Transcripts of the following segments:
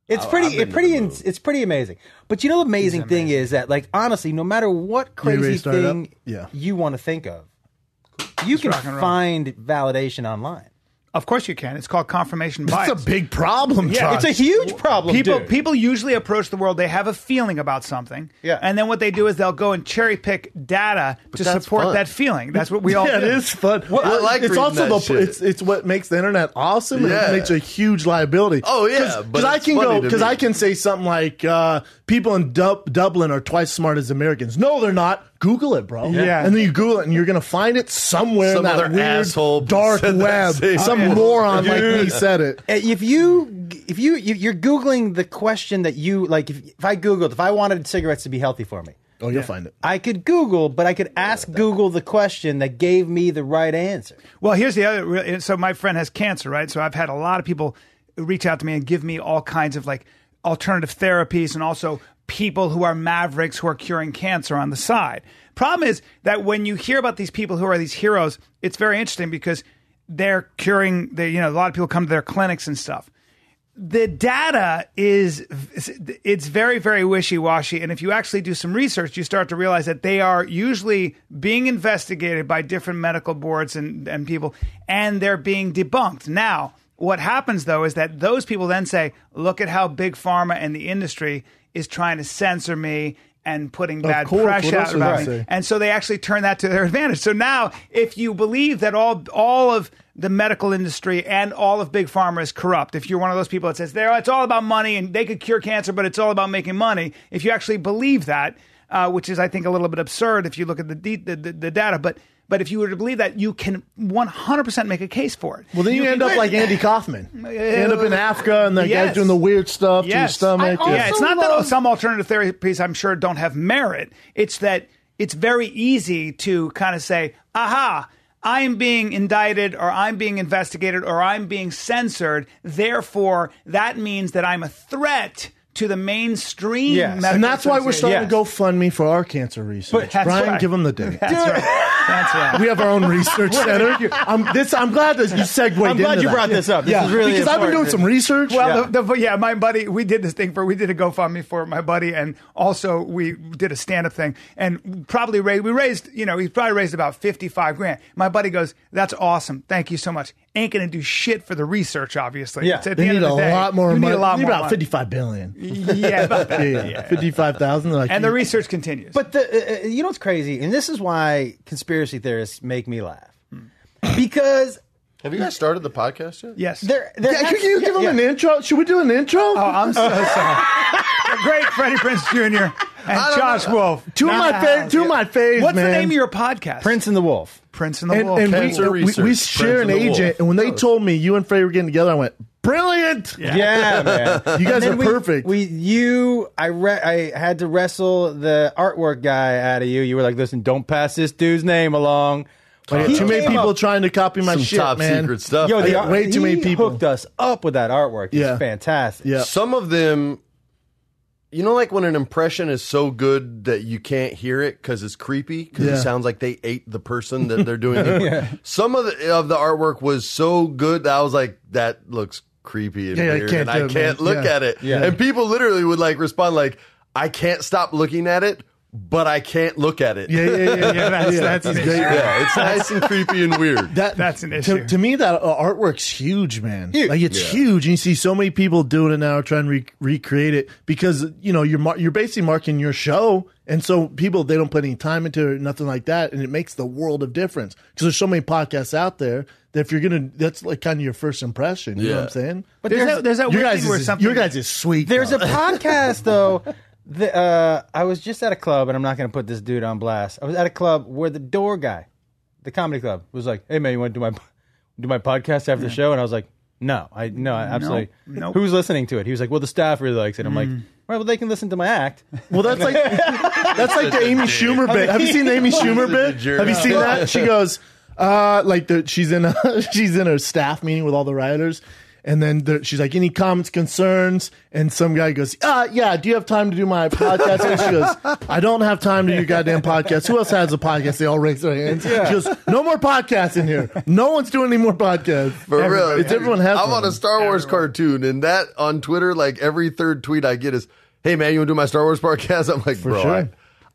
It's pretty amazing. But you know, the amazing thing is that, like, honestly, no matter what crazy thing you want to think of, you can find validation online. Of course you can. It's called confirmation bias. It's a big problem. Yeah, it's a huge problem. People usually approach the world. They have a feeling about something, and then what they do is they'll go and cherry pick data to support that feeling. That's what we all do. It is fun. Well, I like it's also that shit. it's what makes the internet awesome. And it makes a huge liability. Oh yeah, because I can say something like people in Dublin are twice as smart as Americans. No, they're not. Google it, bro. Yeah. And then you Google it, and you're going to find it somewhere in that other weird asshole dark web. Some moron like me said it. If you're Googling the question that you like, if I wanted cigarettes to be healthy for me, you'll find it. I could Google, but I could ask Google the question that gave me the right answer. Well, here's the other. So my friend has cancer, right? So I've had a lot of people reach out to me and give me all kinds of like alternative therapies, and also people who are mavericks who are curing cancer on the side. Problem is that when you hear about these people who are these heroes, it's very interesting because they're curing. A lot of people come to their clinics and stuff. The data it's very, very wishy-washy. And if you actually do some research, you start to realize that they are usually being investigated by different medical boards and people, and they're being debunked. Now, what happens, though, is that those people then say, look at how Big Pharma and the industry is trying to censor me and putting bad press out about me. And so they actually turn that to their advantage. So now, if you believe that all of the medical industry and all of Big Pharma is corrupt, if you're one of those people that says it's all about money and they could cure cancer, but it's all about making money, if you actually believe that, which is, I think, a little bit absurd if you look at the data, but if you were to believe that, you can 100% make a case for it. Well, then you end up like Andy Kaufman. You end up in Africa, and the guy's doing the weird stuff to your stomach. It's not that some alternative therapies, I'm sure, don't have merit. It's that it's very easy to kind of say, aha, I'm being indicted, or I'm being investigated, or I'm being censored. Therefore, that means that I'm a threat to the mainstream medical and that's why we're starting to GoFundMe for our cancer research. Brian, give them the day. That's right. That's right. We have our own research center. I'm glad that you segued I'm glad you brought this up. This is really because important. I've been doing some research. Well, my buddy, we did this thing we did a GoFundMe for my buddy, and also we did a stand-up thing, and he probably raised about $55,000. My buddy goes, "That's awesome. Thank you so much." Ain't gonna do shit for the research, obviously. Yeah, they need a lot more money. About $55 billion. Yeah, about that. 55,000. And the research continues. But you know what's crazy, and this is why conspiracy theorists make me laugh, because. Have you guys started the podcast yet? Yes. Can you give them an intro? Should we do an intro? Oh, I'm so sorry. The great Freddie Prinze Jr. and Josh Wolf. Two of my faves. What's the name of your podcast? Prince and the Wolf. Prince and the Wolf. And we share an agent, and when they told me you and Freddie were getting together, I went, brilliant! Yeah, man. You guys are perfect. I had to wrestle the artwork guy out of you. You were like, listen, don't pass this dude's name along. Too many people trying to copy my shit, top man. secret stuff. Yo, way too many people hooked us up with that artwork. It's fantastic. Yeah. Some of them, like when an impression is so good that you can't hear it because it's creepy, because it sounds like they ate the person that they're doing it. Some of the artwork was so good that I was like, that looks creepy and weird, and I can't look at it. Yeah. And people literally would like respond like, I can't stop looking at it, but I can't look at it. That's an issue. Yeah, it's nice and creepy and weird. That's an issue. To me, that artwork's huge, man. Like it's huge, and you see so many people doing it now, trying to recreate it because you're basically marking your show, and so people they don't put any time into it, nothing like that, and it makes the world of difference because there's so many podcasts out there that if you're gonna, that's like kind of your first impression. You know what I'm saying? But there's that weird thing where something your guys is sweet. There's a podcast though. I was just at a club, and I'm not going to put this dude on blast. I was at a club where the door guy, the comedy club, was like, "Hey man, you want to do my podcast after the show?" And I was like, "No, absolutely. Nope. Who's listening to it?" He was like, "Well, the staff really likes it." I'm like, "Well, they can listen to my act." Well, that's like the Amy Schumer bit. Have you seen the Amy Schumer bit? Have you seen that? She goes, she's in a staff meeting with all the writers. And then she's like, any comments, concerns? And some guy goes, yeah, do you have time to do my podcast? And she goes, I don't have time to do your goddamn podcast. Who else has a podcast? They all raise their hands. She goes, no more podcasts in here. No one's doing any more podcasts. For real. It's everyone has I'm one. on a Star Wars cartoon, and that on Twitter, like every third tweet I get is, hey, man, you want to do my Star Wars podcast? I'm like, bro, sure.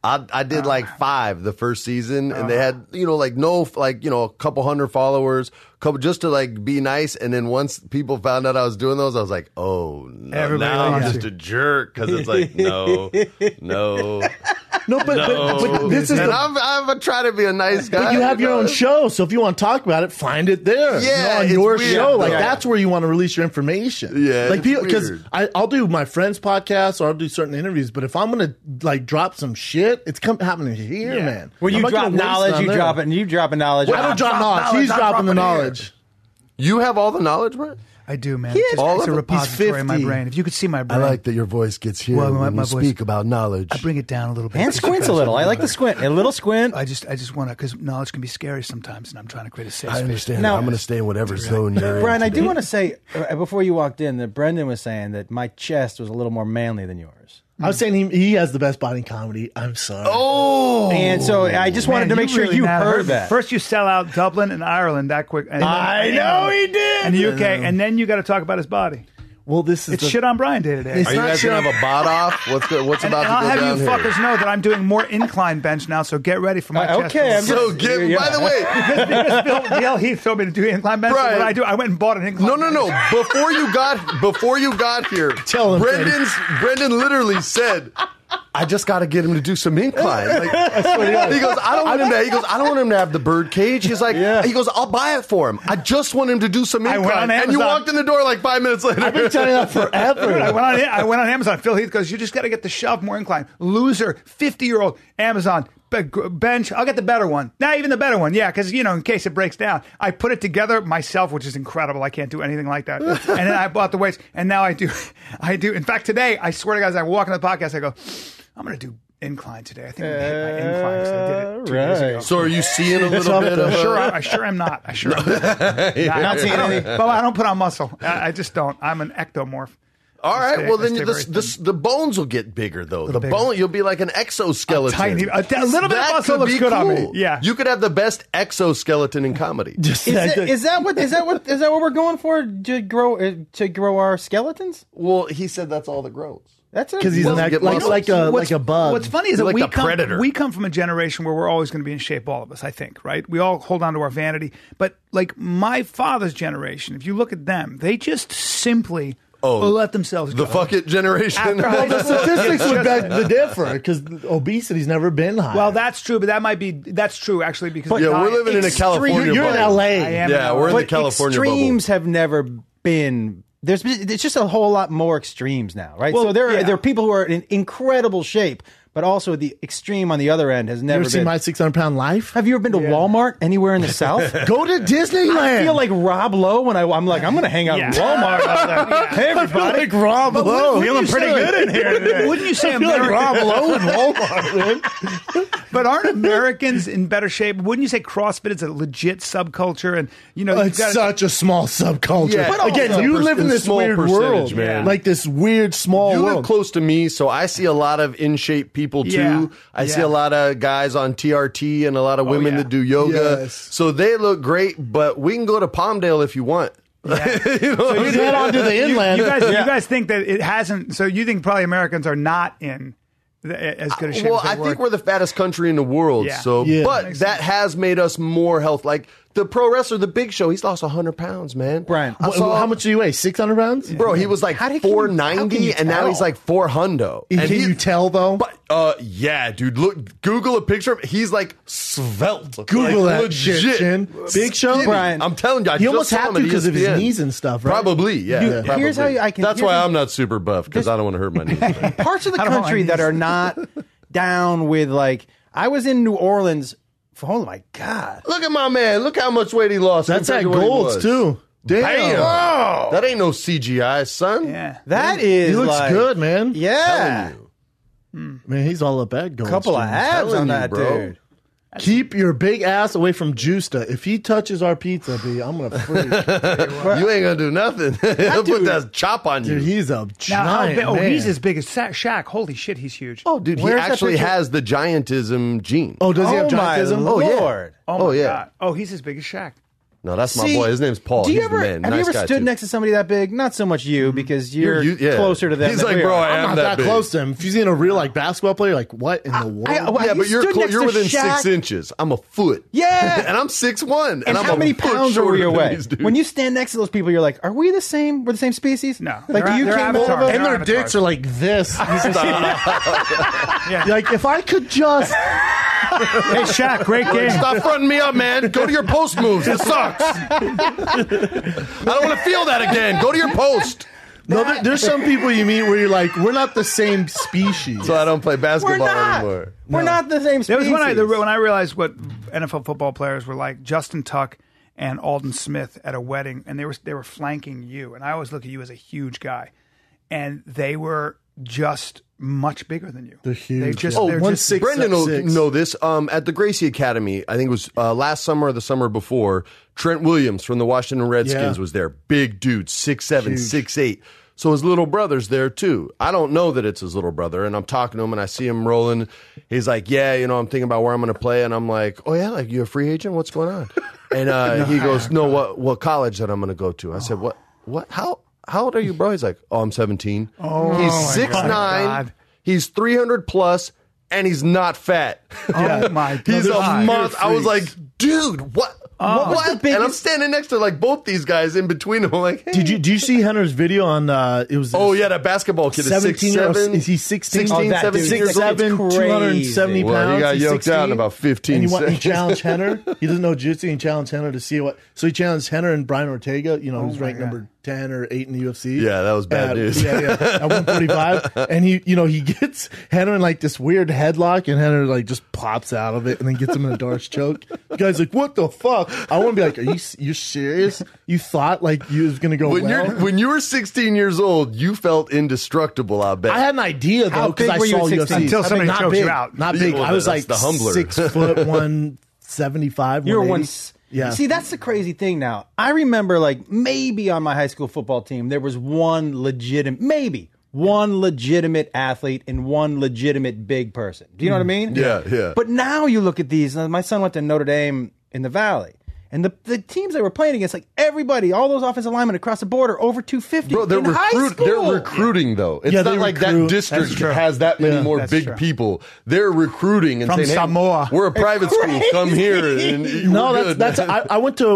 I did like 5 the first season, and they had, a couple hundred followers, just to like be nice. And then once people found out I was doing those, I was like, oh, no, Everybody now I'm likes just you. a jerk. Cause it's like, no. No, but this is And I'm trying to be a nice guy. But you have your own show, so if you want to talk about it, find it there. Yeah, on it's your weird. show, like Yeah. that's where you want to release your information. Yeah, like it's people, because weird. I'll do my friends' podcasts or I'll do certain interviews. But if I'm gonna like drop some shit, it's happening here, man. Where you I'm not drop gonna waste knowledge, on you there. drop it, and you drop a knowledge. I don't drop knowledge. He's dropping the knowledge. You have all the knowledge, Brent? I do, man. He It's, is- just, all it's a of it. repository in my 50. brain. If you could see my brain, that your voice gets here Well, my voice- speak about knowledge. I bring it down a little bit. And squints a little. I like the squint. A little squint. I just want to, because knowledge can be scary sometimes, and I'm trying to create a safe I space. understand. Now- I'm going to stay in whatever zone you're in. Brian, I do today. want to say, before you walked in, that Brendan was saying that my chest was a little more manly than yours. I was saying he has the best body in comedy. I'm sorry. Oh, And so I just wanted to make sure really you nailed it. heard that. First, you sell out Dublin and Ireland that quick. And I know he did. And the UK, and then you got to talk about his body. Well, this is It's shit on Brian day to day. It's are you not guys going to have a bot off? What's And about I'll to go have down you here? fuckers know that I'm doing more incline bench now, so get ready for my chest. okay, I'm So just- by the way, Bill Heath told me to do incline bench. So Brian. what I do, I went and bought an incline no. bench. Before you got here, Tell him, Brendan literally said, I just got to get him to do some incline. Like, he goes, I don't want him to. He goes, I don't want him to have the bird cage. He's like, he goes, I'll buy it for him. I just want him to do some I went incline. on And you Amazon. walked in the door like 5 minutes later. I've been telling you that forever. Dude, I went on Amazon. Phil Heath goes, you just got to get the shelf more incline. Loser, 50-year-old Amazon bench. I'll get the better one. Not even the better one. Yeah, because, in case it breaks down. I put it together myself, which is incredible. I can't do anything like that. And then I bought the weights, and now I do. In fact, today, I swear to God, as I walk in the podcast, I go, I'm going to do incline today. I think I'm going to hit my incline because I did it 2 years ago. So are you seeing a little bit of I sure am not. I sure am not. Not seeing anything. But I don't put on muscle. I just don't. I'm an ectomorph. All right, stay- well I then stay very the bones will get bigger though. The bigger. bone, you'll be like an exoskeleton. A little bit of That muscle could looks be good on me. cool. Yeah. You could have the best exoskeleton in comedy. Is that what we're going for to grow our skeletons? Well, he said that's all that grows. That's it. Because he's Doesn't get muscles. like a bug. What's funny is that Like we the Predator. come from a generation where we're always going to be in shape, all of us, I think, right? We all hold on to our vanity. But like my father's generation, if you look at them, they just simply let themselves go. The fuck it generation. Well, the statistics would beg to differ because obesity's never been high. Well, that's true, but that's true actually because Yeah, we're living in a California you're in bubble. LA. I am. Yeah, we're in the But California extremes bubble. have never been. It's just a whole lot more extremes now, right? Well, so there yeah. are people who are in incredible shape, but also the extreme on the other end has You never ever seen been. My 600-Pound Life? Have you ever been to Walmart anywhere in the South? Go to Disneyland. I feel like Rob Lowe when I'm like, I'm going to hang out in Yeah. Walmart. Hey, everybody. like Rob Lowe. Feeling pretty good in here today. Wouldn't you say I feel like Rob Americans? Lowe in Walmart, man. But aren't Americans in better shape? Wouldn't you say CrossFit is a legit subculture? And you've It's got such a small subculture. Yeah, but Again, also you live in a this small weird percentage, world, man. like this weird small You world. live close to me, so I see a lot of in shape people too. Yeah. I see Yeah. a lot of guys on TRT and a lot of women yeah. that do yoga. Yes. So they look great, but we can go to Palmdale if you want. Yeah. You know what I'm You saying? head on to the inland. You guys think that it hasn't? So you think probably Americans are not in as good a shape? Well, as they I were? think we're the fattest country in the world. Yeah. So, Yeah. but Makes that has made us more health. Like the pro wrestler, The Big Show, he's lost 100 pounds, man. Brian, I saw, How much do you weigh? 600 pounds? Bro, he was like How can you 490, and now tell? he's like 400. And Can you tell though? But yeah, dude. Look, Google a picture of him. He's like svelte. Google like, that shit, Chin. Big Show? Skinny. Brian. I'm telling you, I He just almost saw had him to at because of his ESPN. knees and stuff, right? Probably, yeah. Dude, probably. here's how I can- That's here's why how- I'm not super buff because I don't want to hurt my knees. parts of the I don't know country my that knees. are not down with like I was in New Orleans oh my god. Look at my man. Look how much weight he lost. That's compared at to what he Golds was. too. Damn. Damn. That ain't no CGI, son. Yeah. That is He looks like- good, man. Yeah. Telling you. Man, he's all up at Golds. Couple of Jim. abs telling on you, that bro. dude. Keep your big ass away from Justa. If he touches our pizza, B, I'm gonna freak. You ain't gonna do nothing. He'll put that chop on you. Dude, he's a giant man. He's as big as Shaq. Holy shit, he's huge. Oh, dude, he Where's that actually picture? has the giantism gene. Oh, does he have my giantism? Lord. Oh my yeah. God. Oh, he's as big as Shaq. No, that's my See, boy. His name's Paul. Do you He's ever, the man. have Nice you ever guy, stood too. next to somebody that big? Not so much you, because you're yeah. closer to them. He's than like, we bro, are. I I'm am not that that big. close to him. If you've seen a real like basketball player, like what in the world? Yeah, but You stood next you're to within Shaq? 6 inches. I'm a foot. Yeah. And I'm 6'1". And I'm how a many foot pounds are shorter we than away? these dudes. When you stand next to those people, you're like, are we the same? We're the same species? No. Like, They're- you they're came avatars. over. And their avatars. dicks are like this. Yeah. Like if I could just Hey, Shaq, great game. Stop fronting me up, man. Go to your post moves. It sucks. I don't want to feel that again. Go to your post. no, there's some people you meet where you're like, we're not the same species. So I don't play We're basketball not. anymore. We're not the same There species. was when I realized what NFL football players were like. Justin Tuck and Alden Smith at a wedding, and they were flanking you, and I always look at you as a huge guy, and they were just much bigger than you. They're huge. They just, Oh, they're one just six- Brendan will 6'6". know this. At the Gracie Academy, I think it was last summer or the summer before, Trent Williams from the Washington Redskins Yeah. was there. Big dude, 6'7", Huge. 6'8". So his little brother's there too. I don't know that it's his little brother, and I'm talking to him, and I see him rolling. He's like, yeah, I'm thinking about where I'm going to play, and I'm like, oh yeah, like you a free agent? What's going on? And he goes, no, what college that I'm going to go to? I said, what? How old are you, bro? He's like, oh, I'm 17. He's 6'9". God. He's 300 plus, and he's not fat. Oh my God. He's a God. month. I was like, dude, what? What? And I'm standing next to like both these guys in between them. I'm like, hey. Did you see Henner's video on? It was. Oh yeah, that basketball kid is 17 6'7". Is he 16? 16, Oh, that dude, 17 years old. 6'7", It's 270 Well, pounds. he got He's yoked out in 16. about 15 And he seconds. challenged Henner. He doesn't know jiu-jitsu. He challenged Henner to see what. So he challenged Henner and Brian Ortega. Who's ranked number 10 or 8 in the UFC. Yeah, that was bad news. Yeah, at 145. And he gets Henner in like this weird headlock, and Henner like just pops out of it, and then gets him in a Darce choke. The guy's like, "What the fuck?" I want to be like, "Are you serious? You thought like you was gonna go When you were 16 years old, you felt indestructible. I bet. I had an idea How though because big I were you saw at 16? UFC. Until somebody not chokes big, you out. Not big. Well, I was that's like the humbler. 6 foot 175. You're 180. Yeah. See, that's the crazy thing now. I remember, like, maybe on my high school football team, there was one legitimate athlete and one legitimate big person. Do you know what I mean? Yeah, yeah. But now you look at these. My son went to Notre Dame in the Valley. And the teams they were playing against, like everybody, all those offensive linemen across the board are over 250. Bro, they're in high school. They're recruiting though. It's Yeah, not they like recruit. that district That's true. has that many more that's big true. people. They're recruiting and From saying, "Hey, Samoa. we're a private school. Come here." And No, we're that's good. I went to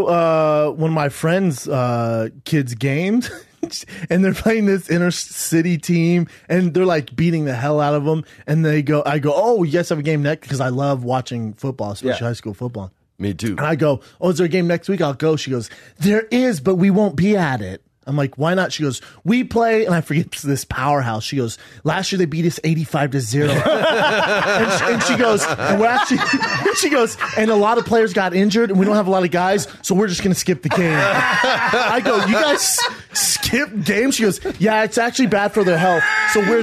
one of my friends' kids' games, and they're playing this inner city team, and they're like beating the hell out of them. And I go, "Oh, you guys have a game next?" Because I love watching football, especially Yeah. high school football. Me too. And I go, "Oh, is there a game next week?" I'll go. She goes, "There is, but we won't be at it." I'm like, "Why not?" She goes, "We play," and I forget this powerhouse. She goes, "Last year they beat us 85-0." and she goes, "And we're actually," she goes, "And a lot of players got injured, and we don't have a lot of guys, so we're just gonna skip the game." I go, "You guys skip games?" She goes, "Yeah, it's actually bad for their health, so we're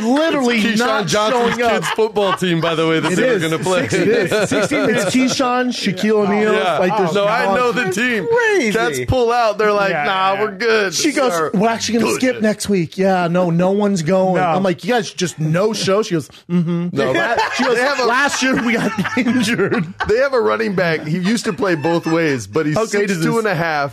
literally Keyshawn not Johnson's showing up." kids football team, by the way, that It they were is. going to play. It is. 16 minutes. It's Keyshawn, Shaquille O'Neal. Yeah. Like, there's no, I know the That's team. crazy. Cats pull out. They're like, Yeah, nah, yeah. we're good. She goes, Sir. "We're actually going to skip next week." Yeah, no one's going. No. I'm like, "You guys just no show." She goes, "Mm-hmm." No, She goes, they have a "Last year we got injured." They have a running back. He used to play both ways, but he's Okay, does 6'2.5",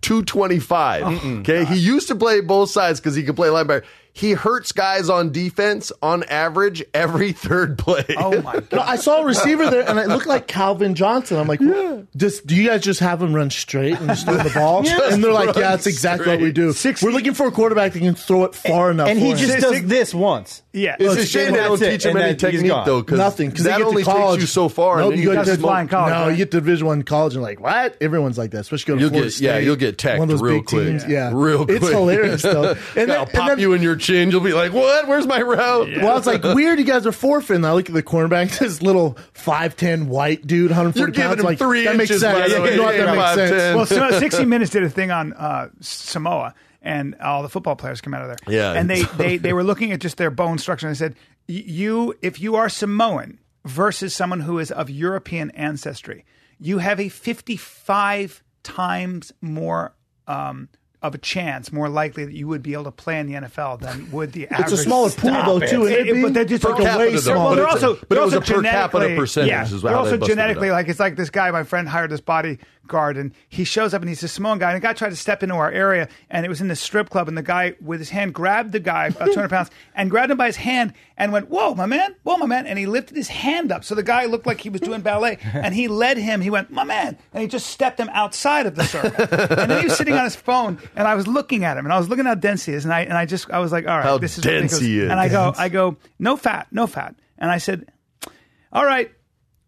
225. Okay, he used to play both sides because he could play linebacker. He hurts guys on defense on average every third play. Oh my God. No, I saw a receiver there, and it looked like Calvin Johnson. I'm like, do you guys just have him run straight and just throw the ball?" And they're like, "Yeah, that's exactly what we do. We're looking for a quarterback that can throw it far enough." And for he him." just does this once. Yeah. It's a shame they don't That's it, teach him and any then he's technique gone. though, because Nothing, because that they get only to college. takes you so far. No, and then you get got to to fly in college, No, right? you get to Division I college and like, what? Everyone's like that, especially go to You'll Florida get- yeah, State. you'll get teched One of those real big quick. teams. Yeah, Real It's quick. hilarious though. And I'll pop you in your chin. You'll be like, "What? Where's my route?" Well, it's like weird. You guys are forfeiting. I look at the cornerback. This little 5'10" white dude, 140 You're giving pounds. him Like 3 that makes inches, sense. by the way. You know what? That Yeah, makes sense. 5'10". Well, 60 Minutes did a thing on Samoa, and all the football players come out of there. Yeah. And they were looking at just their bone structure, and they said, if you are Samoan, versus someone who is of European ancestry, you have a 55 times more of a chance, more likely that you would be able to play in the NFL than would the average. It's a smaller pool, though, too. But they're just Per capita, way though. smaller. But They're it's a- also, but it was they're a per capita genetically- percentage Yeah, is how they're they also busted it genetically, up. like, it's like this guy, my friend hired this bodyguard, and he shows up and he's a Samoan guy, and the guy tried to step into our area, and it was in this strip club, and the guy with his hand grabbed the guy, about 200 pounds, and grabbed him by his hand and went, whoa, my man, and he lifted his hand up. So the guy looked like he was doing ballet, and he led him, he went, my man, and he just stepped him outside of the circle. And then he was sitting on his phone, and I was looking at him, and I was looking at how dense he is, and I was like, all right, How this is dense ridiculous. he is. And I go, no fat. And I said, all right,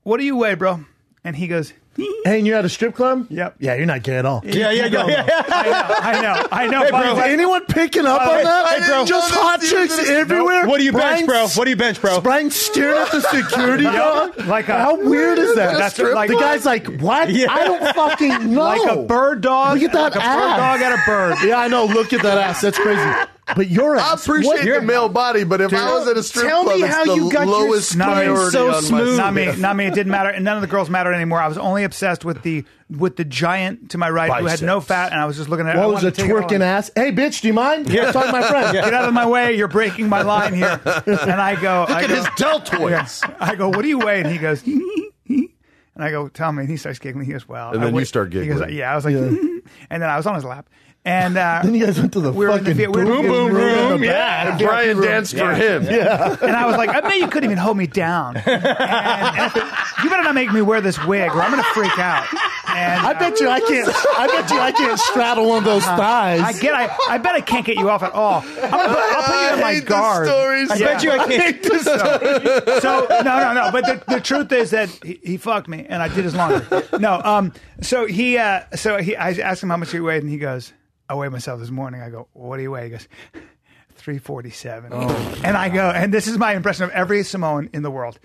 what do you weigh, bro? And he goes, Hey, and you're at a strip club? Yep. Yeah, you're not gay at all. Yeah. I know. Hey, By bro, the way, Anyone picking up Hey, on that? hey, bro. Just hot chicks everywhere. What do you bench, bro? Brian's- What do you bench, bro? Brian's staring at the security dog. Like a- How weird is that? That's like the guy's like, what? Yeah. I don't fucking know. like a bird dog. Look at that like a ass. bird dog at a bird. Yeah, I know. Look at that ass. That's crazy. But your I ass. appreciate what? the male body, but if I was at a strip tell club, me it's how the you got your lowest skin priority so on my smooth. Not me. It didn't matter, and none of the girls mattered anymore. I was only obsessed with the giant to my right who had no Biceps. fat, and I was just looking at. I What was wanted a to take it all twerking in. ass? Hey, bitch, do you mind? Yeah, talk to my friend. Get out of my way! You're breaking my line here. And I go, Look at his deltoids. I go, what do you weigh? And he goes, and I go, tell me. And he starts giggling. He goes, well. And then I you start He goes, giggling. yeah. I was like, and then I was on his lap. And Then you guys went to the we were in the fucking we were in the boom room. in the Yeah. back. Brian danced for him. And I was like, I bet you couldn't even hold me down. And I said, you better not make me wear this wig, or I'm going to freak out. And I bet you I can't straddle one of those thighs. I bet I can't get you off at all. I'll put you in my hate the guard. stories. I bet you I can't. So no. But the truth is that he fucked me, and I did his laundry. No. So I asked him how much he weighed, and he goes, I weighed myself this morning. I go, what do you weigh? He goes, 347. And I go, and this is my impression of every Samoan in the world.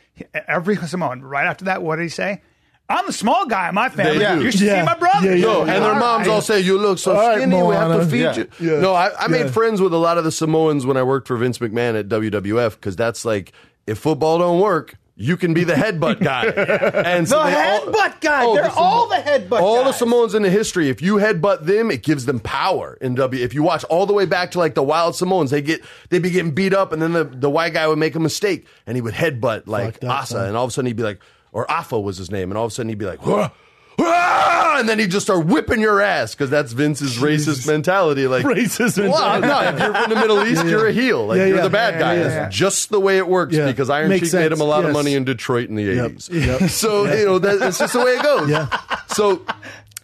Every Samoan. Right after that, what did he say? I'm the small guy in my family. They do. You should Yeah. see my brother. Yeah, No, and their moms all say, you look so All right, skinny, we have to Moana. feed Yeah. you. Yeah. No, I made Yeah. friends with a lot of the Samoans when I worked for Vince McMahon at WWF, because that's like, if football don't work, you can be the headbutt guy. And so The they all- headbutt guy. Oh, They're the all the headbutt All guys. the Samoans in the history, if you headbutt them, it gives them power in W. If you watch all the way back to like the wild Samoans, they'd be getting beat up, and then the white guy would make a mistake, and he would headbutt like that, Asa, son. and all of a sudden he'd be like, or Afa was his name, and all of a sudden he'd be like, "Hua, hua," and then he'd just start whipping your ass, because that's Vince's racist mentality. Like Racist Well, no, if you're from the Middle East, you're a heel. Like Yeah, you're yeah. the bad guy. yeah. That's just the way it works, Yeah. because Iron Makes Sheik made sense. him a lot of Yes. money in Detroit in the Yep. 80s. Yep. So, that's just the way it goes. Yeah. So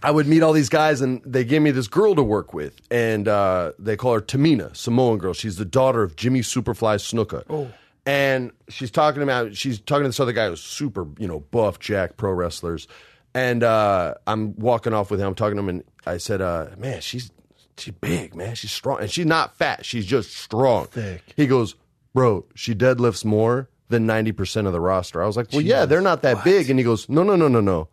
I would meet all these guys, and they gave me this girl to work with, and they call her Tamina, Samoan girl. She's the daughter of Jimmy Superfly Snuka. Oh. And she's talking to this other guy who's super, buff, jack, pro wrestlers. And I'm walking off with him. I'm talking to him, and I said, man, she's big, man. She's strong. And she's not fat. She's just strong. Thick. He goes, bro, she deadlifts more than 90% of the roster. I was like, well, yeah, they're not that big. And he goes, no.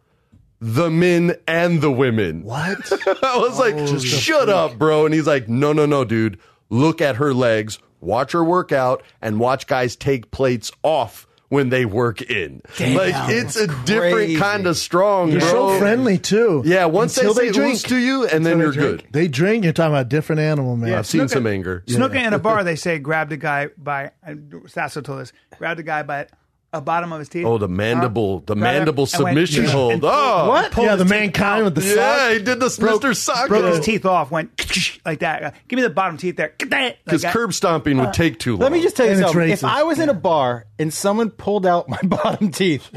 The men and the women. What? I was like, shut up, bro. And he's like, no, dude. Look at her legs, watch her work out, and watch guys take plates off when they work in. Like, it's a different crazy. kind of strong, You're bro. so friendly too. Yeah, once Until they say drink. loose to you, and then you're good. They drink. You're talking about a different animal, man. I've seen some anger. Snooker in a bar, they say, grabbed a guy by, Sasso told us, grabbed a guy by a bottom of his teeth. Oh, the mandible mandible and went, submission yeah, hold. and Oh, What? pulled Yeah, his the teeth mankind out. with the yeah, sock. he did this Mr. Soccer. Broke his teeth off, went like that. Give me the bottom teeth there. Because curb stomping would take too long. Let me just tell you And it's something. If racist. I was in a bar and someone pulled out my bottom teeth,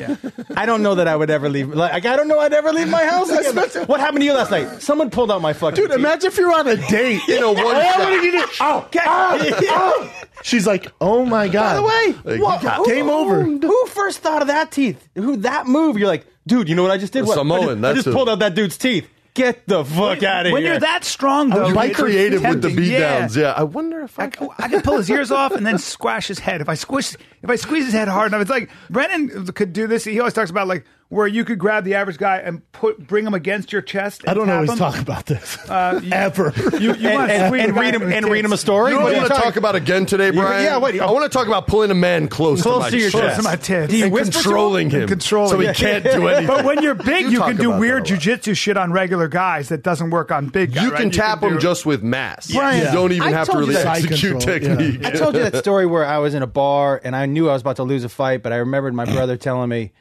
I don't know that I would ever leave. Like, I don't know I'd ever leave my house again. What happened to you last night? Someone pulled out my fucking Dude, teeth. imagine if you're on a date. You know, one Oh, shot. She's like, oh my God. By the way, Like, what- you got- Game over. Who first thought of that teeth? Who that move? You're like, dude, you know what I just did? What? Samoan, I that's just who- pulled out that dude's teeth. Get the fuck out of When here. you're that strong, though, You Like be creative with the tempting. beat Yeah. downs. Yeah, I wonder if I I could pull his ears off and then squash his head. If I squeeze his head hard enough, it's like Brennan could do this. He always talks about like where you could grab the average guy and bring him against your chest? And I don't tap always him? talk about this ever. You and read him a story. You know what I want to talk about again today, Brian? Yeah, what? I want to talk about pulling a man close Close to to your chest. chest. To my tits. Do you And whisper to controlling him, Controlling so he him. can't do anything. But when you're big, you talk can do about weird that a lot. jujitsu shit on regular guys that doesn't work on big guys. You right? can tap do- them just with mass. Brian, You don't even I have to told you really that. Side execute control, technique. I told you that story where I was in a bar and I knew I was about to lose a fight, but I remembered my brother telling me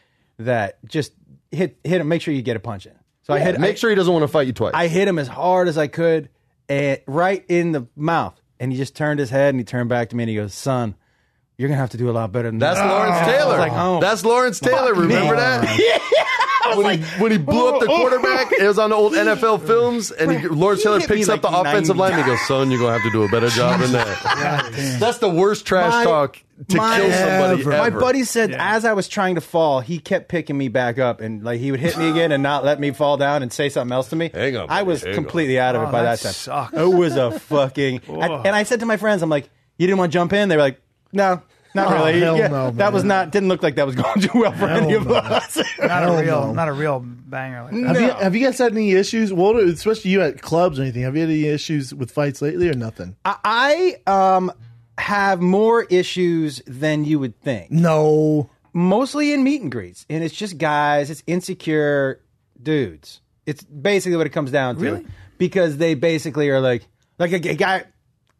that just hit him, make sure you get a punch in. So I hit. Make sure he doesn't want to fight you twice. I hit him as hard as I could, and right in the mouth, and he just turned his head and he turned back to me and he goes, "Son, you're gonna have to do a lot better than That's that." Lawrence I Taylor. was like, oh, That's Lawrence Taylor. Remember that? When he blew up the quarterback, it was on the old NFL films, and Lawrence Taylor hit me picks up like the offensive 90. line. He goes, "Son, you're gonna have to do a better job than that." That's the worst trash talk to kill somebody ever. My buddy said as I was trying to fall, he kept picking me back up, and like he would hit me again and not let me fall down and say something else to me. Hang on, I was buddy, hang completely out of it by that time. sucks. It was a fucking. And I said to my friends, I'm like, "You didn't want to jump in?" They were like, "No." Not really. hell Yeah, no, that was man. not. Didn't look like that was going too well for any of no. us. Not a real banger like that. Have you guys had any issues? Well, especially you at clubs or anything. Have you had any issues with fights lately or nothing? I have more issues than you would think. No. Mostly in meet and greets, and it's just guys. It's insecure dudes. It's basically what it comes down to. Really? Because they basically are like a guy.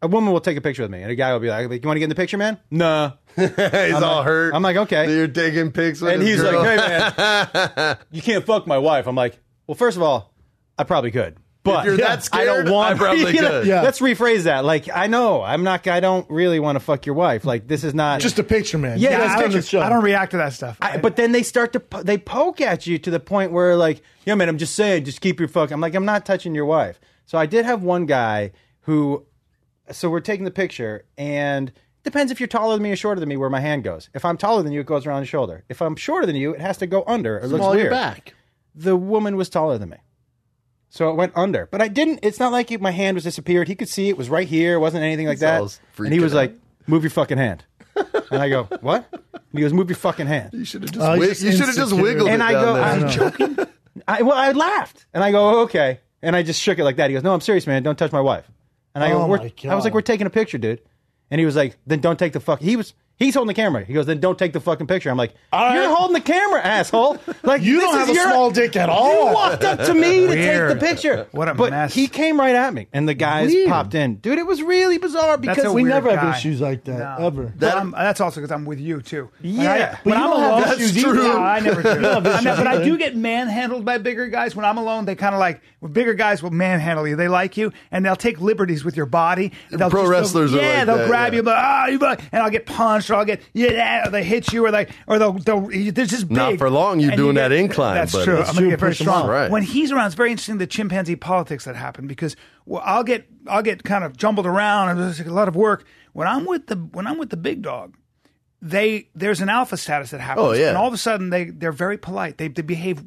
A woman will take a picture with me, and a guy will be like, "You want to get in the picture, man?" No. He's all hurt. I'm like, okay. You're taking pics with And his he's girl. like, "Hey, man, you can't fuck my wife." I'm like, "Well, first of all, I probably could, but If you're that scared, I don't want." I probably could. Yeah. Let's rephrase that. Like, I know I'm not. I don't really want to fuck your wife. Like, this is not Just a picture, man. Yeah, You guys I done don't- this show. I don't react to that stuff. But then they start to they poke at you to the point where like, "Yeah, man, I'm just saying, just keep your fuck." I'm like, I'm not touching your wife. So I did have one guy who. So we're taking the picture, and it depends if you're taller than me or shorter than me where my hand goes. If I'm taller than you, it goes around the shoulder. If I'm shorter than you, it has to go under. It looks Small weird. your back. The woman was taller than me. So it went under. But I didn't, it's not like my hand was disappeared. He could see it was right here. It wasn't anything like that. all And he was freaking like, "Move your fucking hand." And I go, "What?" And he goes, "Move your fucking hand." You should have Oh, just, he's just just insecure. wiggled And it I down go, there. "I'm joking." I laughed. And I go, "Okay." And I just shook it like that. He goes, "No, I'm serious, man. Don't touch my wife." And I go, Oh, "We're-" my I was like, God. "We're taking a picture, dude." And he was like, "Then don't take the fuck." He's holding the camera. He goes, "Then don't take the fucking picture." I'm like, "You're right. holding the camera, asshole." Like, You this don't is have a your- small dick at You all. walked up to me to take Weird. the picture. What a but mess. he came right at me, and the guys Weird. popped in. Dude, it was really bizarre because a We weird never guy. have issues like that, ever. That's also because I'm with you too. Yeah. when But you I'm don't have alone, issues that's either. true. I never do. have issues But I either. do get manhandled by bigger guys. When I'm alone, they kind of like with bigger guys will manhandle you. They like you, and they'll take liberties with your body. They'll Pro wrestlers are yeah, like they'll that, grab yeah. you, and I'll get punched, or I'll get or they hit you, or they'll they're just big. Not for long, you're And doing you that incline, That's buddy. true. That's I'm gonna true. get very Push 'em strong. out. Right. When he's around, it's very interesting the chimpanzee politics that happen because I'll get kind of jumbled around and there's a lot of work. When I'm with the big dog, there's an alpha status that happens. Oh, yeah. And all of a sudden they're very polite. They behave.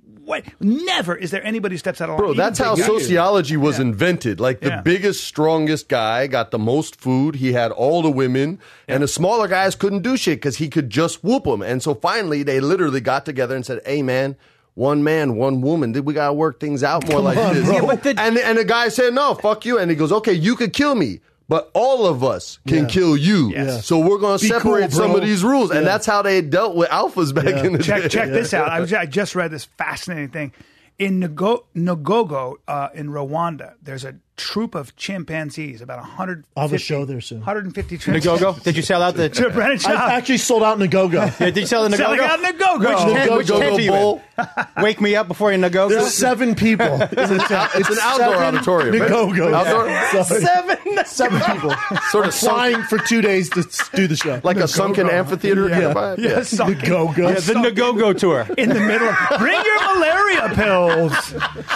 Never is there anybody who steps out of line. Bro, Even that's how big guys. sociology was invented. Like the Yeah. biggest, strongest guy got the most food. He had all the women, and the smaller guys couldn't do shit because he could just whoop them. And so finally, they literally got together and said, "Hey, man, one man, one woman. We gotta work things out more like this." bro. Yeah, but and the guy said, "No, fuck you." And he goes, "Okay, you could kill me, but all of us can kill you. Yes. So we're gonna Be separate cool, some bro." of these rules." And that's how they dealt with alphas back in the day. Check this out. I just read this fascinating thing. In Ngogo in Rwanda, there's a troop of chimpanzees, about 150. I'll have a show there soon. 150 chimpanzees. Nagogo? Did you sell out the? Brennan Schaub. I actually sold out Nagogo. Yeah, did you sell the Selling Nagogo? out Nagogo. Which tent are you Bowl. in? Wake me up before you Nagogo. There's 7 people. It's an outdoor auditorium. right? Nagogo. Outdoor? Sorry. 7 people. Sort of Flying for 2 days to do the show. like a sunken amphitheater kind of vibe. Yeah, suck. Nagogo. Yeah, the Nagogo tour. In the middle of, bring your malaria pills.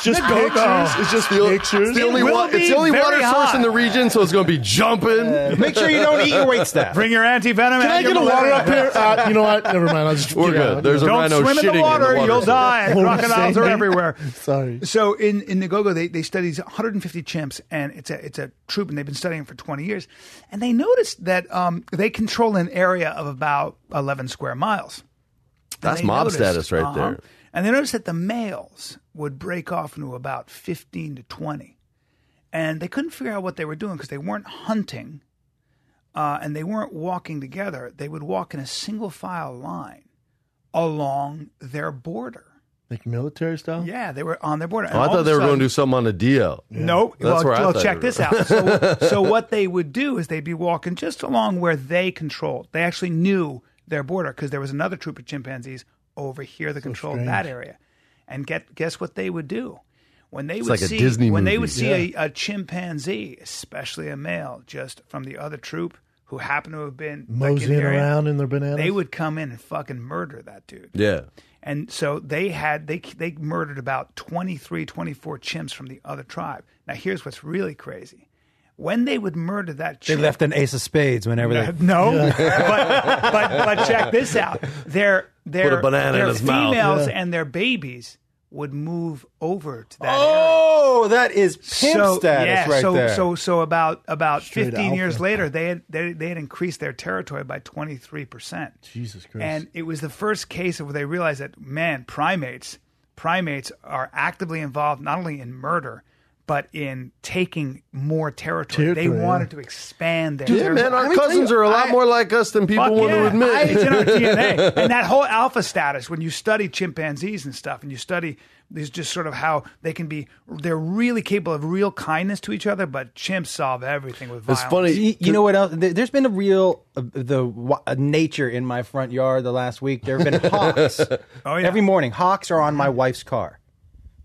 Just pictures. It's just pictures. It's the only, will it's the be only very water source hot. in the region, so it's going to be jumping. Make sure you don't eat your wait staff. Bring your anti-venom. Can I and your get a water malaria. up here? You know what? Never mind. I'll just We're keep good. going. There's a Don't rhino swim in shitting the water, you'll so- die. What was Crocodiles are saying? everywhere. Sorry. So in Nagogo, they study 150 chimps, and it's a troop, and they've been studying for 20 years. And they noticed that they control an area of about 11 square miles. And That's they mob noticed, status right there. And they noticed that the males would break off into about 15 to 20. And they couldn't figure out what they were doing because they weren't hunting and they weren't walking together. They would walk in a single file line along their border. Like military style? Yeah, they were on their border. I thought they were going to do something on the DL. Nope. That's where I Well, thought check they this out. So what they would do is they'd be walking just along where they controlled. They actually knew their border because there was another troop of chimpanzees over here that controlled that area. And guess what they would do? When they would like a see Disney when they movie. would see a chimpanzee, especially a male, just from the other troop who happened to have been like, in the Moseying area, around in their bananas. they would come in and fucking murder that dude. Yeah. And so they murdered about 23, 24 chimps from the other tribe. Now, here's what's really crazy. When they would murder that They chimp... left an ace of spades whenever they... No, but check this out. Their Put a banana in his mouth. females and their babies would move over to that area. Oh, that is pimp status right there. So about Straight 15 years alpha. later, they had increased their territory by 23%. Jesus Christ. And it was the first case of where they realized that, man, primates are actively involved not only in murder, but in taking more territory. They Territory, wanted to expand their Yeah, territory. man, our Let me tell cousins you, are a lot more like us than people Fuck want to yeah. admit. It's in our DNA. And that whole alpha status, when you study chimpanzees and stuff, and you study these just sort of how they're really capable of real kindness to each other, but chimps solve everything with violence. It's funny. You know what else? There's been a real nature in my front yard the last week. There have been hawks. Oh, yeah. Every morning, hawks are on my wife's car.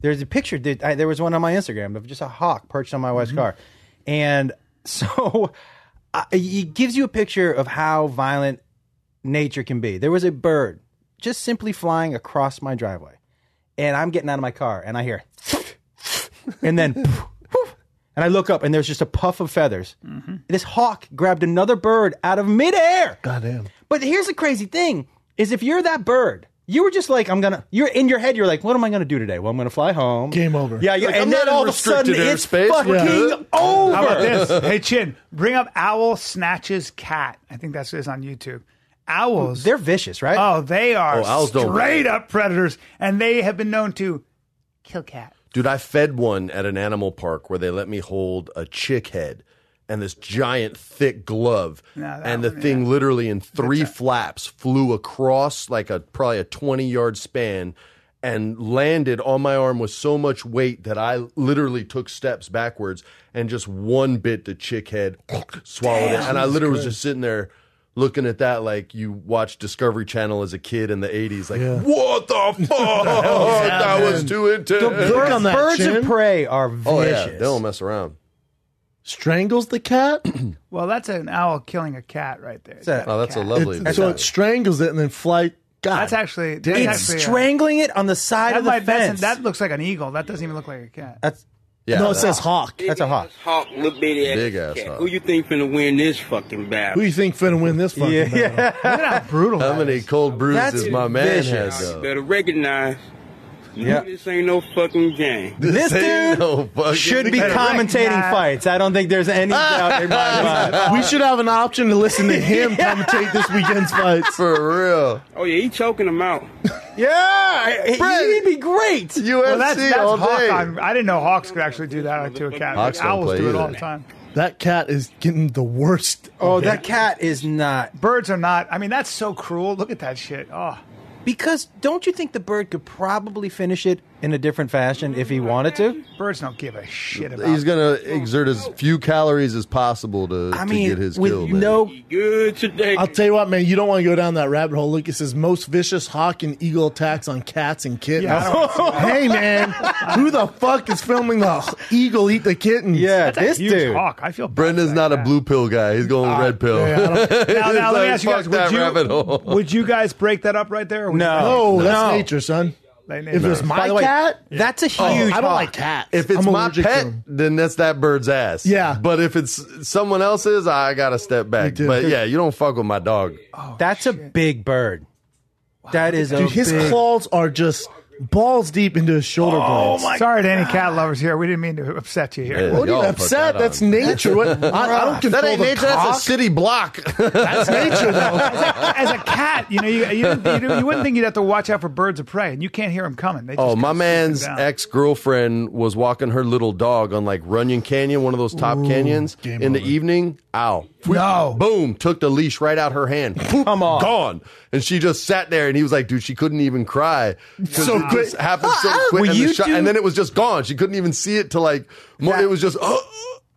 There's a picture. There was one on my Instagram of just a hawk perched on my wife's car. And so it gives you a picture of how violent nature can be. There was a bird just simply flying across my driveway. And I'm getting out of my car and I hear, and then, and I look up and there's just a puff of feathers. This hawk grabbed another bird out of midair. Goddamn. But here's the crazy thing is if you're that bird, you were just like, you're in your head, you're like, what am I going to do today? Well, I'm going to fly home. Game over. Yeah. Like, and I'm then not in all of a sudden restricted it's airspace. fucking Yeah. over. How about this? Hey, Chin, bring up Owl Snatches Cat. I think that's what it is on YouTube. Owls. They're vicious, right? Oh, they are owls don't straight up predators, and they have been known to kill cats. Dude, I fed one at an animal park where they let me hold a chick head and this giant thick glove. And the thing literally in three flaps flew across like probably a 20-yard span and landed on my arm with so much weight that I literally took steps backwards and just one bit the chick head, swallowed it. And I literally was just sitting there looking at that like you watched Discovery Channel as a kid in the 80s. Like, what the fuck? That was too intense. Click on that, Birds Chin. of prey are vicious. Oh, yeah. They don't mess around. Strangles the cat. Well, that's an owl killing a cat right there. Oh, that's a lovely. So it strangles it and then flight. God. That's actually. It's strangling it on the side of the fence. That looks like an eagle. That doesn't even look like a cat. That's No, it says hawk. That's a hawk. Hawk, little bitty ass Big ass cat. hawk. Who you think finna win this fucking battle? Who you think finna win this fucking battle? Look at how brutal. How that many is. cold bruises That's my man vicious. has, You though? better recognize. Yeah. This ain't no fucking game. This ain't dude no fucking should be better commentating recognize- fights. I don't think there's any doubt in my mind. We should have an option to listen to him commentate this weekend's fights. For real. Oh yeah, he choking him out. Yeah, he'd be great. UFC Well, that's all hawk. day. I didn't know hawks could actually do that to a cat. Hawks don't Owls play do it either. all the time. That cat is getting the worst. Oh, that cat is not. Birds are not. I mean, that's so cruel. Look at that shit. Oh, Because don't you think the bird could probably finish it in a different fashion if he wanted to? birds don't give a shit about. He's going to exert as few calories as possible to get his with kill, man. no. He good today. I'll tell you what, man, you don't want to go down that rabbit hole. Look, it says most vicious hawk and eagle attacks on cats and kittens. Yeah, I don't wanna see Hey, man, who the fuck is filming the eagle eat the kittens? Yeah, That's this a huge dude. hawk. I feel bad Brendan's for not that a cat. blue pill guy. He's going red pill. Now let me ask you guys: Fuck that rabbit hole. would you guys break that up right there? Or would No. you No, that's No. nature, son. Like, If it's By my the way, cat, that's a huge. I don't hawk. like cats. If it's I'm my allergic to pet, them. then that's that bird's ass. Yeah. But if it's someone else's, I got to step back. too. But yeah, you don't fuck with my dog. That's a big bird. That is a Dude, his big. claws are just balls deep into his shoulder blades. Sorry to any cat lovers here. We didn't mean to upset you here. Yeah. What are you Y'all put upset? that That's on. nature. What? I don't control That ain't the nature. That's cock. a city block. That's nature, though. As a cat, you wouldn't think you'd have to watch out for birds of prey, and you can't hear them coming. They just Oh, come my swooping man's down. ex-girlfriend was walking her little dog on like Runyon Canyon, one of those top canyons, game in the over. evening. Ow. No. Boom. Took the leash right out her hand. Come on. Gone. And she just sat there and he was like, dude, she couldn't even cry. 'Cause So it quick. just happened so quick. Will And, you and then it was just gone. She couldn't even see it till like, it was just,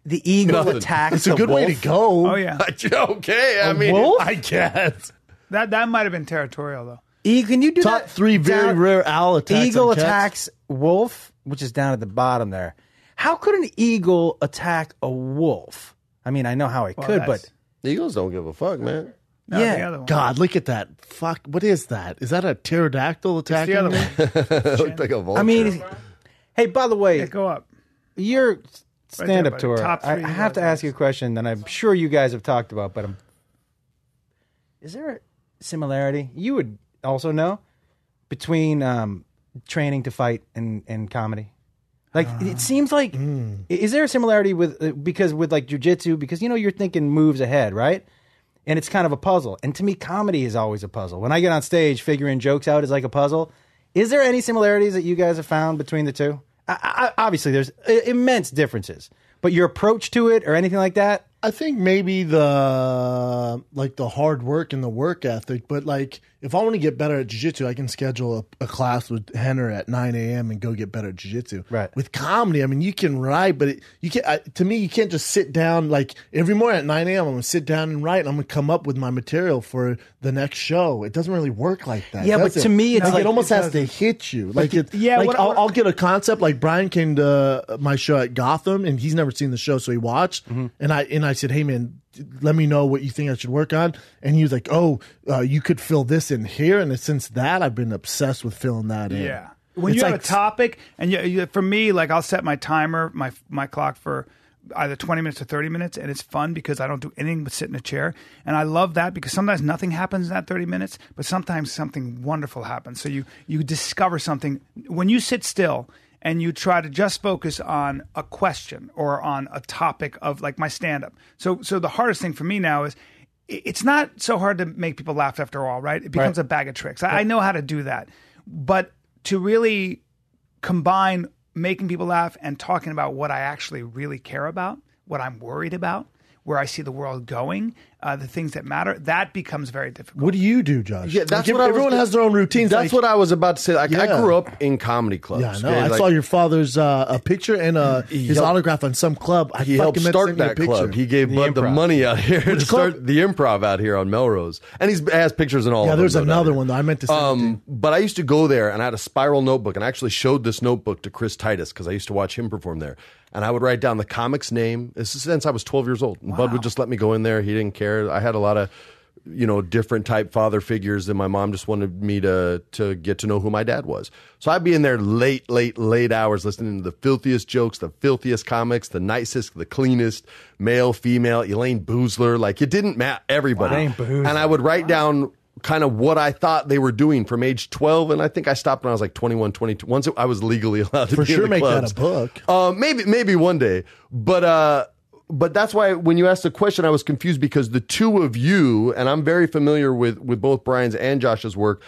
The eagle Nothing. attacks It's a good way to go. Oh yeah, okay. I mean, wolf? I guess. that might have been territorial though. Can you do Top that? 3 very Down- rare owl attacks. Eagle on cats. attacks wolf, which is down at the bottom there. How could an eagle attack a wolf? I mean, I know how it could, but eagles don't give a fuck, man. No, Yeah. the other one. God, look at that. Fuck. What is that? Is that a pterodactyl It's the attacking other me? one. It looked like a vulture. I mean, hey, by the way, Yeah, go up. your stand-up buddy. tour. Top I 3 have to ask you a question that I'm sure you guys have talked about, but is there a similarity? You would also know between training to fight and comedy. Like it seems like, is there a similarity with because with like jujitsu? Because you're thinking moves ahead, right? And it's kind of a puzzle. And to me, comedy is always a puzzle. When I get on stage, figuring jokes out is like a puzzle. Is there any similarities that you guys have found between the two? Obviously, there's immense differences, but your approach to it or anything like that. I think maybe the hard work and the work ethic, but like if I want to get better at jiu-jitsu, I can schedule a class with Henner at 9 a.m. and go get better at jiu-jitsu. Right. With comedy, I mean, you can write, but you can't. To me, you can't just sit down like every morning at 9 a.m. I'm gonna sit down and write. And I'm gonna come up with my material for the next show. It doesn't really work like that. Yeah, but does it? to me, it's like like- it almost it has to hit you. Like it. yeah, Like what- I'll get a concept. Like Brian came to my show at Gotham, and he's never seen the show, so he watched. And I said, hey man, let me know what you think I should work on. And he was like, oh, you could fill this in here. And since that, I've been obsessed with filling that in. Yeah. When It's you have like- a topic, and for me, like I'll set my timer, my clock for either 20 minutes or 30 minutes, and it's fun because I don't do anything but sit in a chair. And I love that because sometimes nothing happens in that 30 minutes, but sometimes something wonderful happens. So you discover something. When you sit still and you try to just focus on a question or on a topic of like my stand-up. So the hardest thing for me now is it's not so hard to make people laugh after all, right? It becomes a bag of tricks. I know how to do that. But to really combine making people laugh and talking about what I actually really care about, what I'm worried about, where I see the world going, the things that matter, that becomes very difficult. What do you do, Josh? Yeah, that's Like, what everyone has their own routines. That's like, what I was about to say. Like, I Yeah. grew up in comedy clubs. Yeah, I know. okay? I Like, saw your father's a picture and his helped- autograph on some club. I He helped fucking meant to start send you a that picture. club. He gave The Bud the Improv. money out here to club? start the Improv out here on Melrose, and he has pictures and all. Yeah, of there's them, another no doubt. one though. I meant to send it to you. But I used to go there, and I had a spiral notebook, and I actually showed this notebook to Chris Titus because I used to watch him perform there. And I would write down the comic's name. This is since I was 12 years old. And Bud would just let me go in there. He didn't care. I had a lot of, different type father figures, and my mom just wanted me to get to know who my dad was. So I'd be in there late hours listening to the filthiest jokes, the filthiest comics, the nicest, the cleanest, male, female, Elaine Boozler. Like, it didn't matter, everybody. Elaine Boozler. And I would write down kind of what I thought they were doing from age 12, and I think I stopped when I was like 21, 22. Once I was legally allowed to For be sure, in the make clubs. that a book. Maybe one day, but that's why when you asked the question, I was confused because the two of you, and I'm very familiar with both Brian's and Josh's work,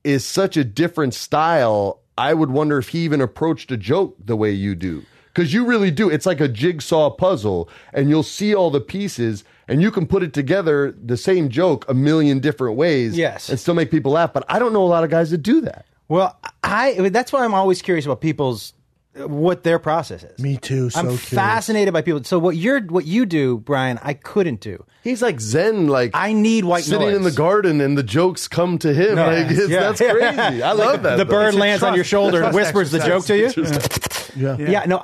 is such a different style. I would wonder if he even approached a joke the way you do. Because you really do. It's like a jigsaw puzzle, and you'll see all the pieces, and you can put it together, the same joke, a million different ways, Yes. and still make people laugh. But I don't know a lot of guys that do that. Well, that's why I'm always curious about what their process is. Me too. So I'm curious. fascinated by people. So what you do, Brian, I couldn't do. He's like Zen, like I need white sitting noise. in the garden, and the jokes come to him. No, Like, yeah. That's crazy. I love that. The though. bird It's a lands on trust- your shoulder and trust whispers the joke to you. Yeah. Yeah, no,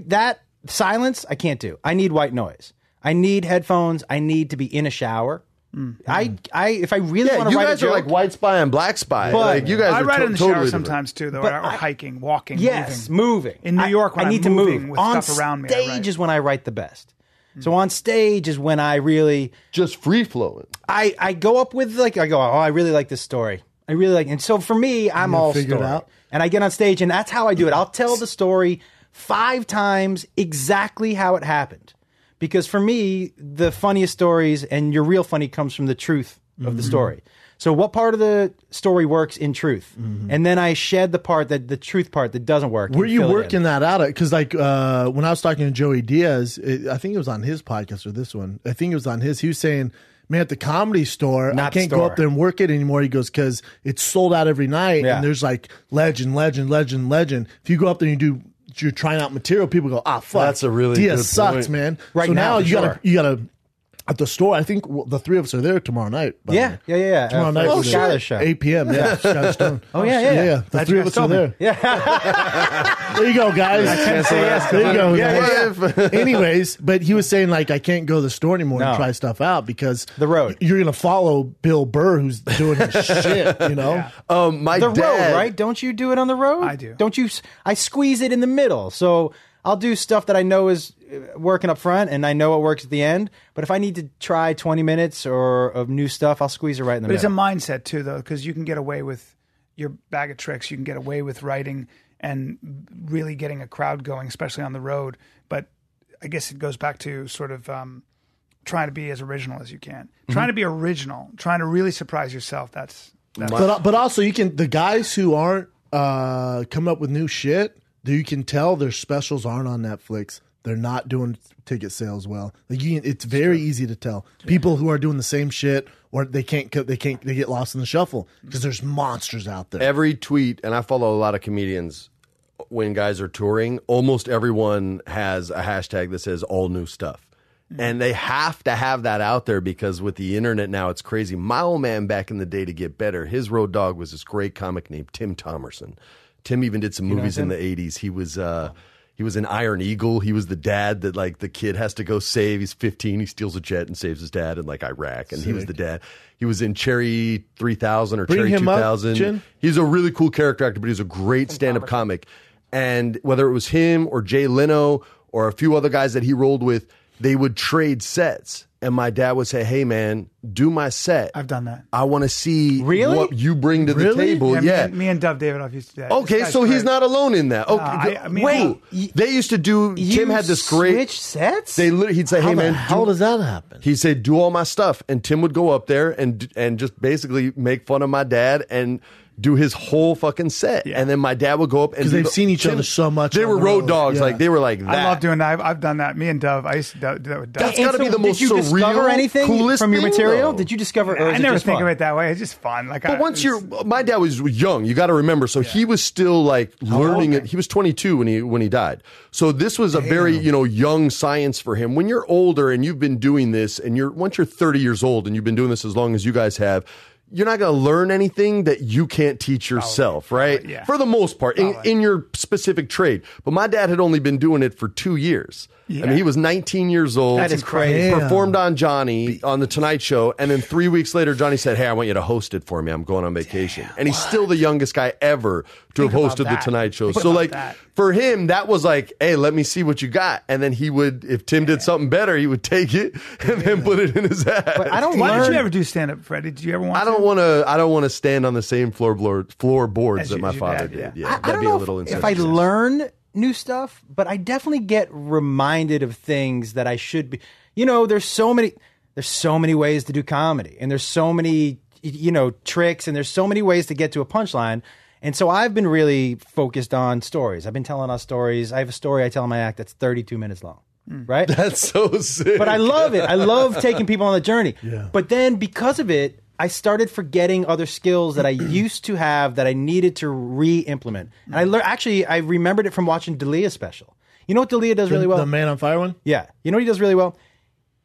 that silence I can't do. I need white noise. I need headphones. I need to be in a shower. If I really want Yeah, to you write guys a are joke, like White Spy and Black Spy. But- like you guys I are write in the totally shower different. sometimes too, though, But or hiking, walking, yes, moving. moving. In New York, when I I'm need to moving move. with On stuff around me, I stage write. is when I write the best. So on stage is when I really Just free flowing. I go up with I really like this story. I really like, and so for me, I'm all figure it story. out? And I get on stage, and that's how I do it. I'll tell the story 5 times exactly how it happened. Because for me, the funniest stories and your real funny comes from the truth of the story. So what part of the story works in truth? And then I shed the part the truth part that doesn't work. Were and you fill it working in. that out? Because when I was talking to Joey Diaz, I think it was on his podcast or this one. I think it was on his. He was saying, man, at the Comedy Store, I Not can't go store. up there and work it anymore. He goes, because it's sold out every night. Yeah. And there's like legend. If you go up there and you're trying out material, people go, fuck. That's a really Diaz good sucks, point. man. Right so now, now for you gotta at the store. I think the 3 of us are there tomorrow night. by the way. Yeah. Tomorrow night, Oh, we're there. Skyler's show. 8 p.m. Yeah, Skyler Stone. Oh, yeah. The 3 of us are there. Yeah. There you go, guys. There you go. Yeah. Anyways, but he was saying like I can't go to the store anymore and No. try stuff out because The road. You're gonna follow Bill Burr who's doing his shit. You know. My The dad, road, right? Don't you do it on the road? I do. Don't you? I squeeze it in the middle. So I'll do stuff that I know is working up front and I know it works at the end. But if I need to try 20 minutes or of new stuff, I'll squeeze it right in the But it's a middle. mindset too, though, because you can get away with your bag of tricks. You can get away with writing and really getting a crowd going, especially on the road. But I guess it goes back to sort of trying to be as original as you can. Trying to be original, trying to really surprise yourself. That's But also you can the guys who aren't coming up with new shit, you can tell their specials aren't on Netflix. They're not doing ticket sales well. Like it's very easy to tell people who are doing the same shit or they get lost in the shuffle because there's monsters out there. every tweet, and I follow a lot of comedians when guys are touring, almost everyone has a hashtag that says all new stuff. And they have to have that out there because with the internet now, it's crazy. My old man back in the day, to get better, his road dog was this great comic named Tim Thomerson. Tim even did some movies in the 80s. He was an Iron Eagle. He was the dad that like the kid has to go save. He's 15. He steals a jet and saves his dad in like Iraq. And he was the dad. He was in Cherry 3000 or Bring Cherry him up, 2000. Jen. He's a really cool character actor, but he's a great stand-up comic. And whether it was him or Jay Leno or a few other guys that he rolled with, they would trade sets. And my dad would say, hey, man, do my set. I've done that. I want to see Really? what you bring to the table. Yeah, me and Dove Davidoff used to do that. This Okay, guy's so he's great. not alone in that. Okay, I mean, Wait, they used to do. Tim had this great. switch sets. He'd say, "Hey man, How does that happen? He'd say, "Do all my stuff," and Tim would go up there and just basically make fun of my dad and do his whole fucking set. Yeah. And then my dad would go up and 'Cause do they've the- seen each Tim- other so much They on were the road road. dogs. Yeah. Like they were like that. I love doing that. I've done that. Me and Dove. I used to do that with Dove. That's gotta be the most Did you discover surreal, anything coolest from your thing, material? though. Did you discover? Or I is it never just think fun? of it that way. It's just fun. Like, But once my dad was young, you got to remember. So he was still like learning it. He was 22 when he died. So this was a very young science for him. When you're older and you've been doing this, and once you're 30 years old and you've been doing this as long as you guys have, you're not going to learn anything that you can't teach yourself, right? Yeah. For the most part, in your specific trade. But my dad had only been doing it for 2 years. I mean, he was 19 years old. That is crazy. Damn. Performed on Johnny on the Tonight Show, and then 3 weeks later, Johnny said, "Hey, I want you to host it for me. I'm going on vacation." And he's still the youngest guy ever to have about hosted the that. Tonight Show. Think So, about like, that. for him, that was like, "Hey, let me see what you got." And then he would, if Tim did something better, he would take it and then put it in his ass. But I don't Why learn. did you ever do stand up, Freddie? Did you ever want I don't want to stand on the same floorboards As that my your father dad, did. yeah. Yeah, I that'd don't be a know little if I incestuous. learn new stuff, but I definitely get reminded of things that I should be. There's so many ways to do comedy, and there's so many tricks, and there's so many ways to get to a punchline. And so I've been really focused on stories. I've been telling us stories. I have a story I tell in my act that's 32 minutes long, right? That's so sick. But I love it. I love taking people on the journey. Yeah. But then because of it, I started forgetting other skills that I used to have that I needed to re-implement. And I remembered it from watching D'Elia's special. You know what D'Elia does really well? The Man on Fire one? Yeah. You know what he does really well?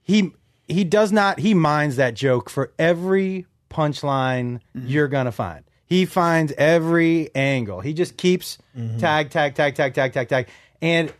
He mines that joke for every punchline you're going to find. He finds every angle. He just keeps tag. And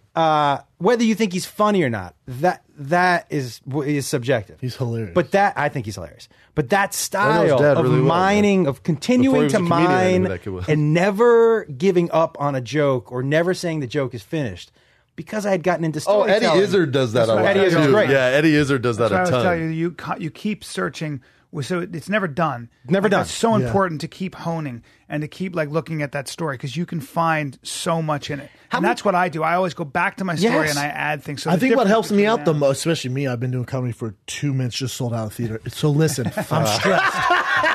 whether you think he's funny or not, that is subjective. He's hilarious. But I think he's hilarious. But that his style dad of really well, mining, of Before continuing he was to a comedian, I knew mine that kid well. and never giving up on a joke or never saying the joke is finished, because I had gotten into Oh, storytelling. Eddie Izzard does that a lot. Eddie Izzard's too. great. Yeah, Eddie Izzard does that So I a was ton. telling you, you keep searching. So it's never done. Never done. It's so Yeah. important to keep honing and to keep like looking at that story because you can find so much in it. And that's what I do. I always go back to my story Yes. and I add things. So I the think what difference helps me between out the now- most, especially me, I've been doing comedy for 2 minutes, just sold out of theater. So listen, I'm stressed.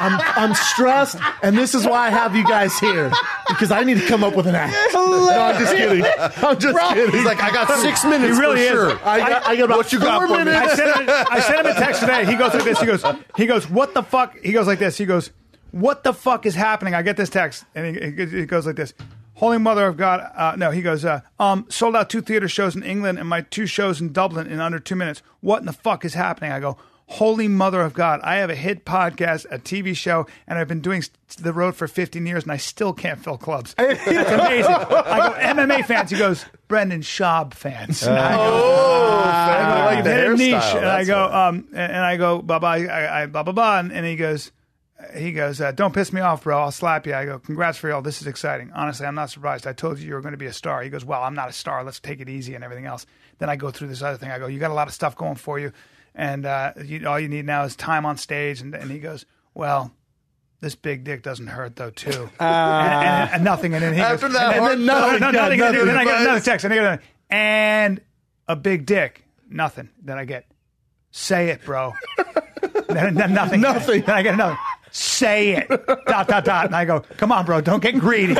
I'm stressed, and this is why I have you guys here because I need to come up with an act. No, I'm just kidding. I'm just kidding. He's like, I got 6 minutes He really for is. sure. I got about What you got 4 for me? minutes. I sent him a text today. He goes like this. He goes, what the fuck? He goes like this. He goes, what the fuck is happening? I get this text, and he goes like this. Holy Mother of God. No, he goes, sold out 2 theater shows in England and my 2 shows in Dublin in under 2 minutes. What in the fuck is happening? I go, Holy Mother of God. I have a hit podcast, a TV show, and I've been doing the road for 15 years, and I still can't fill clubs. That's amazing. I go, MMA fans. He goes, Brendan Schaub fans. And I go, I like the hit a niche. hairstyle. And I That's go, fun. and I go, blah, blah, blah, blah, blah. And he goes, don't piss me off, bro. I'll slap you. I go, congrats for y'all. This is exciting. Honestly, I'm not surprised. I told you were going to be a star. He goes, well, I'm not a star. Let's take it easy and everything else. Then I go through this other thing. I go, you got a lot of stuff going for you. And all you need now is time on stage. And he goes, well, this big dick doesn't hurt, though, too. And nothing. And then he After goes, that and hard then nothing, nothing. nothing. Then I get another text. And a big dick. Nothing. Then I get, say it, bro. Then nothing. Nothing. Then I get another. Say it. ... And I go, come on, bro. Don't get greedy.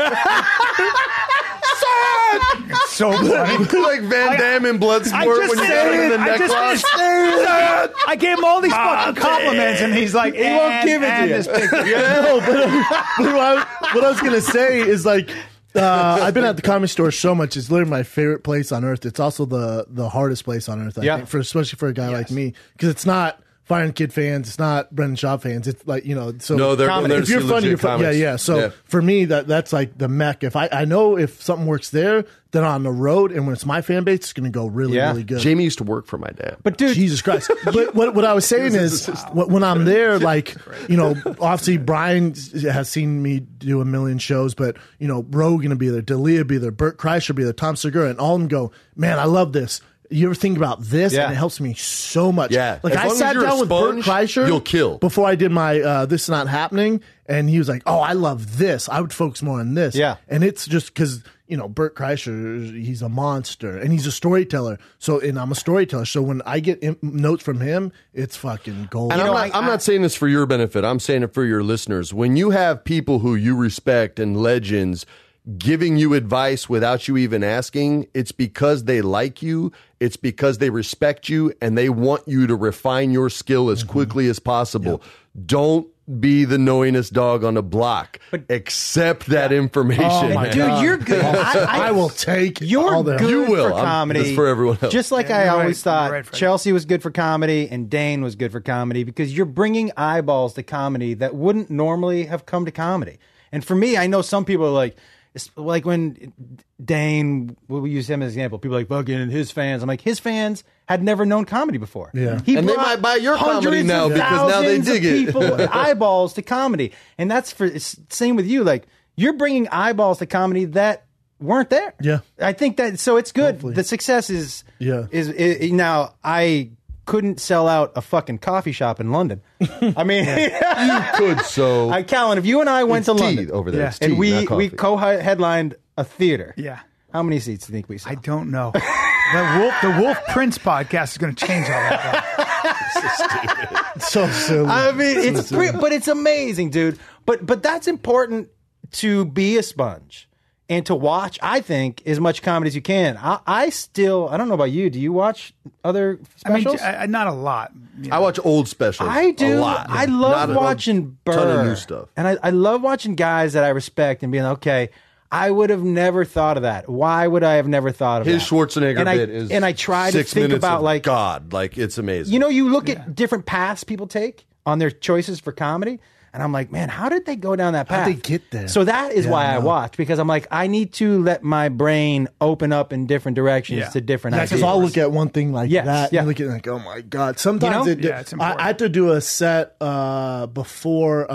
It's so funny. like Van Damme in Bloodsport when you said turn it. the I neck just lock. said it. I gave him all these fucking compliments, and he's like, He won't give it to you. this big No, but what I was gonna say is like I've been at the Comedy Store so much. It's literally my favorite place on earth. It's also the hardest place on earth. I think, especially for a guy like me, because it's not Fire Kid fans. It's not Brendan Schaub fans. It's like, so No, they're comedy. there to if you're see funny, legit you're funny. comics. Yeah. So for me, that's like the mech. If I know if something works there, then on the road, and when it's my fan base, it's going to go really, really good. Jamie used to work for my dad. But dude, Jesus Christ. But what I was saying is when I'm there, like, obviously Brian has seen me do a million shows, but, Rogan will be there, D'Elia will be there, Bert Kreischer will be there, Tom Segura, and all of them go, man, I love this. You ever think about this? Yeah. And it helps me so much. Yeah. Like As I long as sat you're a down with Bert sponge, Kreischer. you'll kill. Before I did my This Is Not Happening, and he was like, oh, I love this. I would focus more on this. Yeah. And it's just because, Bert Kreischer, he's a monster, and he's a storyteller. And I'm a storyteller. So when I get notes from him, it's fucking gold. And I'm not saying this for your benefit. I'm saying it for your listeners. When you have people who you respect and legends giving you advice without you even asking, it's because they like you, it's because they respect you, and they want you to refine your skill as quickly as possible. Don't be the knowingest dog on the block. Accept that information. Oh my man. dude, you're good. I will take You're all that. good You will. for comedy. This is for everyone else. Just like Yeah, I you're always right. thought You're right, Fred. Chelsea was good for comedy and Dane was good for comedy because you're bringing eyeballs to comedy that wouldn't normally have come to comedy. And for me, I know some people are like, it's like when Dane, we'll use him as an example. People are like, fucking his fans. I'm like, his fans had never known comedy before. Yeah. He And they brought might buy your comedy hundreds now of because now they thousands of dig it. people eyeballs to comedy. And that's it's same with you. Like, you're bringing eyeballs to comedy that weren't there. Yeah. I think that, so it's good. Hopefully. The success is, Yeah. is now I couldn't sell out a fucking coffee shop in London. I mean, You could, so Callan, if you and I went it's to tea London over there. Yeah. It's tea, and not we coffee. co-headlined a theater. Yeah. How many seats do you think we saw? I don't know. The Wolf Prince podcast is going to change all that. So silly. I mean, it's but it's amazing, dude. But that's important to be a sponge and to watch. I think as much comedy as you can. I don't know about you. Do you watch other specials? I mean, not a lot. You know. I watch old specials. I do. A lot. I love Not a watching Burr. ton of new stuff. And I love watching guys that I respect and being okay. I would have never thought of that. Why would I have never thought of His that? Schwarzenegger and bit is I try to 6 think minutes about of like God, like it's amazing. you look at different paths people take on their choices for comedy, and I'm like, man, how did they go down that path? How'd they get there? So that is Yeah, why I I know. watch, because I'm like, I need to let my brain open up in different directions Yeah. to different Yeah, ideas. because I'll look at one thing like Yes, that yeah. and look at it like, oh my God. Sometimes You know? Yeah, it's important. I had to do a set before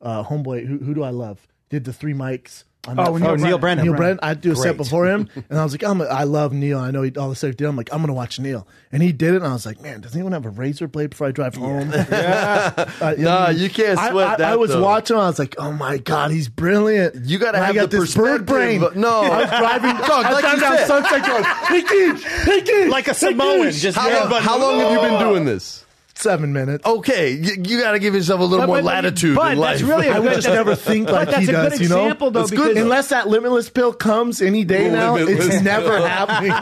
Homeboy, who do I love? Did the 3 mics Neil Brennan. Neil Brennan. I'd do a set Great. before him, and I was like, I love Neil. I know all the stuff he did. I'm like, I'm going to watch Neil. And he did it, and I was like, man, does anyone have a razor blade before I drive home? Nah, you can't sweat that. I was though. watching him, I was like, oh my God, he's brilliant. You got to And have I got the this bird brain. perspective. No, I was driving, Dog, I was like driving you down said. Sunset going, hey, Keith, Like a Samoan, just How long have you been doing this? 7 minutes. Okay, you got to give yourself a little more latitude but in life. that's really I would just never think like that's he a good does, you know? example, though, It's because- good. Unless that limitless pill comes any day now, Limitless. it's never happening.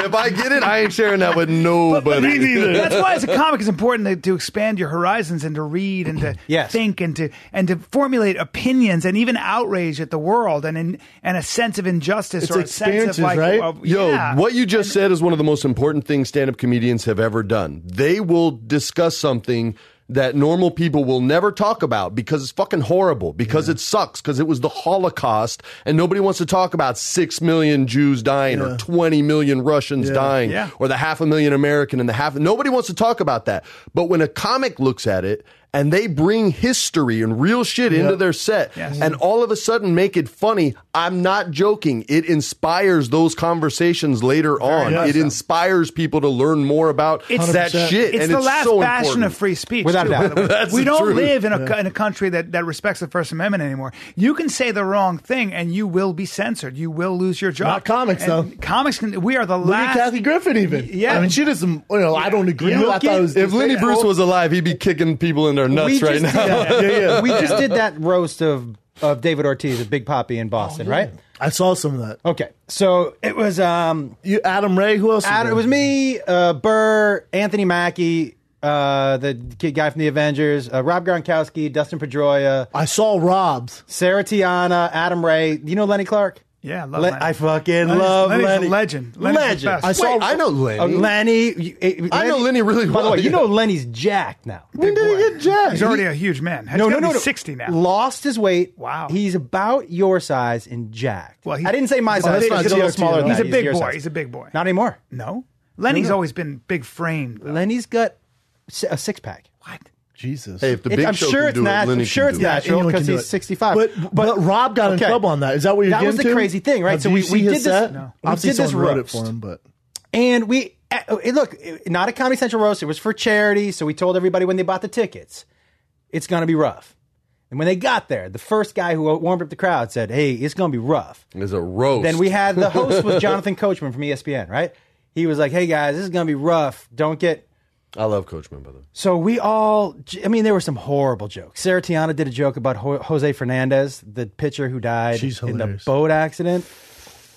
If I get it, I ain't sharing that with nobody. That's why, as a comic, it's important to expand your horizons and to read and to Yes. think and to formulate opinions and even outrage at the world and a sense of injustice It's or a sense experiences, of like, right? Yo, yeah. what you just said is one of the most important things stand-up comedians have ever done. They will discuss something that normal people will never talk about because it's fucking horrible, because it sucks, because it was the Holocaust, and nobody wants to talk about 6 million Jews dying or 20 million Russians dying Yeah. or the 500,000 American and nobody wants to talk about that. But when a comic looks at it and they bring history and real shit into their set Yes. and all of a sudden make it funny, I'm not joking. It inspires those conversations later on. much It so. inspires people to learn more about that 100%. shit. It's and the it's last so bastion important. of free speech. Without too, a doubt. by the way. That's we the don't truth. live in a country that respects the First Amendment anymore. You can say the wrong thing and you will be censored. You will lose your job. Not comics, And though. Comics can. We are the Look at last. Kathy Griffin even. Yeah. I mean, she doesn't, I don't agree Yeah. with it. I thought it was If Lenny Bruce was alive, he'd be kicking people in their nuts right now. We just did that roast of David Ortiz at Big Papi in Boston, right? I saw some of that. Okay, so it was You, Adam Ray, who else? it was me, Burr, Anthony Mackie, the kid guy from the Avengers, Rob Gronkowski, Dustin Pedroia, I saw Rob's. Sarah Tiana, Adam Ray. Do you know Lenny Clark? Yeah, I love Lenny. I fucking Lenny's- love Lenny's a Lenny. legend. Lenny's the Legend. best. I saw. Wait, I know Lenny. Lenny. I know Lenny really By the well, way, you yeah. know Lenny's jacked now. When did he get jacked? He's already a huge man. He's No, gotta no, be no. 60 now. Lost his weight. Wow. He's about your size and jacked. Well, I didn't say my size. that's not He's a little GOT, smaller than He's that. a big your boy. size. He's a big boy. Not anymore. No, Lenny's always been big framed. though. Lenny's got a six pack. What? Jesus. Hey, if the Big I'm Show sure can it's do it, natural. Lenny I'm sure can it's do it. natural Anyone can because do he's it. 65. But Rob got in okay. trouble on that. Is that what you're That getting was the to? crazy thing, right? Did So you we see did his this- set? No. Obviously, We did this someone wrote it roast. for him, but And look, not a Comedy Central roast. It was for charity. So we told everybody when they bought the tickets, it's going to be rough. And when they got there, the first guy who warmed up the crowd said, hey, it's going to be rough. It's a roast. Then we had the host was Jonathan Coachman from ESPN, right? He was like, hey guys, this is going to be rough. Don't get. I love Coachman, by the way. So we all, I mean, there were some horrible jokes. Sarah Tiana did a joke about Jose Fernandez, the pitcher who died She's in the hilarious. boat accident.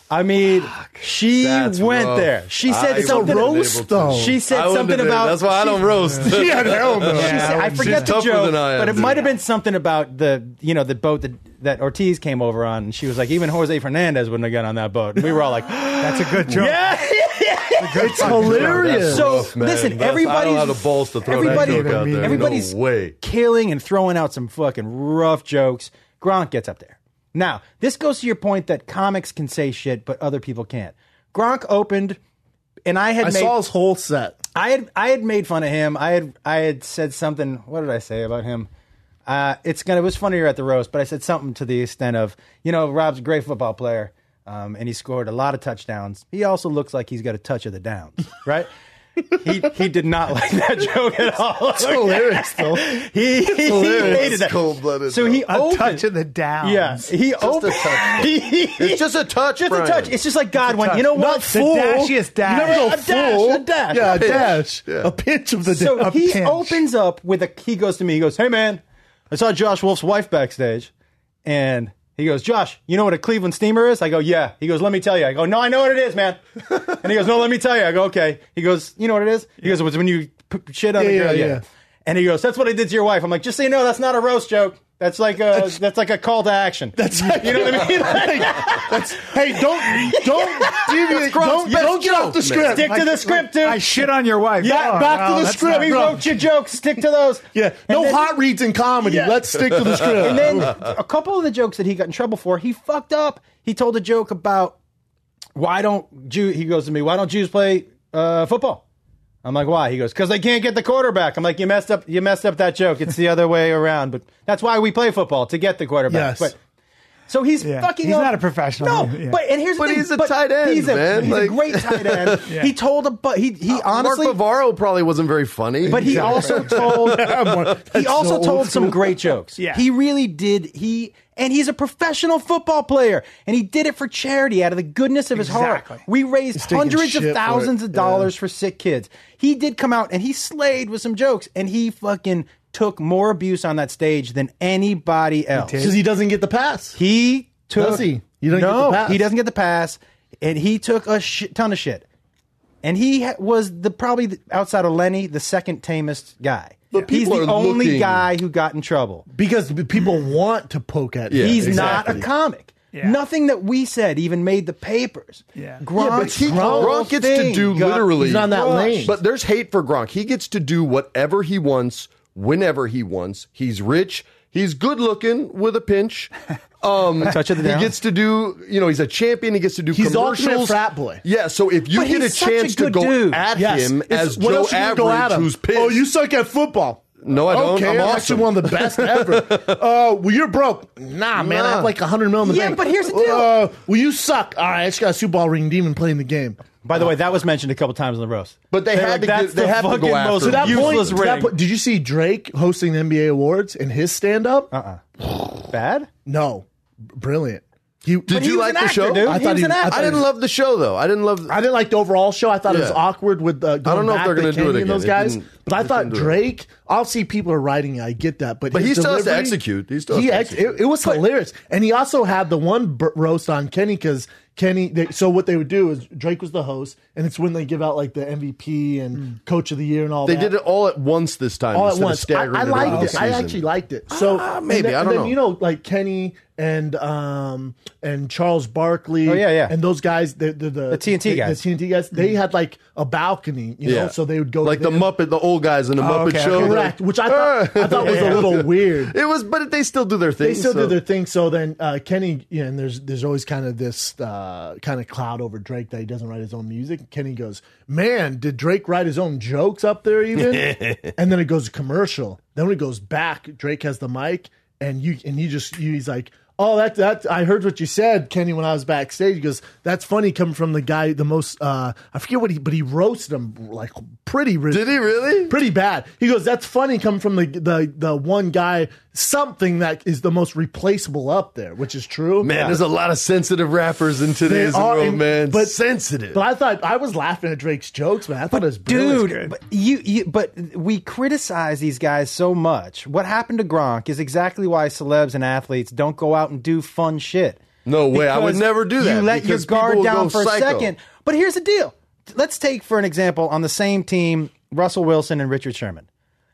I mean, she That's went rough. there. She said It's a something. roast, though. She said I wouldn't something have been. about. That's why I don't roast. yeah, hell no. She said, I forget She's the tougher joke, than I am, but it dude. might have been something about the boat that Ortiz came over on, and she was like, even Jose Fernandez wouldn't have got on that boat. And we were all like, That's a good joke. yeah. It's hilarious. So Rough, man. listen, That's- everybody's I don't have the balls to throw that everybody- joke out there. Everybody's No way. killing and throwing out some fucking rough jokes. Gronk gets up there. Now, this goes to your point that comics can say shit, but other people can't. Gronk opened, and I saw his whole set. I had made fun of him. I had said something. What did I say about him? It was funnier at the roast, but I said something to the extent of, Rob's a great football player, and he scored a lot of touchdowns. He also looks like he's got a touch of the downs, right? He did not like that joke at all. It's hilarious, though. He hated that. Cold-blooded, So he A opened. touch of the down. Yeah, he opened. It's just a touch, Just a Brian. touch. It's just like God went. You know what? Not full. dashiest dash. You never go A dash, full. a dash. Yeah, a A pinch. dash. Yeah. A pinch of the So dash. he pinch. opens up with he goes to me, he goes, hey man, I saw Josh Wolf's wife backstage. And he goes, Josh, you know what a Cleveland steamer is? I go, yeah. He goes, let me tell you. I go, no, I know what it is, man. And he goes, no, let me tell you. I go, okay. He goes, you know what it is? He goes, it was when you put shit on the Yeah, girl. yeah, Yeah. yeah. And he goes, that's what I did to your wife. I'm like, just so you know, that's not a roast joke. That's like a call to action. That's you know what I mean? Hey, don't deviate. Gronk's best Don't get off the joke. script. Stick to the script, dude. I shit on your wife. Yeah, Oh, back no, to the that's script. not- We wrote your jokes. Stick to those. Yeah, no And then- hot reads in comedy. Yeah. Let's stick to the script. And then a couple of the jokes that he got in trouble for, he fucked up. He told a joke about he goes to me, why don't Jews play football? I'm like, why? He goes, because they can't get the quarterback. I'm like, you messed up that joke. It's the other way around. But that's why we play football, to get the quarterback. Yes. But So he's fucking. He's up. not a professional. No, Yeah. but here's the But thing. he's a tight end, he's man. He's a Like- great tight end. He told he honestly. Mark Bavaro probably wasn't very funny. But he also told old some great jokes. Yeah. He really did. And he's a professional football player, and he did it for charity out of the goodness of his Exactly. heart. We raised taking hundreds shit of for thousands it. of dollars for sick kids. He did come out and he slayed with some jokes, and he fucking took more abuse on that stage than anybody else. Because he doesn't get the pass. He took. Does he? You don't no, get the pass. he doesn't get the pass, and he took a ton of shit. And he was probably outside of Lenny the second tamest guy. But He's people the are only looking- guy who got in trouble. Because people want to poke at him. Yeah, He's exactly. not a comic. Yeah. Nothing that we said even made the papers. Yeah. Gronk's but Gronk gets to do literally. He's on that lane. But there's hate for Gronk. He gets to do whatever he wants, whenever he wants. He's rich. He's good looking with a pinch. touch of the He down. gets to do, he's a champion. He gets to do He's the commercials. ultimate frat boy. Yeah, so if you But get a he's such a chance to good go dude. at Yes. him It's- as what Joe else you gonna go at Average, him? who's pissed. Oh, you suck at football. No, I don't. Okay, I'm I'm awesome. actually one of the best ever. Well, you're broke. Nah, man, I have like 100 mil in the Yeah, bank. but here's the deal. Well, you suck. All right, I just got a Super Bowl ring demon playing the game. By the way, that was mentioned a couple times in the roast. But they They're had like, to that's get- they the have to go fucking after most him. To that useless point, ring. did you see Drake hosting the NBA awards in his stand-up? Bad? No, brilliant. Did you like the show? Dude. I thought was he- an actor. I didn't love the show though. I didn't love. I didn't like the overall show. I thought it was Yeah. awkward with going don't know if back they're to gonna do it Kenny again. and those It guys. didn't- But I it thought didn't do it. Drake. I'll see people are writing. I get that, but But he his still has to delivery- execute. He still has to execute. It was hilarious, and he also had the one roast on Kenny because Kenny. So what they would do is Drake was the host, and it's when they give out like the MVP and Coach of the Year and all They that. did it all at once this time. all at instead of once. staggering I it liked over it. the I season. actually liked it. So maybe. I don't know. You know, like Kenny and Charles Barkley. Oh, yeah. And those guys, the TNT guys. The TNT guys. They had like a balcony, you know, so they would go like to the Muppet, the old guys in the Muppet okay, Show. okay. correct, which I thought was a little weird. It was, but they still do their thing. They still so. do their thing. So then Kenny, and there's always kind of this kind of cloud over Drake that he doesn't write his own music. Kenny goes, "Man, did Drake write his own jokes up there even?" And then it goes commercial. Then when it goes back, Drake has the mic, and he's like, "Oh, that I heard what you said, Kenny, when I was backstage." He goes, "That's funny coming from the guy, the most I forget what but he roasted him like pretty. Did he really? Pretty bad." He goes, "That's funny coming from the one guy, something that is the most replaceable up there," which is true. Man, there's a lot of sensitive rappers in today's They are, world, and- man. but- sensitive. But I thought I was laughing at Drake's jokes, man. I thought it was brilliant. Dude, but we criticize these guys so much. What happened to Gronk is exactly why celebs and athletes don't go out and do fun shit. No way. I would Because never do that. You let your because people guard will down go for a psycho. second. But here's the deal. Let's take, for an example, on the same team, Russell Wilson and Richard Sherman.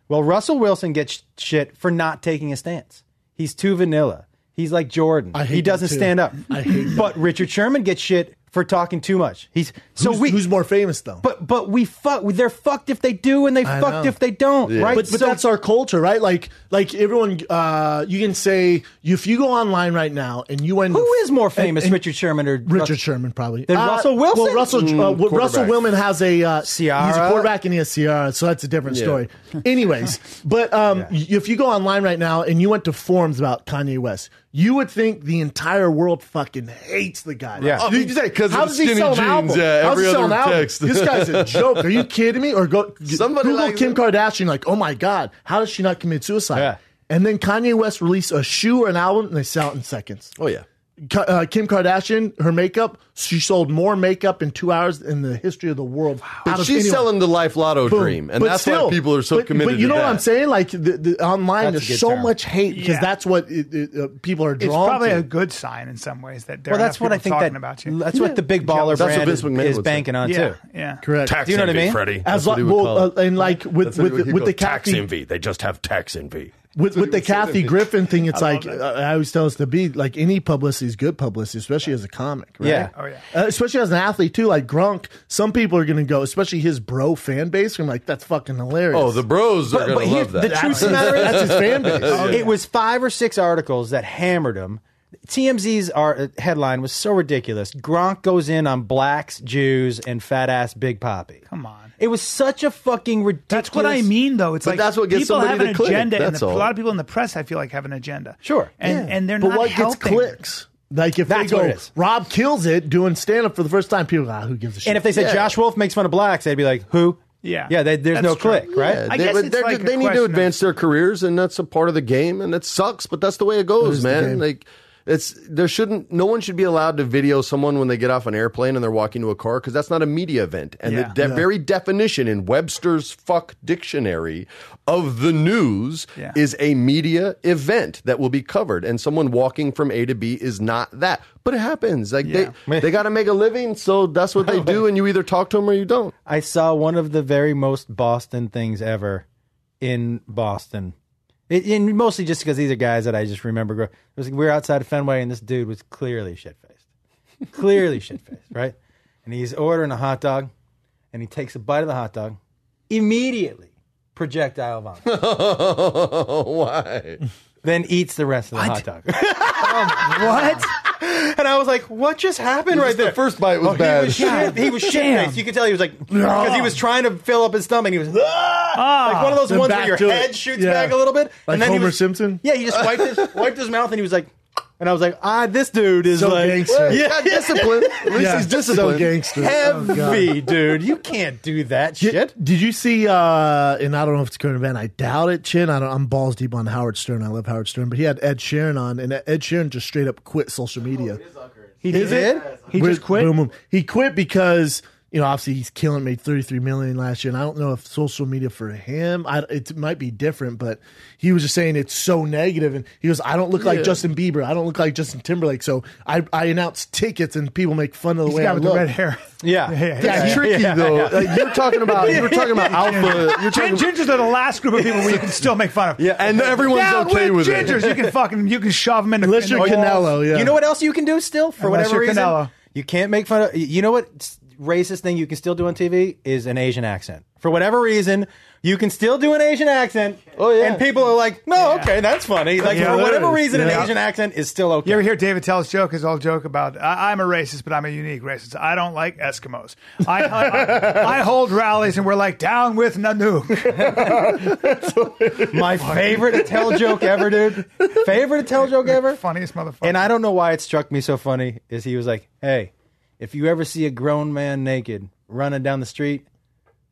Well, Russell Wilson gets shit for not taking a stance. He's too vanilla. He's like Jordan. I hate He doesn't that too. stand up. I hate that. But Richard Sherman gets shit for talking too much. Who's more famous though? But we fuck. They're fucked if they do, and they I fucked know. if they don't. Yeah. Right? But So- that's our culture, right? Like everyone, you can say if you go online right now and you went, who is more famous, and Richard Sherman or Richard Sherman probably Than Russell Wilson? Well, Russell quarterback. Wilson has a Ciara. He's a quarterback and he has Ciara, so that's a different story. Anyways, but if you go online right now and you went to forums about Kanye West, you would think the entire world fucking hates the guy. Yeah. You'd say, 'Cause how of does he skinny sell an jeans, album? yeah, How's every he sell other an album? text. This guy's a joke. Are you kidding me? Or Somebody Google likes Kim it. Kardashian, like, oh my God, how does she not commit suicide? Yeah. And then Kanye West released a shoe or an album and they sell it in seconds. Oh yeah. Kim Kardashian, her makeup, she sold more makeup in 2 hours in the history of the world. But she's selling the life lotto Boom. dream, and But that's still, why people are so but, committed. But you know to what that. I'm saying? Like the online, That's a there's good so term. much hate because Yeah. that's what people are It's drawn probably to. a good sign in some ways that there well, are that's what I enough think people that talking about you. that's what the big baller That's what brand Vince McMahon is would say. banking on Yeah, too. yeah. Correct. Tax Do you know what I envy, mean? Freddie. As That's what he would call it. and like with That's what he would with go, the tax Kathy envy. They just have tax envy. with the Kathy Griffin thing, it's like love I always tell us to be like any publicity is good publicity, especially as a comic. Right? Yeah. Oh yeah. Especially as an athlete too, like Gronk. Some people are going to go, especially his bro fan base. I'm like, that's fucking hilarious. Oh, the bros are going to here- love that. the truth of the matter is, that's his fan base. it was 5 or 6 articles that hammered him. TMZ's headline was so ridiculous. Gronk goes in on blacks, Jews, and fat ass Big Papi. Come on. It was such a fucking ridiculous. That's what I mean, though. It's But like that's what gets people have somebody an to click. agenda. That's A all. lot of people in the press, I feel like, have an agenda. Sure. And they're But not what helping. gets clicks? Like if That's they what go, it is. Rob kills it doing stand up for the first time, people go, who gives a shit? And if they said Yeah. Josh Wolf makes fun of blacks, they'd be like, who? Yeah. Yeah, there's That's no true. click, right? Yeah, I guess it's like a they need question to of- advance their careers, and that's a part of the game, and it sucks, but that's the way it goes, the man. game. Like no one should be allowed to video someone when they get off an airplane and they're walking to a car because that's not a media event. And Yeah. the very definition in Webster's fuck dictionary of the news Yeah. is a media event that will be covered, and someone walking from A to B is not that. But it happens. Like Yeah. they got to make a living, so that's what they do, and you either talk to them or you don't. I saw one of the very most Boston things ever in Boston. And mostly just because these are guys that I just remember. We were outside of Fenway, and this dude was clearly shit-faced. Clearly shit-faced, right? And he's ordering a hot dog, and he takes a bite of the hot dog. Immediately, projectile vomit. Why? Then eats the rest of the hot dog. What? And I was like, what just happened right there? The first bite was bad. He was shit-faced. You could tell he was like, because he was trying to fill up his stomach. He was like one of those Then ones back where your to head it. shoots Yeah. back a little bit. Like and then he Homer was, Simpson? Yeah, he just wiped his mouth, and he was like, and I was like, this dude is So like, gangster. yeah, Got discipline. At least Yeah, he's disciplined. so gangster. Oh, God. heavy, dude. You can't do that shit. Did you see? And I don't know if it's a current event. I doubt it. Chin. I'm balls deep on Howard Stern. I love Howard Stern, but he had Ed Sheeran on, and Ed Sheeran just straight up quit social media. He did? He just quit? Boom, boom. He quit because obviously he's killing. Made $33 million last year, and I don't know if social media for him, it might be different, but he was just saying it's so negative, and he goes, I don't look like Justin Bieber. I don't look like Justin Timberlake. So I announce tickets, and people make fun of the He's way the guy I with look. the red hair. Yeah. It's tricky though. Like, you were talking about alpha. You're talking Gingers are the last group of people where you can still make fun of. Yeah, and everyone's Down okay with it. gingers. You can shove them in the Unless you're walls. Canelo, yeah. You know what else you can do still for Unless whatever you're reason? Canelo. You can't make fun of. You know what racist thing you can still do on TV is an Asian accent. For whatever reason, you can still do an Asian accent. Oh, yeah. And people are like, no, okay, that's funny. Like Yeah, for there whatever is. reason, an Yeah. Asian accent is still okay. You ever hear David tell his joke? His old joke about I'm a racist, but I'm a unique racist. I don't like Eskimos. I hold rallies, and we're like down with Nanook. My favorite Attell joke ever, dude. Favorite Attell joke ever. Funniest motherfucker. And I don't know why it struck me so funny. Is he was like, hey, if you ever see a grown man naked running down the street,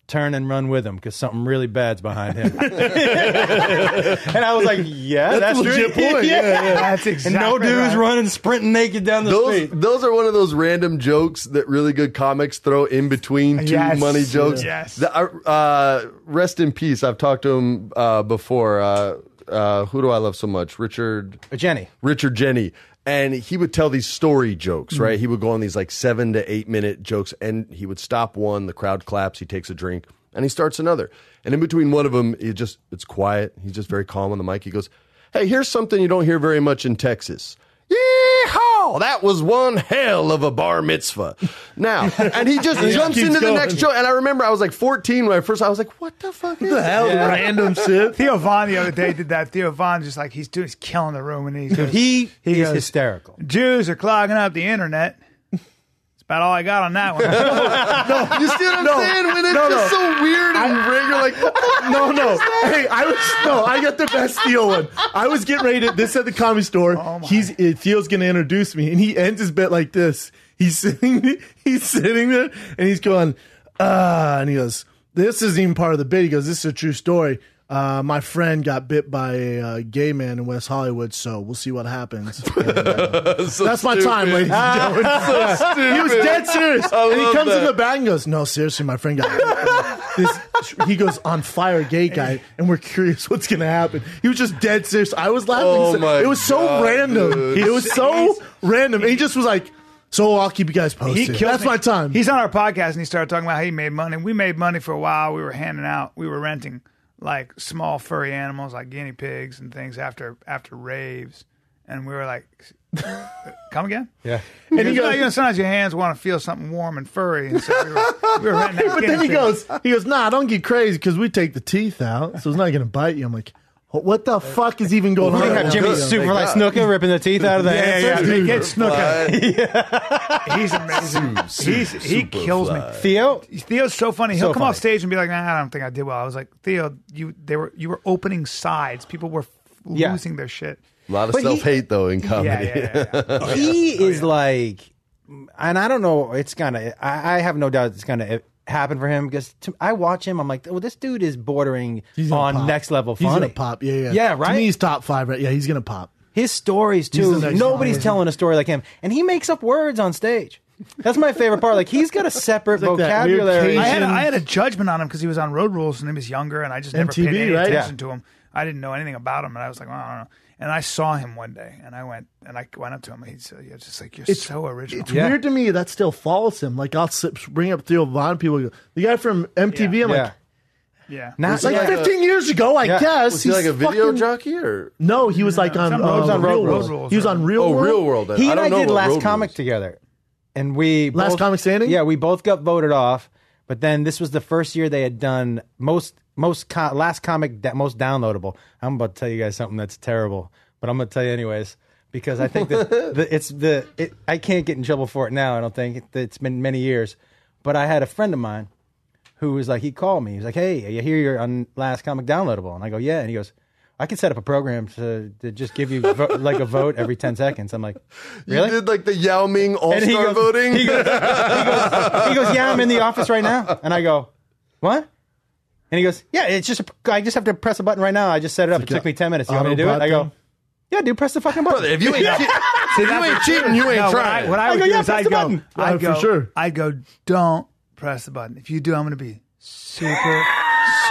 turn and run with him because something really bad's behind him. And I was like, yeah, that's a legit true. point. Yeah. That's exactly And no dudes right. running, sprinting naked down the street. Those are one of those random jokes that really good comics throw in between two Yes. money jokes. Yes. Rest in peace. I've talked to him before. Who do I love so much? Richard Jenny. Jenny. And he would tell these story jokes, right? He would go on these like 7 to 8 minute jokes, and he would stop one, the crowd claps, he takes a drink, and he starts another. And in between one of them, it's quiet. He's just very calm on the mic. He goes, hey, here's something you don't hear very much in Texas. Yeehaw! That was one hell of a bar mitzvah. Now, and he just jumps keeps into the going. next joke. And I remember I was like 14 when I was like, what the fuck is What the hell? Random shit. Theo Von the other day did that. Theo Von just like he's killing the room, and he goes, He is goes, hysterical. Jews are clogging up the internet. That's about all I got on that one. You see what I'm saying? When it's just so weird and you're like, No. Hey, I got the best Theo one. I was getting ready to this at the Comedy Store. Theo's gonna introduce me, and he ends his bit like this. He's sitting there, and he's going, and he goes, this isn't even part of the bit. He goes, this is a true story. My friend got bit by a gay man in West Hollywood, so we'll see what happens. And, so that's my stupid. time, ladies and gentlemen. stupid. He was dead serious. I And he love comes in that. the back and goes, no, seriously, my friend got he goes, on fire gay guy, and we're curious what's going to happen. He was just dead serious. I was laughing. Oh, my it was so God, random. dude. It was so random. And he just was like, so I'll keep you guys posted. That's my time. He's on our podcast, and he started talking about how he made money. We made money for a while. We were renting like small furry animals like guinea pigs and things after raves, and we were like, come again? Yeah. And he goes, sometimes your hands want to feel something warm and furry, and so we were renting that But guinea then he pig. goes, nah, don't get crazy because we take the teeth out, so it's not going to bite you. I'm like, What the fuck is even going on? They have Jimmy Good. Superfly Snuka ripping the teeth out of the answers. They get Snuka. He's amazing. He kills me. Theo? Theo's so funny. He'll So come off funny. stage and be like, "Nah, I don't think I did well." I was like, "Theo, you were opening sides. People were Yeah. losing their shit." A lot of But he- self-hate, though, in comedy. Yeah. He is like, and I don't know, it's gonna, I have no doubt it's gonna happen for him because I watch him, I'm like, well, this dude is bordering He's gonna on pop. next level He's funny. gonna pop. Yeah. Yeah, right? To me, he's top 5. Right? Yeah, he's gonna pop. His stories He's too. the next Nobody's one. telling a story like him, and he makes up words on stage. That's my favorite part. Like he's got a separate It's like that weird vocabulary. Cajun- I had a judgment on him because he was on Road Rules and he was younger, and I just never MTV, paid any right? attention to him. I didn't know anything about him, and I was like, well, I don't know. And I saw him one day, and I went up to him. And he was just like, "You're so original." It's weird to me that still follows him. Like I'll bring up Theo Von. People go, the guy from MTV. Yeah. I'm yeah. like, Yeah, Now, it's like yeah. 15 years ago, I Yeah. guess. Was he like a video fucking- jockey or? No, he was like on on Road- Real Road World. Rules. He was on Real Oh, World. Real World. Then. He I and don't I know did what Last Road Comic Rules. together, and we Last both, Comic Standing? Yeah, we both got voted off. But then this was the first year they had done Last Comic most downloadable. I'm about to tell you guys something that's terrible, but I'm going to tell you anyways because I think that I can't get in trouble for it now. I don't think it's been many years, but I had a friend of mine who was like, he called me. He was like, "Hey, I hear you're on Last Comic Downloadable," and I go, "Yeah," and he goes, "I can set up a program to just give you like a vote every 10 seconds." I'm like, "Really?" You did like the Yao Ming And he All-Star goes- voting? He goes, "Yeah, I'm in the office right now." And I go, "What?" And he goes, "Yeah, it's just I just have to press a button right now. I just set it up. It took me 10 minutes. You want me to do it?" I go, "Yeah, dude, press the fucking button." Brother, if you ain't, cheating, you ain't trying. What I I would go, do "Yeah, is press I'd the go, button." I'd go, for sure. I'd go, "Don't press the button. If you do, I'm going to be super."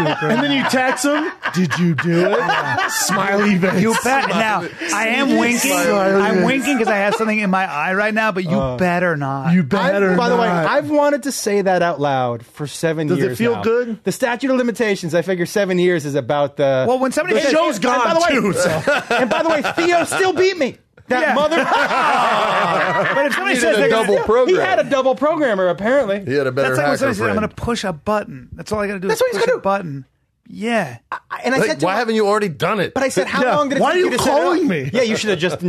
And then you text him. Did you do it? Smiley face. You bet. Now I am winking. I'm winking because I have something in my eye right now. But you better not. You better. By the way, not. I've wanted to say that out loud for 7 Does it years. feel now. good? The statute of limitations. I figure 7 years is about the. Well, when somebody the says, show's gone by the way- too. So. And by the way, Theo still beat me. That Yeah. mother. but if somebody He says did a they're double gonna- program. He had a double programmer apparently. He had a better that's like when hacker somebody says, "I'm friend. going to push a button." That's all I got to do. That's is what he's push gonna a do. button. Yeah. And I Like, said, to why him, haven't you already done it? But I said, how Yeah. long did it Why take are you you to set it calling up? me? Yeah, you should have just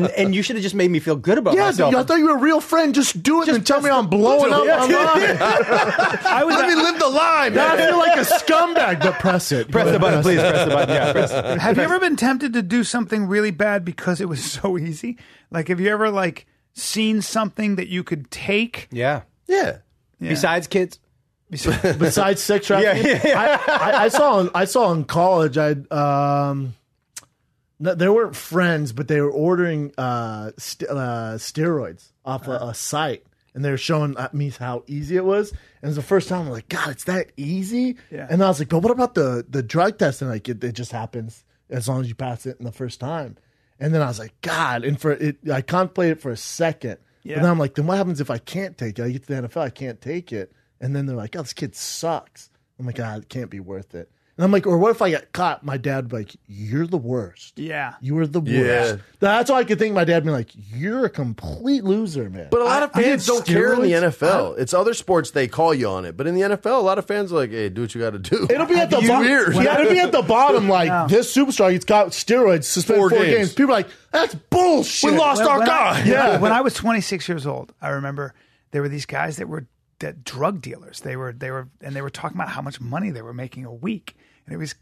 made me feel good about Yeah, myself. I thought you were a real friend. Just do it and tell me I'm blowing up online. I was. Let me live the line, Now I man. feel like a scumbag, but press it. Press the button, please. Press the button. Yeah, press. Have you ever been tempted to do something really bad because it was so easy? Like, have you ever like seen something that you could take? Yeah. Yeah. Besides kids. Besides sex trafficking, I saw in college. They weren't friends, but they were ordering steroids off a site, and they were showing me how easy it was. And it was the first time I'm like, God, it's that easy. Yeah. And I was like, but what about the drug test? And like, it just happens as long as you pass it in the first time. And then I was like, God, and I contemplated it for a second. Yeah. But then I'm like, then what happens if I can't take it? I get to the NFL, I can't take it. And then they're like, oh, this kid sucks. I'm like, God, it can't be worth it. And I'm like, or what if I got caught? My dad would be like, you're the worst. Yeah. You are the Yeah. worst. That's all I could think. My dad being like, you're a complete loser, man. But a lot of I fans did don't care in the steroids. NFL. It's other sports they call you on it, but in the NFL, a lot of fans are like, "Hey, do what you got to do." It'll be at the It's bottom. weird. Yeah, it'll be at the bottom. Like Yeah. this superstar, he's got steroids, suspended 4 games. People are like, that's bullshit. We lost our When guy. Yeah. When I was 26 years old, I remember there were these guys that were drug dealers. They were talking about how much money they were making a week, and it was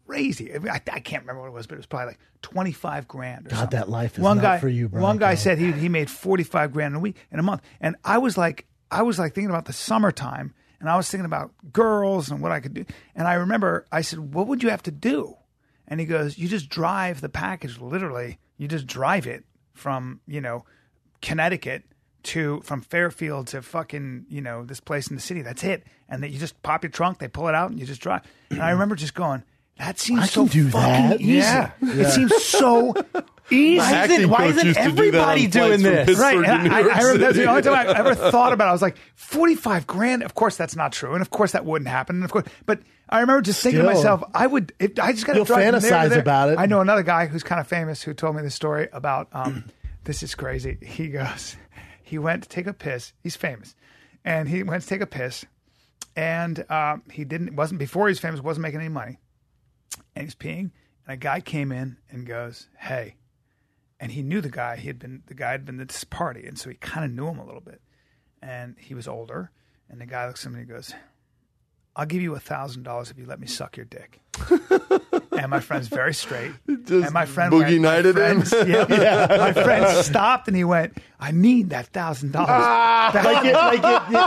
crazy. I mean, I can't remember what it was, but it was probably like 25 grand. Or God, something. that life is one not guy, for you, bro. One guy said he made 45 grand in a month, and I was like thinking about the summertime, and I was thinking about girls and what I could do. And I remember I said, "What would you have to do?" And he goes, "You just drive the package. Literally, you just drive it from Connecticut from Fairfield to fucking this place in the city. That's it. And then you just pop your trunk, they pull it out, and you just drive." And I remember just going, "That seems I so can do fucking that." easy. Yeah. It seems so easy." Why isn't everybody doing this? Right, and I remember that's the only time I ever thought about it. I was like, 45 grand? Of course that's not true, and of course that wouldn't happen. And of course, but I remember just thinking to Still. myself, I just got to You'll drive from there to fantasize there. about it. I know another guy who's kind of famous who told me this story about. This is crazy. He goes, he went to take a piss. He's famous, and he went to take a piss, and before he was famous, wasn't making any money, and he's peeing. And a guy came in and goes, "Hey," and he knew the guy. The guy had been at this party, and so he kind of knew him a little bit. And he was older, and the guy looks at him and he goes, "I'll give you $1,000 if you let me suck your dick." And my friend's very straight. And my friend Boogie Nighted him. My friend stopped and he went, "I need that $1,000.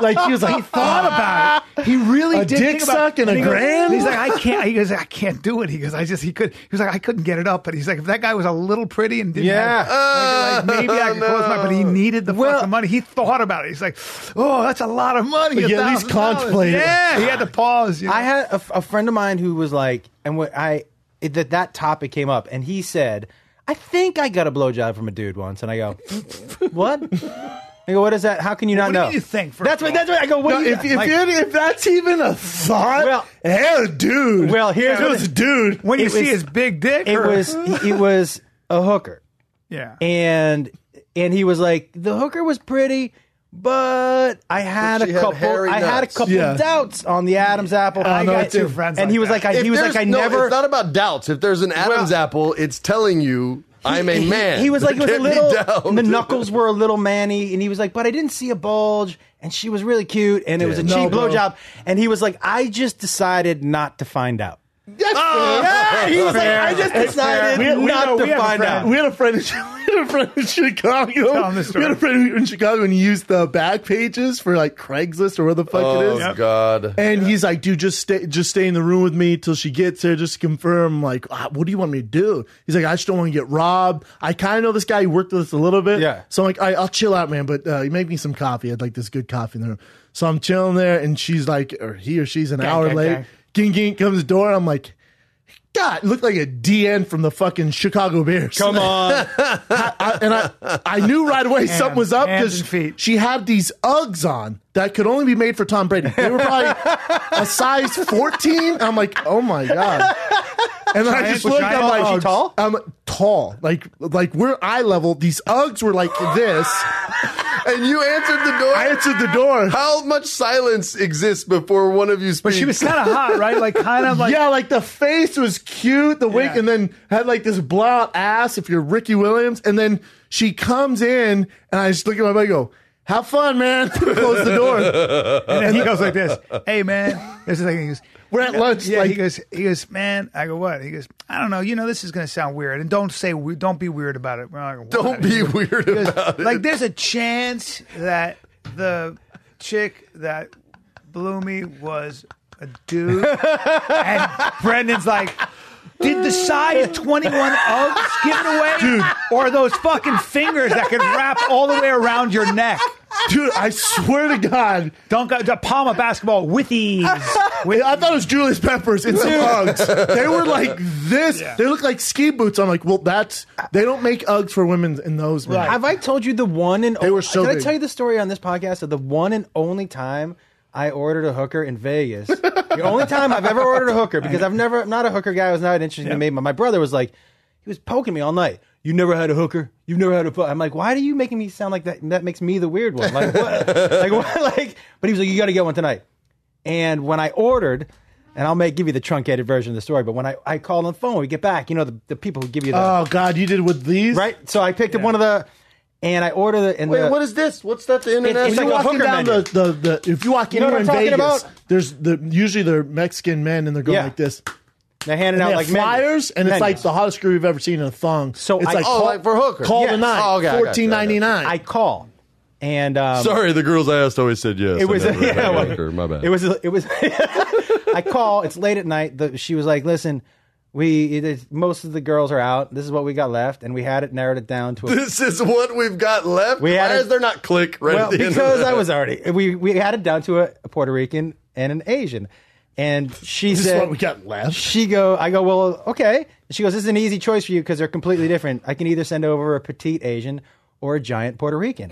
Like he was like, He thought about it. He really A did dick think about suck and it. a He goes- grand? He's like, I can't. He goes, I can't do it. He goes, he was like, I couldn't get it up. But he's like, if that guy was a little pretty and didn't have, maybe I could close my. But he needed the fucking money. He thought about it. He's like, oh, that's a lot of money. But you at least $1,000. contemplated it. Yeah, he had to pause. You know? I had a friend of mine who was like, and that topic came up, and he said, "I think I got a blowjob from a dude once," and I go, "What?" I go, "What is that? How can you not What do you know?" mean you think? That's what I go. What no, do you, if that's even a thought, Well- hell, dude. Well, here's it what was it- dude. when you it see was- his big dick, it or- was a hooker, yeah. and he was like, the hooker was pretty, but I had But she a had couple. hairy I had a nuts. couple Yeah. doubts on the Adam's apple. I no, got too. two friends, and he was that. like, If I there's- no, never. It's not about doubts. If there's an Adam's apple, it's telling you I'm a man. He was like, it was a There can't little, be doubt. and the knuckles were a little manny, and he was like, but I didn't see a bulge, and she was really cute, and it was a No, cheap bro. blowjob, and he was like, I just decided not to find out. Oh, Yeah, he was like, I just decided not to we have a find friend. out. We had a friend in Chicago. Tell him this story. We had a friend in Chicago and he used the back pages for like Craigslist or where the fuck it is. Oh, God. And he's like, dude, just stay in the room with me till she gets there, just to confirm. Like, what do you want me to do? He's like, I just don't want to get robbed. I kind of know this guy. He worked with us a little bit. Yeah. So I'm like, I'll chill out, man. But you make me some coffee. I'd like this good coffee in the room. So I'm chilling there, and she's like, or he or she's an hour gang, late. gang. Ging, ging, comes the door, and I'm like, God, looked like a DN from the fucking Chicago Bears. Come on. I knew right away something was up hands because and feet. she had these Uggs on that could only be made for Tom Brady. They were probably a size 14. I'm like, oh my God. And then I just looked, I'm like, Was she tall? I'm tall. Like we're eye level. These Uggs were like this. And you answered the door? I answered the door. How much silence exists before one of you speaks? But she was kind of hot, right? Like kind of like Yeah, like the face was cute, the wig, Yeah. and then had like this blowout ass if you're Ricky Williams. And then she comes in, and I just look at my buddy and go, have fun, man. Close the door. And then he goes like this, "Hey man," this is like he goes, We're at lunch. yeah. like, He goes, "Man," I go, "What?" He goes, "I don't know. You know, this is gonna sound weird, and don't be weird about it." We're like, "What?" Don't be weird He goes, about it. like, there's a chance that the chick that blew me was a dude, and Brendan's like. Did the size 21 Uggs give it away? Dude. Or those fucking fingers that could wrap all the way around your neck? dude, I swear to God. Dunk the palm of basketball with ease. I thought it was Julius Peppers in some Uggs. They were like this. Yeah. They look like ski boots. I'm like, well, they don't make Uggs for women in those. Man. Have I told you the one and They were so Did I big. tell you the story on this podcast of the one and only time I ordered a hooker in Vegas? The only time I've ever ordered a hooker, because I'm not a hooker guy. I was not interested in me. But my brother was like, he was poking me all night. You never had a hooker. You've never had a. I'm like, why are you making me sound like that? That makes me the weird one. Like what? Like what? Like. But he was like, you got to get one tonight. And when I ordered, and I'll give you the truncated version of the story. But when I called on the phone, we get back. You know the people who give you the Oh God, you did with these, right. So I picked up one of the, and I ordered it. And Wait, what is this? What's that? The internet? It's When like you're a walking hooker down menu. the if you walk You know anywhere what in I'm talking Vegas, about? there's usually they're Mexican men and they're going Yeah. like this. They're handing And out they like have flyers, and it's menus. like the hottest screw you've ever seen in a thong. So it's I- like Oh, like for hooker. Call Yes. the night, Oh, okay, I got you, I got you. $14.99. I call, and Sorry, the girls I asked always said yes. it was I never had a well, hooker. My bad. It was. I call. It's late at night. She was like, "Listen, most of the girls are out. This is what we got left, and we had it narrowed it down to a." This is what we've got left. We had Why it- is there not click right Well, at the end? because of that? I was already we had it down to a Puerto Rican and an Asian, and she This is said, what we got left. I go, well, okay. She goes, this is an easy choice for you because they're completely different. I can either send over a petite Asian or a giant Puerto Rican.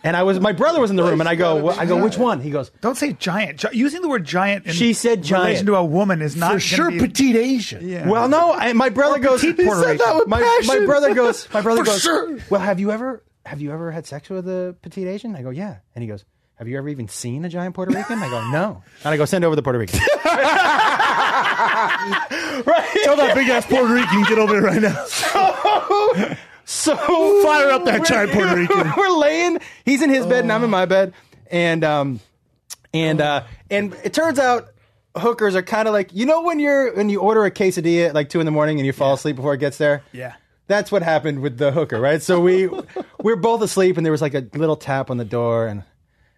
And my brother was in the room, and I go, which one? He goes, Don't say giant. Using the word giant in She said giant. relation to a woman is not For sure, Be, petite Asian. yeah. well, no. My brother goes, petite Puerto said that Rican. with my brother goes, For sure. well, have you ever had sex with a petite Asian? I go, yeah. And he goes, have you ever even seen a giant Puerto Rican? I go, no. And I go, send over the Puerto Rican. Right? Tell that big ass Puerto Rican get over here right now. So Fire up that giant Puerto Rican. We're laying. He's in his bed and I'm in my bed, and it turns out hookers are kind of like, you know, when you order a quesadilla at like 2 a.m. and you fall asleep before it gets there. Yeah. That's what happened with the hooker, right? So we're both asleep, and there was like a little tap on the door, and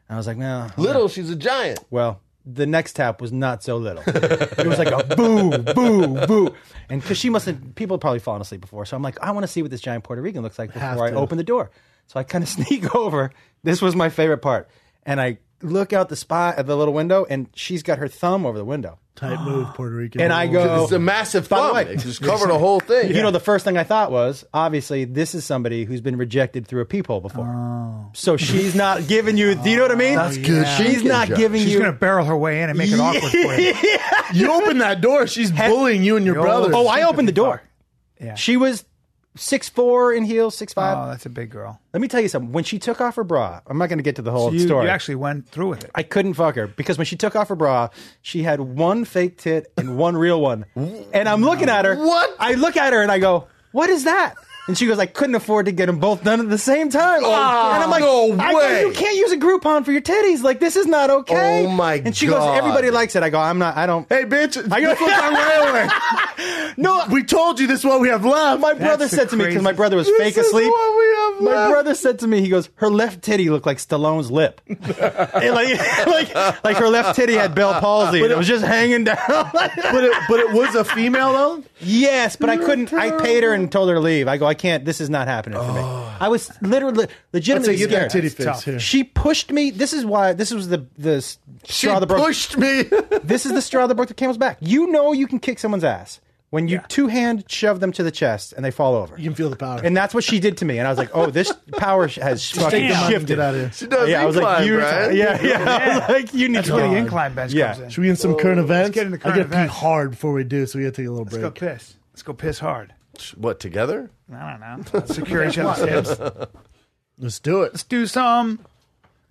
I was like, no. Little, she's a giant. Well, the next tap was not so little. It was like a boo, boo, boo. And because people had probably fallen asleep before. So I'm like, I want to see what this giant Puerto Rican looks like before I open the door. So I kind of sneak over. This was my favorite part. And I look out the spot at the little window, and she's got her thumb over the window. Tight move, Puerto Rican. And I go, It's a massive By the thumb. way, It just covered the whole thing. you know, the first thing I thought was, obviously, this is somebody who's been rejected through a peephole before. So she's not giving you, do you know what I mean? That's good She's thinking, not Josh. giving She's you. going to barrel her way in and make it awkward for you. You open that door, she's bullying you and your brother. Oh, I opened the door. Yeah. She was 6'4" in heels, 6'5". Oh, that's a big girl. Let me tell you something. When she took off her bra, I'm not going to get to the whole You story. actually went through with it. I couldn't fuck her because when she took off her bra, she had one fake tit and one real one. And I'm looking at her. What? I look at her and I go, what is that? And she goes, I couldn't afford to get them both done at the same time. And I'm like, no I go, way. you can't use a Groupon for your titties. Like, this is not okay. Oh, my And she goes, God. everybody likes it. I go, I don't. Hey, bitch. I go, this was on railway. No, We told you this is what we have left. my brother the said to me, because my craziest- brother was fake This is asleep. what we have My left. brother said to me, he goes, her left titty looked like Stallone's lip. And like her left titty had Bell palsy. And it was just hanging down. but it was a female, though? Yes, but I couldn't. I paid her and told her to leave. I go, I can't. This is not happening for me. I was legitimately Let's say, get that scared. titty That's fix tough. here. She pushed me. This is why. This was the She straw that broke. pushed me. This is the straw that broke the camel's back. You know you can kick someone's ass when you two-hand shove them to the chest and they fall over. You can feel the power. And that's what she did to me. And I was like, oh, this power has fucking Damn. shifted. Get out of here. She does Yeah, I was like, incline, you, Brian. yeah. I was like, you need That's to where the go. incline bench Yeah. comes in. Should we get some current events? get into I current get pee events. hard before we do, so we got to take a little Let's go break. piss. Let's go piss hard. What, together? I don't know. Secure each other's hips. Let's do it. Let's do some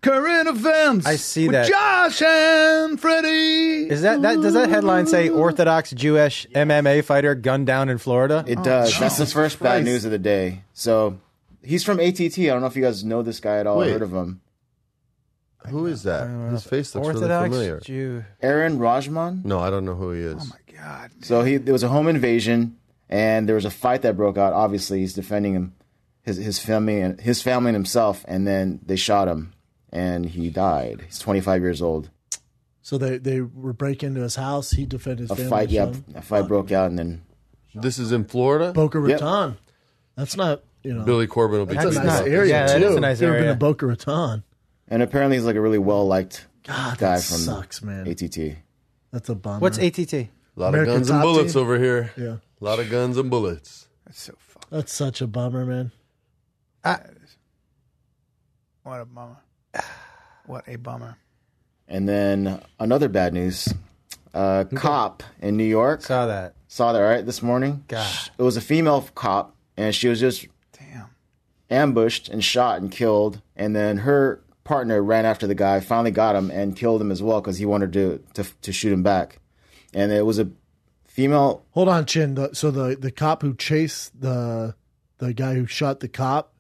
current events. I see with that. Josh and Freddie. Is that does that headline say Orthodox Jewish MMA fighter gunned down in Florida? It does. That's the first bad news of the day. So he's from ATT. I don't know if you guys know this guy at all. Wait. Heard of him? Who is that? His face looks Orthodox really familiar. Jew. Aaron Rajman. No, I don't know who he is. Oh my God. So there was a home invasion, and there was a fight that broke out. Obviously, he's defending him, his family and himself, and then they shot him, and he died. He's 25 years old. So they were breaking into his house. He defended his A family. fight, yeah, son. a fight broke out, and then This is in Florida? Boca Yep. Raton. That's not, Billy Corbin will be That's a taking nice that. area, Yeah, too. that is a nice Never area. been to Boca Raton. and apparently he's like a really well liked God, guy that from sucks, man. ATT. That's a bummer. What's ATT? A lot American of guns and Top bullets Team? over here. Yeah. A lot of guns and bullets. That's so fucked. That's such a bummer, man. What a bummer. What a bummer. And then another bad news. Cop in New York. Saw that. Saw that, right, this morning? God. It was a female cop, and she was just Damn. ambushed and shot and killed. And then her partner ran after the guy, finally got him, and killed him as well because he wanted to shoot him back. And it was a female. Hold on, Chin. So the cop who chased the guy who shot the cop,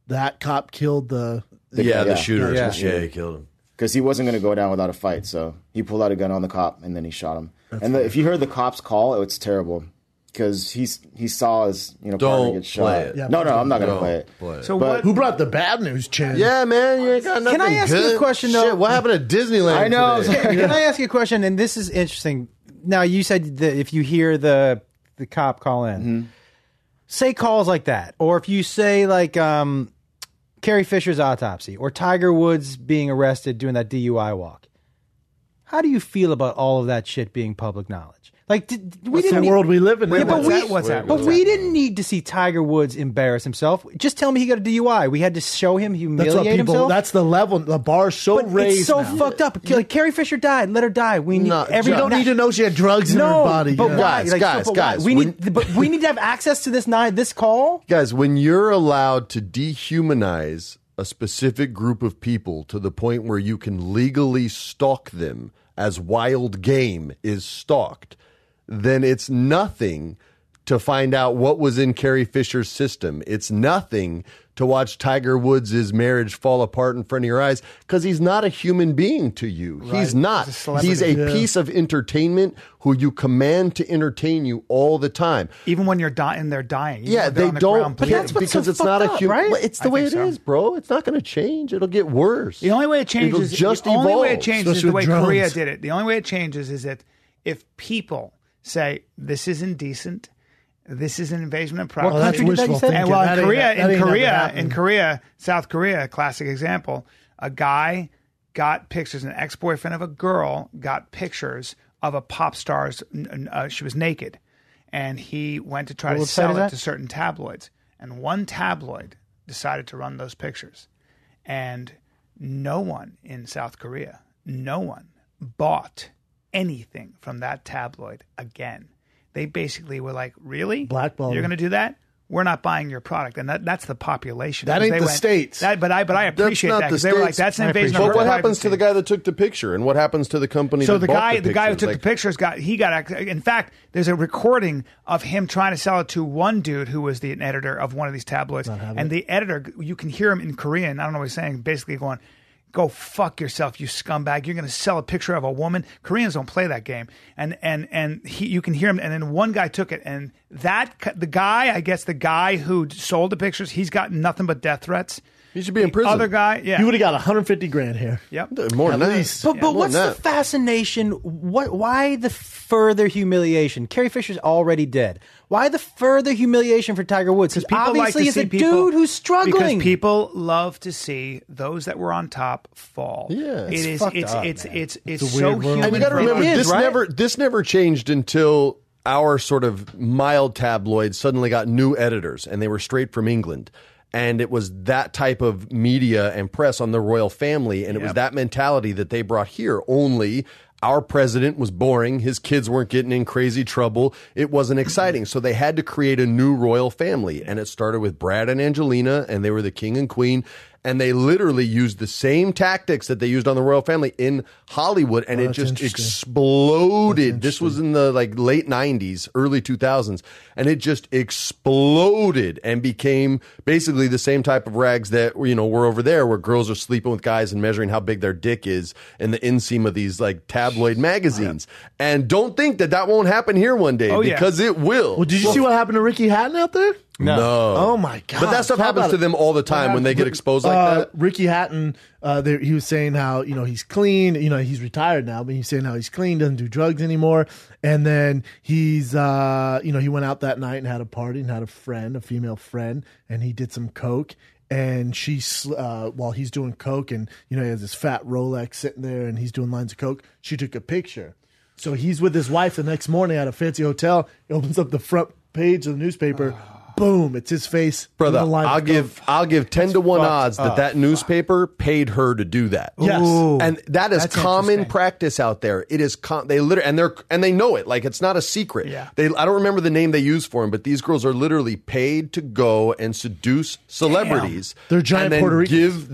that cop killed the The shooter. Yeah. Yeah, he killed him. Because he wasn't going to go down without a fight, so he pulled out a gun on the cop and then he shot him. If you heard the cop's call, it's terrible because he saw his partner Don't get shot. play it. Yeah, no, I'm not going to Don't play it. play it. So But what? Who brought the bad news, Chin? Yeah, man, you ain't got nothing I ask you a good. question, though? Shit, what happened to Disneyland I know. today? Can I ask you a question? And this is interesting. Now, you said that if you hear the cop call in, say calls like that, or if you say like Carrie Fisher's autopsy, or Tiger Woods being arrested doing that DUI walk, how do you feel about all of that shit being public knowledge? Like, we What's didn't the need- world we live in? Yeah, but now? we, What's that? but we didn't need to see Tiger Woods embarrass himself. Just tell me he got a DUI. We had to show him That's humiliate what people. himself. That's the level. The bar's so but raised. it's so now. fucked up. Like Carrie Fisher died. Let her die. We need No, every. We don't need to know she had drugs in No, her body. but yeah. why? Guys, but guys, why? But we need to have access to this call. Guys, when you're allowed to dehumanize a specific group of people to the point where you can legally stalk them as wild game is stalked, then it's nothing to find out what was in Carrie Fisher's system. It's nothing to watch Tiger Woods' marriage fall apart in front of your eyes because he's not a human being to you. Right. He's not. He's a piece of entertainment who you command to entertain you all the time. Even when you're dying, they're dying. Yeah, they don't. But that's what's because so it's not a human. right? Well, it's the way it is, bro. It's not going to change. It'll get worse. The only way it changes is the way drones. Korea did it. The only way it changes is that if people say this is indecent, this is an invasion of privacy. Well, that's wishful thinking. And well, That ain't in Korea, South Korea, classic example, a guy got pictures, an ex-boyfriend of a girl got pictures of a pop star's, she was naked, and he went to try to sell it to certain tabloids. And one tabloid decided to run those pictures. And no one in South Korea, no one bought anything from that tabloid again. They basically were like, really? Blackball. You're going to do that? We're not buying your product. And that's the population. That ain't the States. But I appreciate that because they were like, that's an invasion of But what privacy. happens to the guy that took the picture? And what happens to the company So that the bought guy who took like, the pictures got in fact, there's a recording of him trying to sell it to one dude who was the editor of one of these tabloids. And the editor, you can hear him in Korean, I don't know what he's saying, basically going, go fuck yourself, you scumbag. You're going to sell a picture of a woman. Koreans don't play that game. And you can hear him. And then one guy took it. And the guy who sold the pictures, he's gotten nothing but death threats. He should be in prison. Other guy, yeah. You would have got 150 grand here. Yep. More than that. But what's the fascination? Why the further humiliation? Carrie Fisher's already dead. Why the further humiliation for Tiger Woods? Because obviously he's a dude who's struggling. Because people love to see those that were on top fall. Yeah, it's a so weird world. human. And you got to remember, right? this never changed until our sort of mild tabloids suddenly got new editors, and they were straight from England. And it was that type of media and press on the royal family, and it was that mentality that they brought here. Only our president was boring. His kids weren't getting in crazy trouble. It wasn't exciting. So they had to create a new royal family. And it started with Brad and Angelina, and they were the king and queen. And they literally used the same tactics that they used on the royal family in Hollywood, and it just exploded. This was in the late 90s, early 2000s, and it just exploded and became basically the same type of rags that were over there, where girls are sleeping with guys and measuring how big their dick is in the inseam of these tabloid magazines. And don't think that won't happen here one day, because it will. Well, did you see what happened to Ricky Hatton out there? No. Oh my God! But that stuff happens to them all the time when they get exposed like that. Ricky Hatton, he was saying how he's clean. He's retired now, but he's saying how he's clean, doesn't do drugs anymore. And then he's he went out that night and had a party and had a female friend, and he did some coke. And while he's doing coke, and he has this fat Rolex sitting there, and he's doing lines of coke. She took a picture. So he's with his wife the next morning at a fancy hotel. He opens up the front page of the newspaper. Boom! It's his face, brother. I'll give 10 to 1 odds that newspaper paid her to do that. Yes, and that is common practice out there. It is they literally and they know it. Like, it's not a secret. Yeah. I don't remember the name they use for him, but these girls are literally paid to go and seduce celebrities. They're giant and then Puerto Ricans.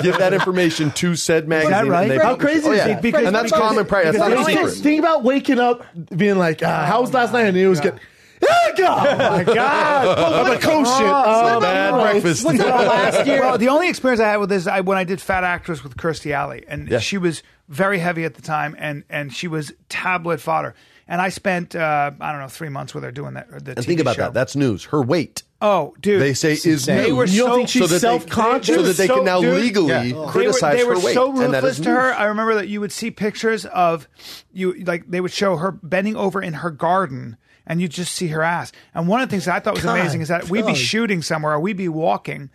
give that information to said magazine. Is that right? And they How crazy is it? And that's common practice. That's not a secret. Think about waking up being like, "How was last night?" And it was good. Oh my God! I'm like, oh shit! Bad breakfast. Last year, well, the only experience I had with this, when I did Fat Actress with Kirstie Alley, and she was very heavy at the time, and she was tabloid fodder. And I spent 3 months with her doing that. And think about that. That's news. Her weight. Oh, dude! They say is they news. were you don't think she's self-conscious? So that they can now legally criticize they were her weight. so ruthless and to her. I remember that you would see pictures of they would show her bending over in her garden, and you just see her ass. And one of the things that I thought was amazing is that we'd be shooting somewhere, or we'd be walking,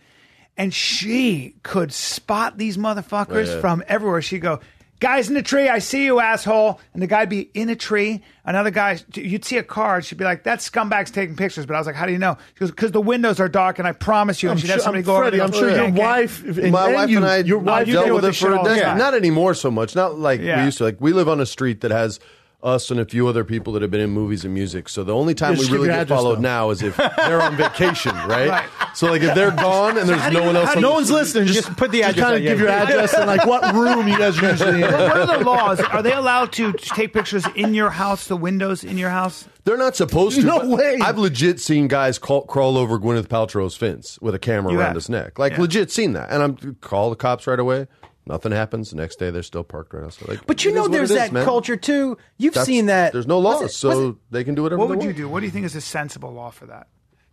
and she could spot these motherfuckers from everywhere. She'd go, "Guys in the tree, I see you, asshole." And the guy'd be in a tree. Another guy, you'd see a car, and she'd be like, "That scumbag's taking pictures." But I was like, "How do you know?" She goes, "Because the windows are dark, and I promise you." And she'd have somebody go over there. I'm sure your wife, my wife and I your wife dealt with it for a decade. time. Not anymore so much. Not like we used to. Like, we live on a street that has us and a few other people that have been in movies and music. So the only time Just we really give your get address, followed though. now is if they're on vacation, right? So like if they're gone and there's no one else, on No the one's street- listening. Just put the address kind out, of yeah. give your address and like what room you guys are usually in. What are the laws? Are they allowed to take pictures in your house, the windows in your house? They're not supposed to. No but way. I've legit seen guys crawl over Gwyneth Paltrow's fence with a camera You around have? his neck. Like Yeah. legit seen that. And I'm call the cops right away. Nothing happens. The next day they're still parked right outside. Like, But you it know, is what there's it is, that man. culture too. You've That's- seen that. There's no Was laws, it- so they can do whatever What they would you want. do? What do you think is a sensible law for that?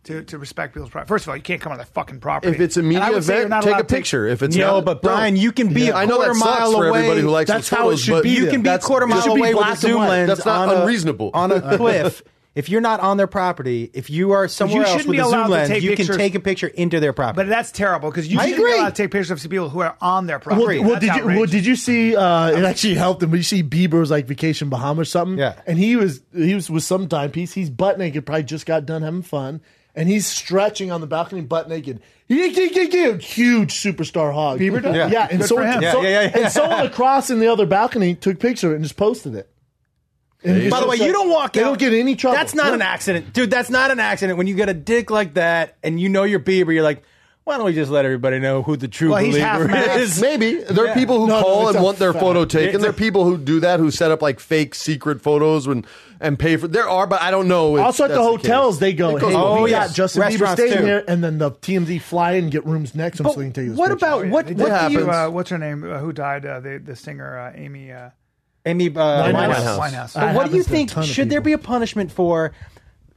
To respect people's privacy. First of all, you can't come on their fucking property. If it's a And media I would say you're event, not take allowed a to take- picture. If it's No, not, but Brian, you can be a I know quarter that sucks mile for away. everybody who likes That's those how it photos, should but be. You can be a That's- quarter it mile should be away with black a and zoom white. lens. That's not on unreasonable. on a cliff. If you're not on their property, if you are somewhere else shouldn't with be a allowed zoom to lens, take you can pictures- take a picture into their property. But that's terrible because you I shouldn't be agree. allowed to take pictures of people who are on their property. Well, That's outrageous. did you see? It actually helped him. But you see, Bieber was like Vacation Bahamas or something. Yeah. and he was with some timepiece. He's butt naked. Probably just got done having fun, and he's stretching on the balcony, butt naked. Huge superstar hog. Bieber does? Yeah, and Good so, for him. so- Yeah. and someone across in the other balcony took a picture and just posted it. And By the way, you don't walk They out. don't get any trouble. That's not an accident. Dude, that's not an accident. When you get a dick like that and you know you're Bieber, you're like, why don't we just let everybody know who the true Well, he's believer half-mad. is? Maybe there are people who No, call it's and a want their fact. photo taken. It's There a- are people who do that, who set up like fake secret photos and pay for. There are, but I don't know. if Also at the that's hotels, case. they go, It goes hey, both Oh, we ways. got Justin Bieber Restaurants, staying too. here, and then the TMZ fly in and get rooms next to him so they can take his What pictures. about what? They What did do you? happens. what's her name? Who died? The singer Amy. Amy Winehouse. Winehouse. But what do you happens to a think? ton of Should there people. be a punishment for?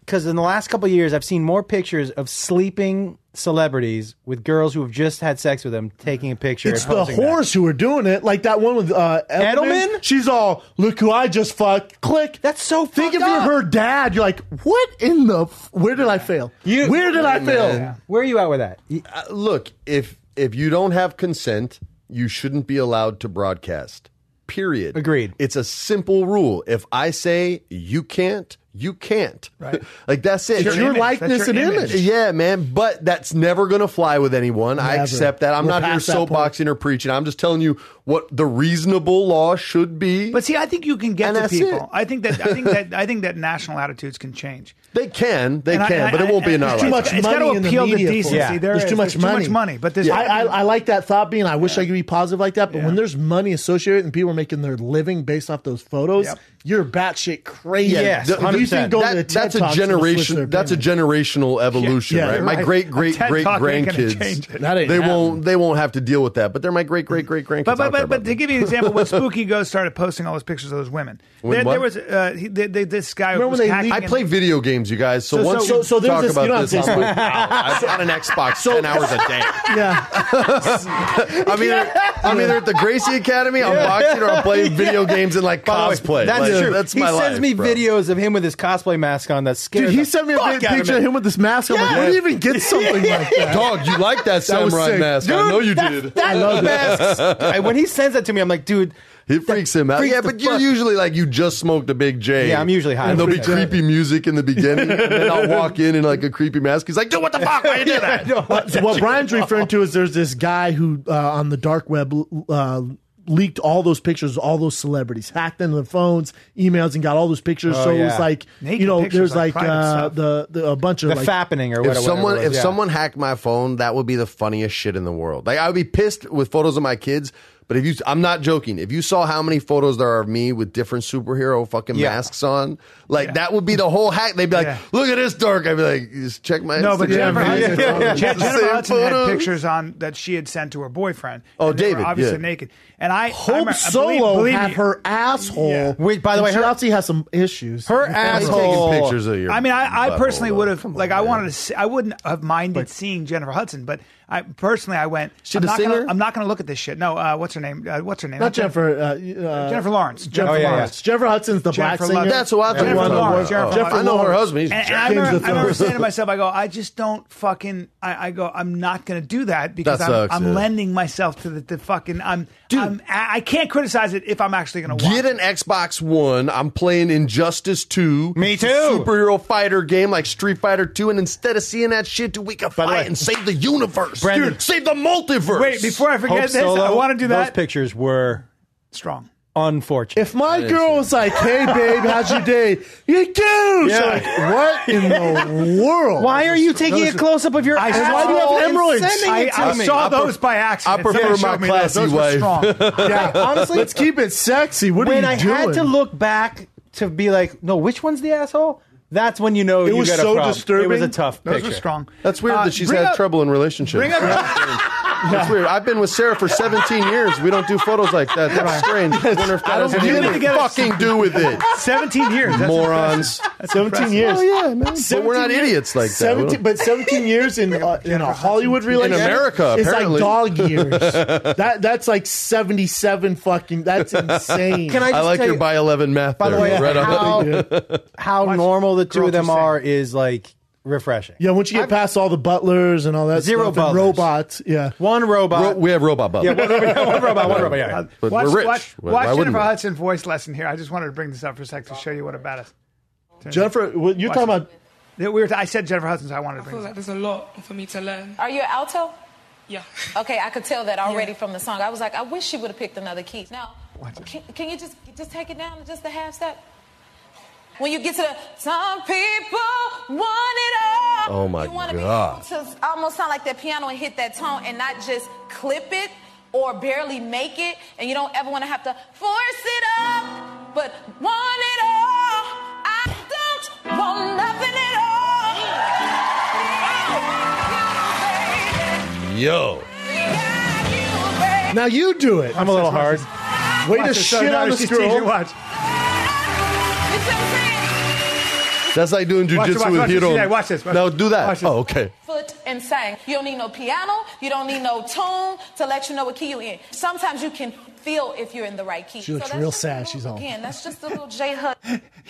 Because in the last couple of years, I've seen more pictures of sleeping celebrities with girls who have just had sex with them taking a picture. It's and the posting that. whores who are doing it. Like that one with Edelman? She's all, look who I just fucked. Click. That's so Think if fucked you're up. her dad, you're like, what in the? Where did I fail? Where did I fail? Where are you at with that? Look, if you don't have consent, you shouldn't be allowed to broadcast. Period. Agreed. It's a simple rule. If I say you can't, you can't. Right. Like that's it. It's your image. likeness That's your and image. image. Yeah, man, but that's never going to fly with anyone. I Never. accept that. I'm We're not here past that point. soapboxing or preaching. I'm just telling you what the reasonable law should be. But see, I think you can get And to that's people. it. I think that national attitudes can change. they can, And I- but it won't be in our There's too lifetime. much It's got money to in the appeal to media for decency. it. Yeah. There's too much money. But there's I like that thought being. I wish I could be positive like that. But Yeah. when there's money associated and people are making their living based off those photos, Yep. you're batshit crazy. Yes, If you think go to the TED that's a Talks, it'll switch generation. their That's a opinion. generational evolution, Yeah, right? you're My right. great A TED great Talk ain't gonna change grandkids, it. That ain't they happening. won't have to deal with that. But they're my great grandkids. But out there, but to give you an example, when Spooky Ghost started posting all those pictures of those women, When there what? was this guy Remember was when they hacking. I in- play video games, you guys. So once so you there's talk this- about you don't this, have to I'm say like, I've got an Xbox 10 hours a day. Yeah. I'm either at the Gracie Academy, I'm boxing, or I'm playing video games and like By the way, cosplay. That's Like, true. That's he my sends life, me bro. videos of him with his cosplay mask on. That's scary. Dude, he sent me a big picture of him with this mask. I'm like, where do you even get something like that? Dog, you like that was samurai sick. mask? I know you did. That mask. When he sends that to me, I'm like, dude. It freaks him out. freaks Yeah, the but you're fuck- usually like you just smoked a big J. Yeah, I'm usually high. And there'll be Big J. creepy music in the beginning, and then I'll walk in like a creepy mask. He's like, "Dude, what the fuck? Why you do that?" So what Brian's referring to is there's this guy who on the dark web leaked all those pictures, of all those celebrities, hacked into their phones, emails, and got all those pictures. So it was yeah. like, Naked you know, pictures, there's like like private stuff. a bunch of The like fappening or whatever. If someone hacked my phone, that would be the funniest shit in the world. Like I would be pissed with photos of my kids. But if you, I'm not joking. If you saw how many photos there are of me with different superhero fucking Yeah. masks on, like that would be the whole hack. They'd be like, Yeah. "Look at this dark." I'd be like, "Just check my No, but Instagram." Jennifer Hudson, yeah. Jennifer Same Hudson had photos. pictures on that she had sent to her boyfriend. Oh, and they were David, obviously yeah. naked. And I Hope remember- Solo believe had me, her asshole. Yeah. Wait, by the And way, she her- obviously has some issues. her I'm asshole. taking pictures of your. I mean, I butthole, personally though. would have, Come on, like, I man. wanted to see, I wouldn't have minded seeing Jennifer Hudson, but I personally, I went, She I'm the not singer? gonna, I'm not going to look at this shit. No, what's her name? What's her name? Not Jennifer. Jennifer Lawrence. Jennifer Oh, yeah, Lawrence. Jennifer Hudson's the Jennifer black singer. Lawrence. That's who I thought. Jennifer One of the Lawrence, worst- Jennifer Jennifer I know her Lawrence. husband. He's And James I the remember Third. saying to myself, I go, I just don't fucking, I go, I'm not going to do that because That sucks, I'm yeah. lending myself to the fucking, I can't criticize it if I'm actually going to watch Get it. an Xbox One. I'm playing Injustice 2. Me It's a too. superhero fighter game like Street Fighter 2. And instead of seeing that shit, dude, we can the fight way, and save the universe. Brandon- Dude, save the multiverse. Wait, before I forget Hope this, Solo, I want to do Those that. pictures were Strong. unfortunate. If my girl was like, "Hey, babe, how's your day?" You douche. Yeah. Like, what in the world? Why are you taking a close up of your? I asshole saw- why do you have and hemorrhoids? sending it to I me? saw those by accident. I prefer Somebody my showed me classy those were wife. strong. Yeah, honestly, let's keep it sexy. What When are I you doing? had to look back to be like, no, which one's the asshole? That's when you know It you was got so a problem. disturbing. It was a tough Those picture. were strong. That's weird that she's bring had up- trouble in relationships. Bring up. That's weird. I've been with Sarah for 17 years. We don't do photos like that. That's strange. I wonder if that has You've been anything to together fucking do with it. 17 years. That's Morons. 17 years. Oh, yeah, man. But we're not 17 idiots like that. 17, but 17 years in a Hollywood relationship America, it's apparently. like dog years. That's like 77 fucking. That's insane. Can I I just like tell your you, by 11 math by the there. way, Right on. how normal the two girls of them are are is like refreshing. Yeah, once you get past all the butlers and all that Zero stuff, and butlers. robots. Yeah, One robot. We have robot buttons. yeah, one robot. Yeah. But Watch, we're rich. watch, Why watch wouldn't Jennifer we? Hudson voice lesson here. I just wanted to bring this up for a sec to show you what about us. Jennifer, what you're talking about. I said Jennifer Hudson, so I wanted to I bring feel this like up. there's a lot for me to learn. Are you an alto? Yeah. Okay, I could tell that already Yeah. from the song. I was like, I wish she would have picked another key. Now, can you just take it down to just a half step? When you get to the some people want it all. Oh, my you wanna God. be able to almost sound like that piano and hit that tone and not just clip it or barely make it. And you don't ever want to have to force it up, but want it all. I don't want nothing at all. Yo. Now you do it. I'm a little hard. Way to Watch this. shit No, on the she's teaching. scroll. Watch. You see what I'm saying? That's like doing Watch jujitsu this, with watch this. Hiro. Yeah, watch this, watch No, this. do that. Watch this. Oh, okay. Foot and sang. You don't need no piano. You don't need no tune to let you know what key you're in. Sometimes you can feel if you're in the right key. She looks that's real just sad. a little- She's home. Again, that's just a little J Hud.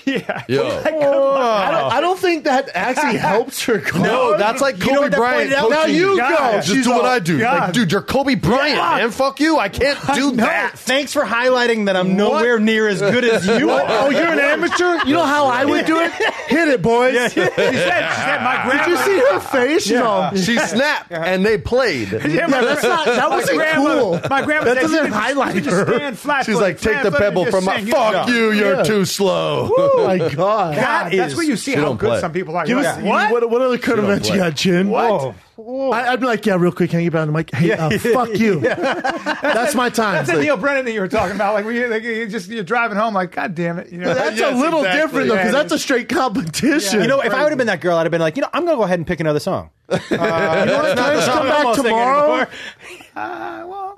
Yeah. Yo. I don't think that actually helps her. No, that's like You know Kobe what that Bryant. pointed out? Now coaching you God. go. Just Just do what I do. God. Like, dude, you're Kobe Bryant, man. Fuck you. I can't do that. Thanks for highlighting that I'm nowhere near as good as you are. Oh, you're an amateur? You know how I would do it? Hit it, boys. She said, my grandma. Did you see her face? She's all, She snapped, and they played. Yeah, my that's not, that wasn't cool. My grandma That said, doesn't you can highlight just her. stand flat She's footed, like, take flat the footed, pebble just from my... sing. Fuck you, you're Yeah. too slow. Oh, my God. God, that's where you see She how don't good play. some people are. Give You're us, like, what? what other current events you play. got, Chin? What? I'd be like, yeah, real quick, can I get back on the mic? Hey, fuck you. That's my time. That's the Neil Brennan that you were talking about. Like, you're driving home, like, God damn it. You know? That's Yes, a little exactly. different, though, because Yeah, that's a straight competition. You know, if I would have been that girl, I'd have been like, I'm going to go ahead and pick another song. you know what? Can I just come back tomorrow?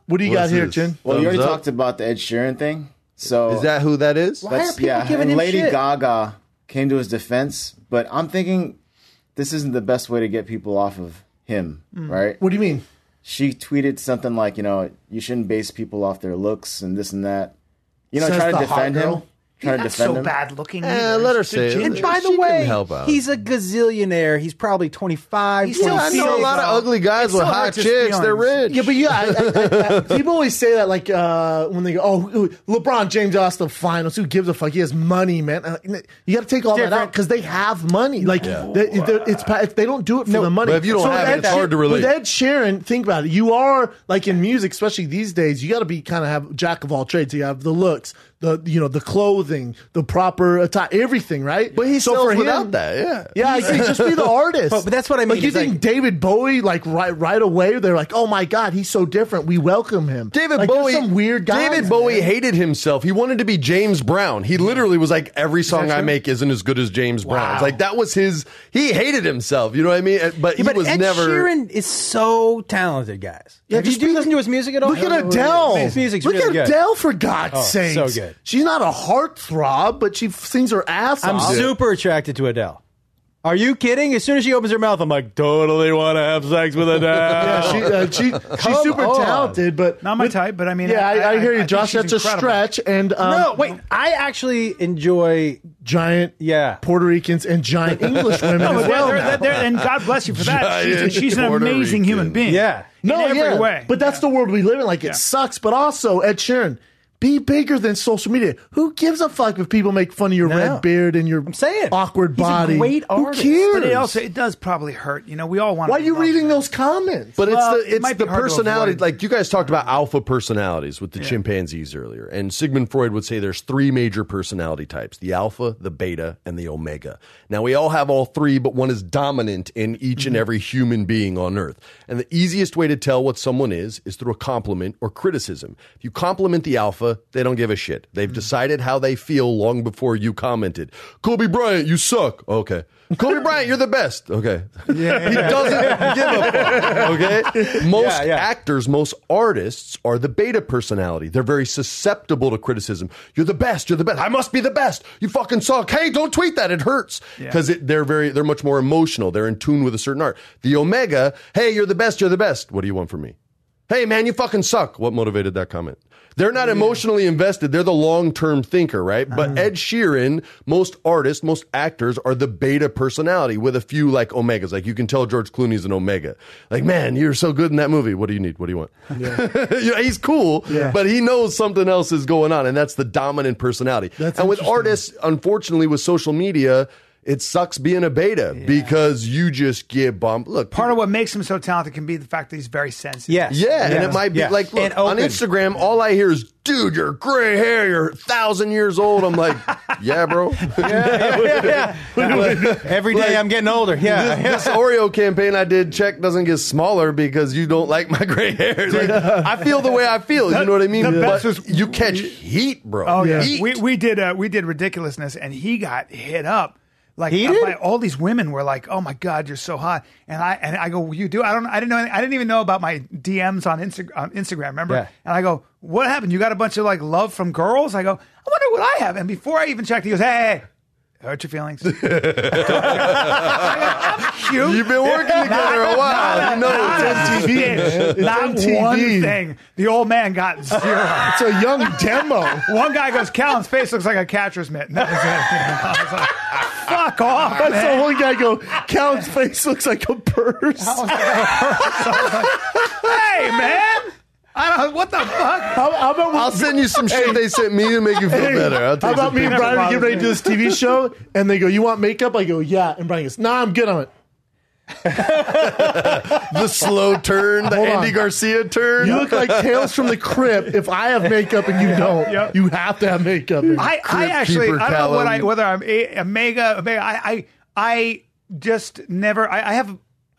What do you got What's here, this? Chin? Well, you already Thumbs up? talked about the Ed Sheeran thing. So Is that who that is? Why are that's, people yeah, giving and him Lady shit? Gaga came to his defense, but I'm thinking this isn't the best way to get people off of him, right? What do you mean? She tweeted something like, you shouldn't base people off their looks and this and that. Says Try to the hot defend him. girl. Try to Not defend so him. bad looking. Let her say it. And by the She can way, help out. he's a gazillionaire. He's probably 25, He's still- 26. I know a lot of ugly guys It's with so hard hot to chicks. see They're on- rich. Yeah, but yeah, people always say that, like, when they go, oh, LeBron James lost the finals. Who gives a fuck? He has money, man. You got to take all that out because they have money. Like, they don't do it for the money. but if you don't have it, it's hard to relate. With Ed Sheeran, think about it. You are, like, in music, especially these days, you got to be kind of have jack of all trades. You have the looks, the clothing, the proper attire, everything, right? But he sells for him, without that, yeah. Yeah, I agree. Just be the artist. But that's what I mean. Like, you It's think like- David Bowie, like right away, they're like, oh my God, he's so different. We welcome him. David Like, Bowie, there's some weird guys. David Bowie man. hated himself. He wanted to be James Brown. He literally was like, every song I make isn't as good as James Brown's. Like that was his. He hated himself. You know what I mean? But he But was Ed never. Sheeran is so talented, guys. Yeah, Have you just do be- listen to his music at all? Look at Adele. His music's Look really at good. Adele, for God's Oh, sake. so good. She's not a heartthrob, but she sings her ass I'm off. super attracted to Adele. Are you kidding? As soon as she opens her mouth, I'm like, totally want to have sex with Adele. Yeah, she's super on. talented, but Not my type, but I mean, yeah, I hear you, think Josh. she's That's a incredible. stretch. And No, wait. I actually enjoy. giant Yeah. Puerto Ricans and giant English women No, as but well. they're, now. and God bless you for that. Giant She's an Puerto amazing Rican. human being. Yeah. No, in every way. But that's the world we live in. Like, it Yeah. sucks. But also, Ed Sheeran, Be bigger than social media. Who gives a fuck if people make fun of your red beard and your awkward body? He's a great artist. Who cares? But it does probably hurt. We all want. Why are you reading those comments? But it might it's the be hard to personality. avoid. Like you guys talked about alpha personalities with the chimpanzees earlier, and Sigmund Freud would say there's 3 major personality types: the alpha, the beta, and the omega. Now we all have all 3, but one is dominant in each and every human being on Earth. And the easiest way to tell what someone is through a compliment or criticism. If you compliment the alpha, they don't give a shit. They've decided how they feel long before you commented. Kobe Bryant, you suck. Okay. Kobe Bryant, you're the best. Okay. He doesn't give a fuck. Okay. Most actors, most artists are the beta personality. They're very susceptible to criticism. You're the best. You're the best. I must be the best. You fucking suck. Hey, don't tweet that. It hurts. Because they're much more emotional. They're in tune with a certain art. The omega, hey, you're the best. You're the best. What do you want from me? Hey, man, you fucking suck. What motivated that comment? They're not emotionally invested. They're the long-term thinker, right? But Ed Sheeran, most artists, most actors are the beta personality with a few like omegas. Like you can tell George Clooney's an omega. Like, man, you're so good in that movie. What do you need? What do you want? Yeah. He's cool, but he knows something else is going on, and that's the dominant personality. And with artists, unfortunately, with social media, it sucks being a beta because you just get bumped. Look, part of what makes him so talented can be the fact that he's very sensitive. Yes. And it might be like, look, on Instagram, all I hear is, dude, your gray hair, you're 1,000 years old. I'm like, yeah, bro. Every day I'm getting older. This Oreo campaign I did, check doesn't get smaller because you don't like my gray hair. Like, I feel the way I feel. You know what I mean? But you catch heat, bro. Oh, yeah. Heat. We did Ridiculousness, and he got hit up. Like by all these women were like, "Oh my God, you're so hot," and I go, "You do? I didn't even know about my DMs on Instagram. Remember?" Yeah. And I go, "What happened? You got a bunch of like love from girls?" I go, "I wonder what I have." And before I even checked, he goes, "Hey, hurt your feelings." I'm cute. You've been working together a while. You know it's MTV. Not one thing. The old man got 0. It's a young demo. One guy goes, "Callan's face looks like a catcher's mitt." And that was it. I was like, fuck off. That's the one guy go, Callan's face looks like a purse. Hey, man. I don't. What the fuck? How about I'll send you some shit they sent me to make you feel better. I'll how about me and Brian get ready to do this TV show, and they go, "You want makeup?" I go, "Yeah," and Brian goes, "Nah, I'm good on it." The slow turn, the Andy Garcia turn. You look like Tales from the Crypt. If I have makeup and you don't, you have to have makeup. I actually, I don't know whether I'm a mega. I just never.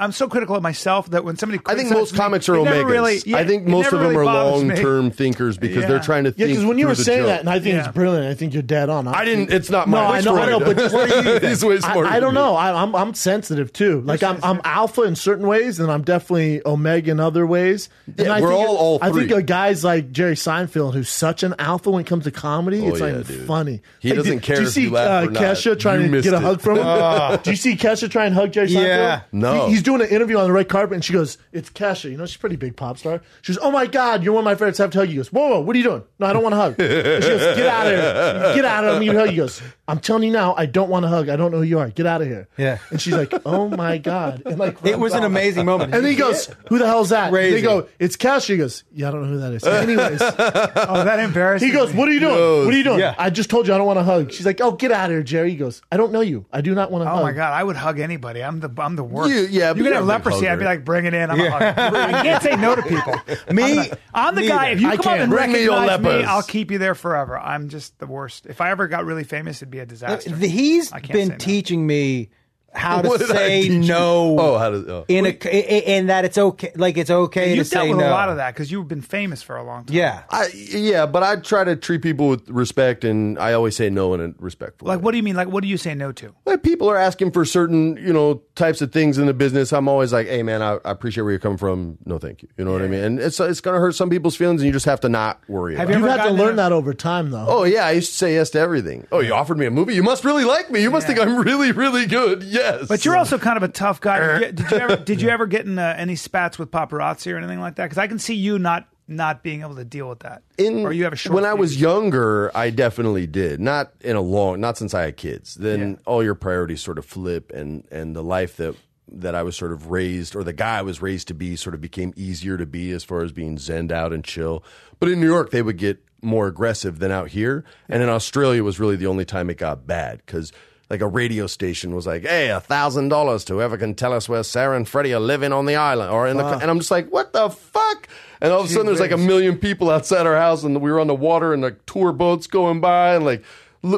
I'm so critical of myself that when somebody, I think most comics are omegas. I think most of them are long-term thinkers because they're trying to think. Yeah, because when you were saying that, and I think Yeah. it's brilliant. I think you're dead on. I didn't. It's not my. No, I know, but what are you? He's way smarter I don't than me. know. I'm sensitive too. Like I'm alpha in certain ways, and I'm definitely omega in other ways. And Yeah, I we're think all I three. think of guys like Jerry Seinfeld, who's such an alpha when it comes to comedy. It's yeah, like dude. funny. He Like, doesn't care Do you if see you laugh or not. Kesha trying You to missed get a it. hug from him? Do you see Kesha try and hug Jerry Seinfeld? Yeah. No. He's doing an interview on the red carpet, and she goes, "It's Kesha. You know, she's a pretty big pop star." She goes, "Oh my God, you're one of my favorites. I have to hug you." He goes, "Whoa, what are you doing?" "No, I don't want to hug." And she goes, "Get out of here. Get out of here. I'm gonna hug you." He goes, "I'm telling you now, I don't want to hug. I don't know who you are. Get out of here." Yeah. And she's like, "Oh my God." And like, It was an amazing moment. And then he goes, "Who the hell's that?" Crazy. They go, "It's Kesha." He goes, "Yeah, I don't know who that is." Anyways, Oh, that embarrassing. he goes, "What are you doing? Gross. What are you doing?" Yeah. "I just told you I don't want to hug." She's like, "Oh, get out of here, Jerry." He goes, "I don't know you. I do not want to hug." Oh my God, I would hug anybody. I'm the worst. Yeah, but you you're can have a big leprosy. I'd be hugger. like, bring it in. I'm a hugger. I can't say no to people. I'm the guy. If you I come up can't. and Bring me your recognize me, lepers. I'll keep you there forever. I'm just the worst. If I ever got really famous, it'd be a disaster. He's I can't say been no. teaching me how What to did I say teach you? no. Oh, how to. In that it's okay. Like it's okay to You've say dealt with no. a lot of that because you've been famous for a long time. Yeah. But I try to treat people with respect, and I always say no in a respectful Like, way. what do you mean? Like, what do you say no to? Like, people are asking for certain, types of things in the business. I'm always like, hey, man, I appreciate where you're coming from. No, thank you. You know what I mean? And it's going to hurt some people's feelings, and you just have to not worry about you it. You've ever had to gotten learn in a- that over time, though. Oh, yeah, I used to say yes to everything. Oh, you offered me a movie? You must really like me. You must think I'm really, really good. Yes. But you're also kind of a tough guy. Did you ever get in any spats with paparazzi or anything like that? Because I can see you not being able to deal with that. Or you have a short when I was fuse. younger, I definitely did. Not since I had kids. Then all your priorities sort of flip, and the life that I was sort of raised, or the guy I was raised to be, sort of became easier to be as far as being zenned out and chill. But in New York, they would get more aggressive than out here. And in Australia was really the only time it got bad because like a radio station was like, hey, $1,000 to whoever can tell us where Sarah and Freddie are living on the island or in the, and I'm just like, what the fuck? And all of a sudden there's like 1 million people outside our house and we were on the water and the tour boats going by and like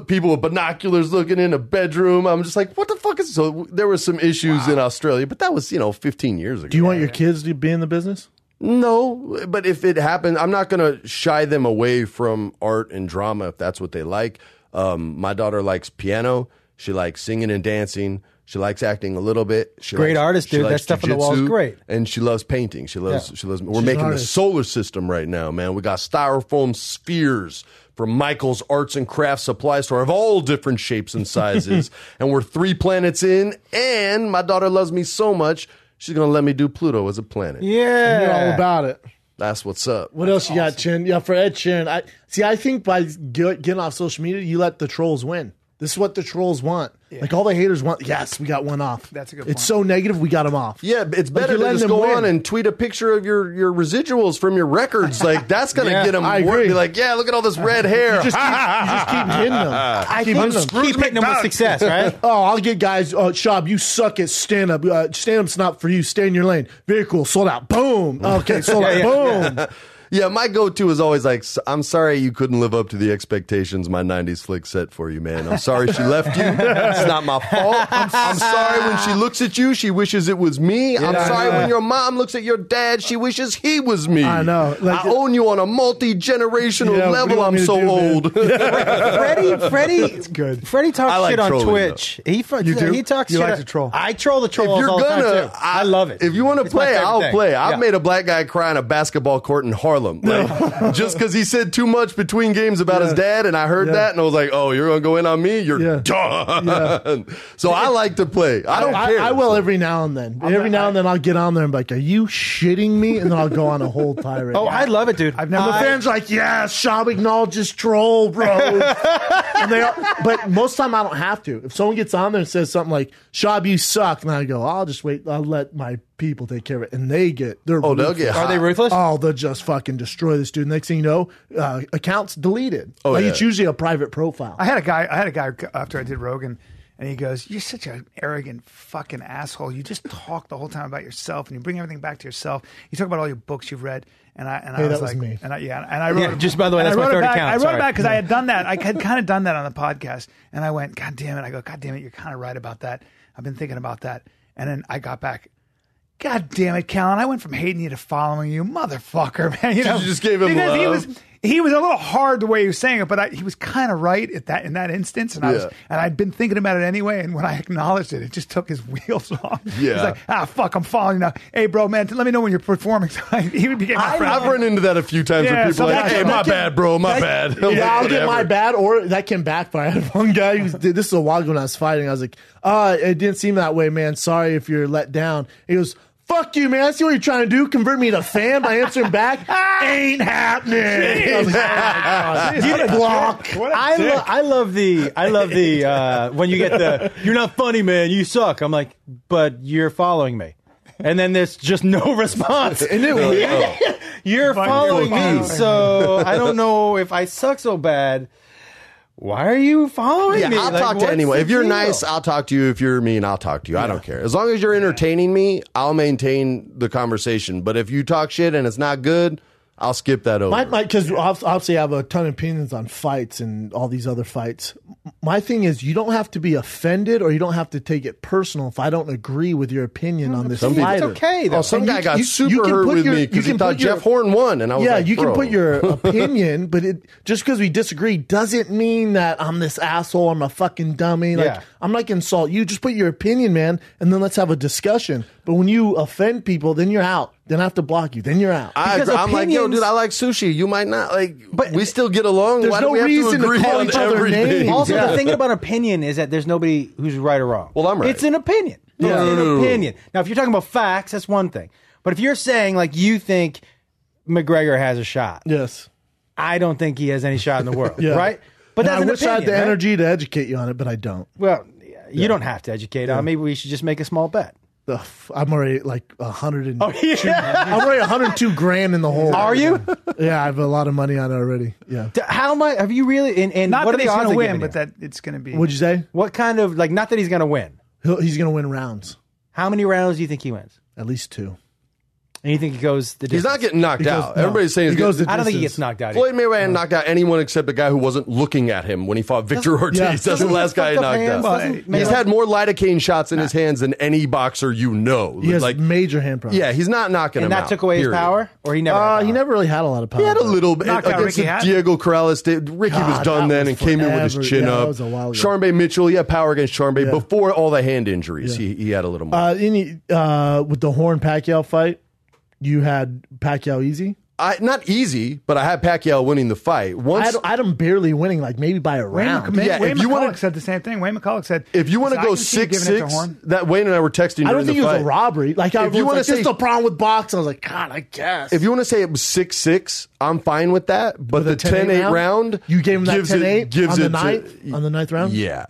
people with binoculars looking in a bedroom. I'm just like, what the fuck is, so there were some issues in Australia, but that was, 15 years ago. Do you want your kids to be in the business? No, but if it happened, I'm not going to shy them away from art and drama if that's what they like. My daughter likes piano. She likes singing and dancing. She likes acting a little bit. Great artist, dude. That stuff on the wall is great. And she loves painting. She loves. We're making the solar system right now, man. We got styrofoam spheres from Michael's Arts and Crafts Supply Store of all different shapes and sizes. And we're 3 planets in. And my daughter loves me so much, she's going to let me do Pluto as a planet. Yeah. You're all about it. That's what's up. What else you got, Chin? Yeah, for Ed Sheeran, I think by getting off social media, you let the trolls win. This is what the trolls want. Yeah. Like all the haters want. Yes, we got one off. That's a good point. It's so negative, we got them off. Yeah, it's better to just go on and tweet a picture of your residuals from your records. Like that's gonna get them. I agree. Be like, yeah, look at all this red hair. You just keep hitting them. Keep hitting them with success, right? Oh, I'll get guys. Shab, you suck at stand up. Stand up's not for you. Stay in your lane. Very cool. Sold out. Boom. Okay, sold out. Boom. Yeah, my go-to is always like, I'm sorry you couldn't live up to the expectations my 90s flick set for you, man. I'm sorry she left you. It's not my fault. I'm sorry when she looks at you, she wishes it was me. I'm sorry when your mom looks at your dad, she wishes he was me. I know. I own you on a multi-generational level. I'm so old. Freddie, it's good. Freddie talks shit on Twitch. He talks shit. Like to troll. I troll the trolls all the time, too. I love it. If you want to play, I'll play. I've made a black guy cry on a basketball court in Harlem. Like, just because he said too much between games about his dad, and I heard that, and I was like, "Oh, you're gonna go in on me? You're done." Yeah. So I like to play. I don't care. I will every now and then. Every now and then, I'll get on there and be like, "Are you shitting me?" And then I'll go on a whole tirade. Oh, I love it, dude. The fans are like, "Yeah, Shab acknowledges troll, bro." But most of the time, I don't have to. If someone gets on there and says something like, "Shab, you suck," and I go, "I'll just wait. I'll let my people take care of it," and they'll get hot. Are they ruthless? Oh, they'll just fucking destroy this dude. Next thing you know, accounts deleted. It's usually a private profile. I had a guy after I did Rogan, and he goes, "You're such an arrogant fucking asshole. You just talk the whole time about yourself, and you bring everything back to yourself. You talk about all your books you've read." And I was like, me. And I wrote. Just by the way, that's my third account. I wrote it back because I had done that. I had kind of done that on the podcast, and I went, "God damn it!" I go, "God damn it, you're kind of right about that. I've been thinking about that." And then I got back. God damn it, Callan! I went from hating you to following you, motherfucker, man. You just gave him love. He was a little hard the way he was saying it, but he was kind of right in that instance, and I'd been thinking about it anyway. And when I acknowledged it just took his wheels off. Yeah, he's like, fuck, I'm following you now. Hey, bro, man, let me know when you're performing. He became my friend. I've run into that a few times where people are like, "Hey, my bad, bro, my bad." Yeah, I'll get my bad, or that can backfire. I had one guy this is a while ago when I was fighting. I was like, it didn't seem that way, man. Sorry if you're let down. He goes, "Fuck you, man. I see what you're trying to do. Convert me to a fan by answering back. Ain't happening." Block. I love the when you get the "you're not funny, man. You suck." I'm like, "But you're following me," and then there's just no response. Isn't it weird? You're following me, so I don't know if I suck so bad. Why are you following me? I'll talk to anyone. If you're nice, I'll talk to you. If you're mean, I'll talk to you. I don't care. As long as you're entertaining me, I'll maintain the conversation. But if you talk shit and it's not good, I'll skip that over. Because obviously I have a ton of opinions on fights and all these other fights. My thing is, you don't have to be offended or you don't have to take it personal if I don't agree with your opinion on this fighter. It's okay, though. Some guy got super hurt with me because he thought Jeff Horn won. And I was like, you can put your opinion, but just because we disagree doesn't mean that I'm this asshole, I'm a fucking dummy. I'm not going to insult you. Just put your opinion, man, and then let's have a discussion. But when you offend people, then you're out. Then I have to block you. Then you're out. I'm like, yo, dude, I like sushi. You might not. But we still get along. There's Why no do we have reason to agree to call on each other everything? names. Also, the thing about opinion is that there's nobody who's right or wrong. Well, I'm right. It's an opinion. Yeah. It's an opinion. Now, if you're talking about facts, that's one thing. But if you're saying, like, you think McGregor has a shot. Yes. I don't think he has any shot in the world. Right? But that's I an wish I had the opinion, energy to educate you on it, but I don't. Well, you don't have to educate on. Maybe we should just make a small bet. I'm already like 100 Oh, yeah. I'm already 102 grand in the hole. Are you? Yeah, I have a lot of money on it already. Yeah. How much have you really? And Not what that are he's the going odds to of win, giving but you? that it's going to be. What'd you say? What kind of not that he's going to win? He's going to win rounds. How many rounds do you think he wins? At least 2. And you think he goes the distance? He's not getting knocked out. Everybody's saying he goes the I don't think he distance. gets knocked out. Floyd Mayweather knocked out anyone except the guy who wasn't looking at him when he fought Victor Ortiz. yeah. That's the Doesn't he last have guy he fucked up knocked hands? out. Doesn't He's Mayweather- had more lidocaine shots in his hands than any boxer you know. He has like, major hand problems. yeah, he's not knocking and him that out. took away his period. power, or he never. had He power? never really had a lot of power. He had a little bit Knocked out against Ricky Hatton. Diego Corrales. Ricky was God, done that then was and came in with his forever. chin Yeah, that up. was a while ago. Charmbe Mitchell, he had power against Charmbe Yeah. before all the hand injuries. He had a little more. With the Horn Pacquiao fight, you had Pacquiao easy. Not easy, but I had Pacquiao winning the fight. I had him barely winning, like maybe by a Wayne, round. Wayne, Yeah, Wayne if you McCulloch wanna- said the same thing. Wayne McCulloch said, if you want to I go can see you giving it to 6-6, Horn. that Wayne and I were texting I don't during think the it was fight. a robbery. Like I If you was wanna like, this say- is the problem with boxing. I was like, God, I guess. If you want to say it was 6-6, I'm fine with that. But With a the 10-8 round, you gave him that gives 10-8 it, gives on the it ninth to, on the ninth round. Yeah,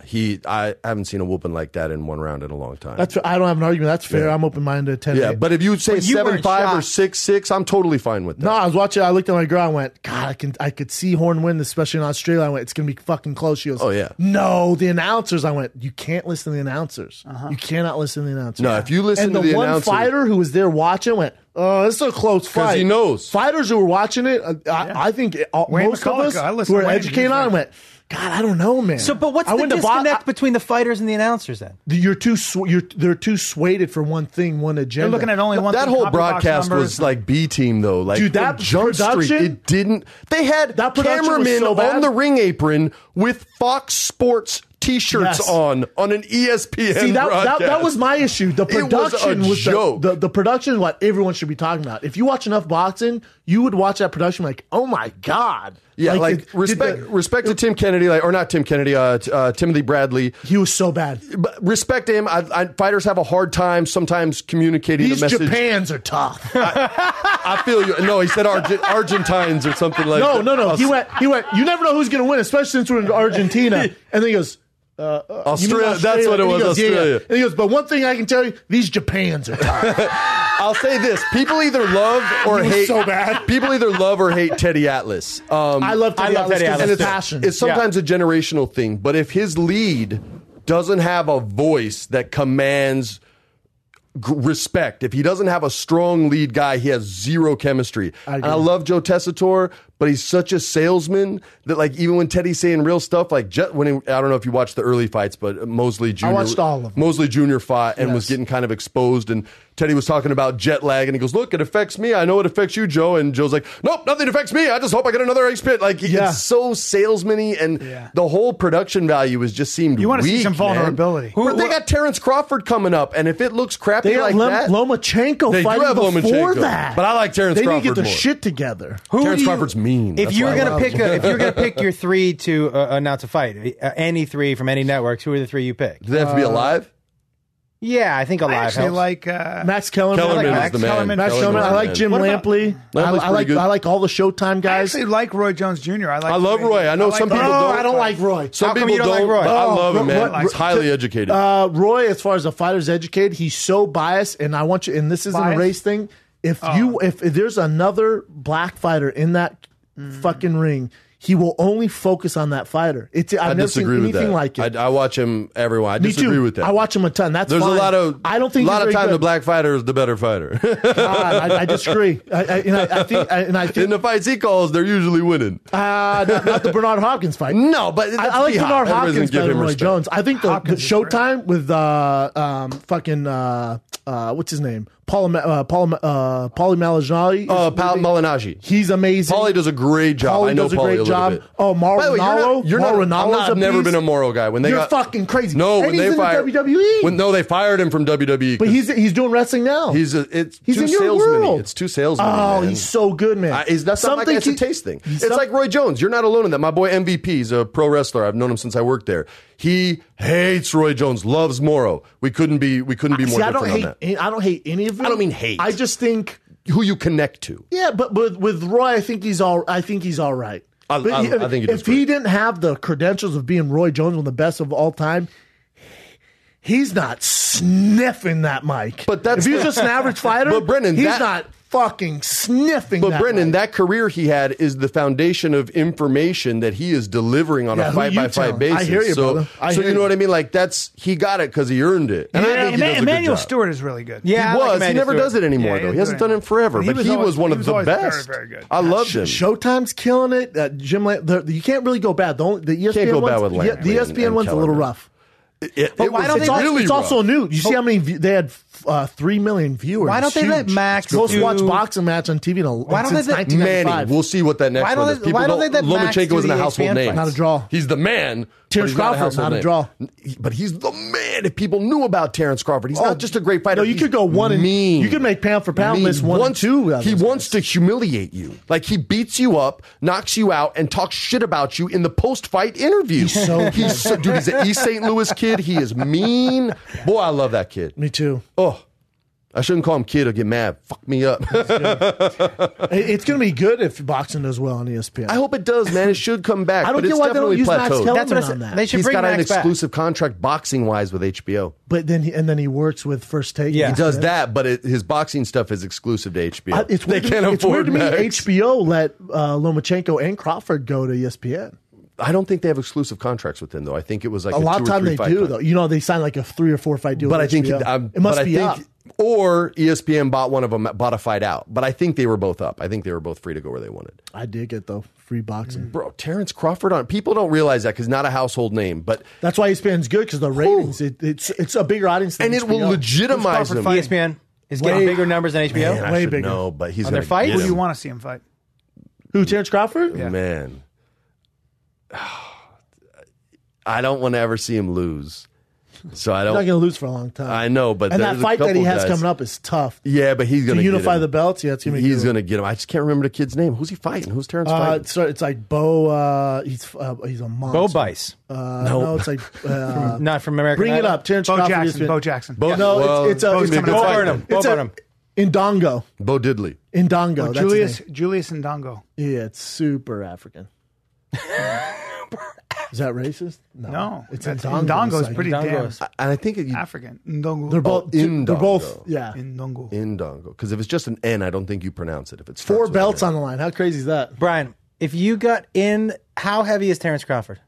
I haven't seen a whooping like that in one round in a long time. That's I don't have an argument. That's fair. Yeah. I'm open minded. 10-8. yeah, but if you say But you weren't 7-5 or shocked. 6-6, I'm totally fine with that. no, I was watching. I looked at my girl. I went, God, I could see Horn win, especially in Australia. I went, it's gonna be fucking close. She goes, Oh, yeah. No, the announcers. I went, you can't listen to the announcers. You cannot listen to the announcers. No, if you listen and to the the one announcer- fighter who was there watching went, oh, this is a close fight. he knows. Fighters who were watching it, I think Wayne most of McCulloch, us I listened who to are Wayne, educated he was on it right. went, God, I don't know, man. So, but what's I the went to disconnect between the fighters and the announcers then? You're too they're too swayed for one thing, one agenda. They're looking at only one That thing, whole copy box broadcast numbers. was like B team though. Like Dude, that Jump Street, production- it didn't. They had That production was cameramen so bad. on the ring apron with Fox Sports T-shirts Yes. on an ESPN See, that broadcast. was my issue. The It was a production was joke. the production is what everyone should be talking about. If you watch enough boxing, you would watch that production like, oh my God. Yeah, like it- respect to Tim Kennedy, or not Tim Kennedy, Timothy Bradley. he was so bad. But respect to him. Fighters have a hard time sometimes communicating These the message. Japans are tough. I feel you. No, he said Argentines or something like No, that. no, no. He went. You never know who's going to win, especially since we're in Argentina. And then he goes, you mean Australia. That's what it And he was. goes, yeah, Australia. yeah. And he goes, but one thing I can tell you, these Japans are tough. I'll say this: people either love or He was hate. so bad. People either love or hate Teddy Atlas. I love Teddy Atlas because and of his passion. It's sometimes a generational thing, but if his lead doesn't have a voice that commands respect, if he doesn't have a strong lead guy, he has zero chemistry. And I love Joe Tessitore, but he's such a salesman that, like, even when Teddy's saying real stuff, like I don't know if you watched the early fights, but Mosley Jr. I watched all of them. Mosley Jr. fought and was Yes. getting kind of exposed, and Teddy was talking about jet lag, and he goes, "Look, it affects me. I know it affects you, Joe." And Joe's like, "Nope, nothing affects me. I just hope I get another ace pit." Like, Yeah. it's so salesman-y, and the whole production value has just seemed You wanna see weak, some man. vulnerability. But they got Terrence Crawford coming up, and if it looks crappy They got like that, Lomachenko They do fighting have before Lomachenko, that. but I like Terrence They Crawford need to get their more. shit together. Terrence Crawford's mean. If That's you were why I gonna love pick, him. if you were gonna pick your three to announce a fight, any three from any networks, who are the three you pick? Do they have to be alive? Yeah, I think I alive actually helps. like Max Kellerman. Kellerman Max is the man. Kellerman. Max Kellerman Kellerman. is I the like man. Jim What about- Lampley. Lampley's pretty good. I like all the Showtime I guys. actually like Roy Jones Jr. I love Roy. I know some people don't. I don't like Roy. Some How come people you don't like Roy? but I love him, man. Roy- He's highly educated. Roy, as far as the fighter's educated, he's so biased, and I want you. And this isn't Biased? a race thing. If there's another black fighter in that fucking ring, he will only focus on that fighter. I I've never seen disagree with anything that. like it. I watch him everyone. I Me disagree too. with that. I watch him a ton. That's There's fine. a lot of. I don't think a lot he's of very time good. the black fighter is the better fighter. God, I disagree. I think In the fights he calls, they're usually winning. not the Bernard Hopkins fight. No, but I like Bernard Hopkins give better him than Roy respect. Jones. I think the Hopkins is Showtime with what's his name? Paulie Malignaggi. Pal Malignaggi. He's amazing. Paulie does a great job. Paulie I know does a Paulie great a little job. bit. Oh, Mauro By the way, Ranallo. you're not. Mauro Ranallo's I've a never beast. been a Moro guy. When they You're got fucking crazy. No, And when he's they in the fired WWE. No, they fired him from WWE. But he's doing wrestling now. It's He's too in your salesman-y. world. It's too salesman. Oh, man. he's so good, man. That's not Something it's a he- taste thing. he's It's like Roy Jones. You're not alone in that. My boy MVP is a pro wrestler. I've known him since I worked there. He hates Roy Jones, loves Moro. We couldn't be more See, different I don't on that. hate. I don't hate any of it. I don't mean hate. I just think. Who you connect to. Yeah, but with Roy, I think he's all right. I think he does if he great. didn't have the credentials of being Roy Jones, one of the best of all time, He's not sniffing that mic. But that's if he's just an average fighter, But Brendan, he's that- not fucking sniffing But that Brendan, mic. that career he had is the foundation of information that he is delivering on Yeah, a who you fight-by-fight telling? basis. I hear you, so, brother. I so hear you know you. what I mean? Like he got it because he earned it. And I think he does a good Emmanuel job. Stewart is really good. Yeah, I He like was. He Emmanuel never Stewart. does it anymore, Yeah, though. he He hasn't doesn't done it forever. He But was he always- was one he of was the always best. very, very good. I loved him. Showtime's killing it. Jim, you can't really go bad. The ESPN go bad ones, with Lampley the ESPN and one's a little Kellerman. rough. But why don't It's, they also, let- it's also new. You see how many they had 3 million viewers. Why don't It's they let huge. Max most do- watched boxing match on TV Why don't since they let 1995? Manny. We'll see what that next Why don't one they- is. People why don't they let Max Lomachenko do isn't a the household ESPN name. fights? Not a draw. He's the man. Terrence but he's not Crawford, household not a name. draw. But he's the man. If people knew about Terrence Crawford, he's not just a great fighter. No, you he's could go one and mean. you could make pound for pound list one and two. He wants to humiliate you. Like he beats you up, knocks you out, and talks shit about you in the post-fight interview. He's so dude. He's an East St. Louis kid. He is mean. Boy, I love that kid. Me too. Oh, I shouldn't call him kid or get mad. Fuck me up. It's going to be good if boxing does well on ESPN. I hope it does, man. It should come back. I don't but get it's why they don't definitely use Max plateaued. Kellerman That's what I on said. that. They should He's bring got an Max back. exclusive contract boxing-wise with HBO. But then he works with First Take. Yeah. He does that, but his boxing stuff is exclusive to HBO. It's they weird can't it's weird afford to me. Max. HBO let Lomachenko and Crawford go to ESPN. I don't think they have exclusive contracts with him, though. I think it was like A lot of 2 or time 3 they fight do, contract. though. You know, they sign like a 3 or 4 fight deal. But I with think HBO. It must be up. Or ESPN bought one of them, bought a fight out. But I think they were both up. I think they were both free to go where they wanted. I dig it though. Free boxing. Bro, Terrence Crawford on people don't realize that because not a household name, but That's why ESPN's good because the ratings. It's a bigger audience. Than and it will HBO. legitimize him. ESPN is getting bigger numbers than HBO. Man, I Way should bigger. know, but he's On their gonna fights? get Who do you him. want to see him fight? Who? Terrence Crawford? Yeah. Man, I don't want to ever see him lose. So I He's not don't. going to lose for a long time. I know, but and that there's a fight that he couple has guys- coming up is tough. Yeah, but he's going To to unify get him. the belts, yeah, it's going to be He's good. going to get him. I just can't remember the kid's name. Who's he fighting? Who's Terrence fighting? So it's like Bo. He's a monster. Bo Bice. No, it's like Not from American bring it Idol. up. Terrence Bo Crawford. Jackson. is- Bo Jackson. Bo- No, well, it's Bo's it's gonna be a Bo good fight. Burnham. Bo It's Burnham. Indongo. Bo Diddley. Indongo. That's his name. Julius Ndongo. Yeah, it's super African. Is that racist? No, it's that's- Ndongo. Ndongo is It's pretty Ndongo damn is- And I think African. Ndongo. They're both. Indongo. They're both. Yeah. Ndongo. Indongo. Because if it's just an N, I don't think you pronounce it. If it's 4 belts on the line. How crazy is that? Brian, if you got in, how heavy is Terrence Crawford?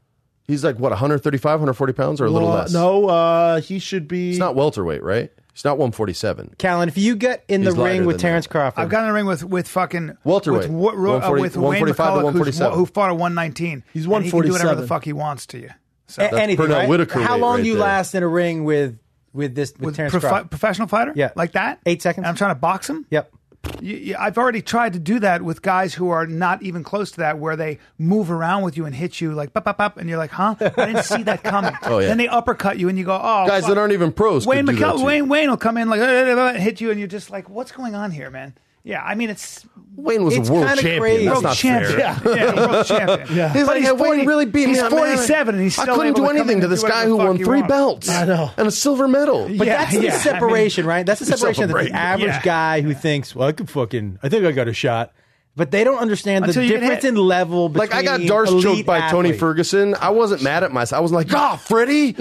He's like, what, 135, 140 pounds or a little less? No, he should be. He's not welterweight, right? He's not 147. Callan, if you get in the He's lighter ring with than Terrence that. Crawford, I've got in the ring with fucking Welterweight. with Wayne 145 to McCullough, 147. who fought at 119. He's And he can do whatever 147. the fuck he wants to you. So anything, Pernell right? Whitaker How weight long right do you there. last in a ring with Terrence Crawford? professional fighter, Yeah. like that, 8 seconds. And I'm trying to box him. Yep. I've already tried to do that with guys who are not even close to that, where they move around with you and hit you like pop, pop, pop, and you're like, huh? I didn't see that coming. Oh, yeah. Then they uppercut you and you go, oh, Guys fuck. that aren't even pros Wayne could do that to you. Wayne will come in like and hit you, and you're just like, what's going on here, man? Yeah, I mean, it's Wayne was It's a world kinda champion. crazy. That's world not champion. fair. Yeah, world champion. Yeah. He's But like, he's hey, Wayne 40 really beat me. he's up, man. 47 and he's I still couldn't able do to come anything in to and this do guy whatever who the fuck won he 3 wants. belts. I know. And a silver medal. But Yeah, that's the yeah, I separation, mean- right? That's the separation that break. the average Yeah. guy who thinks, well, I think I got a shot. But they don't understand the Until you get difference hit. in level between Like, I got Darce elite choked by Tony athlete. Ferguson. I wasn't mad at myself. I was like, Freddie,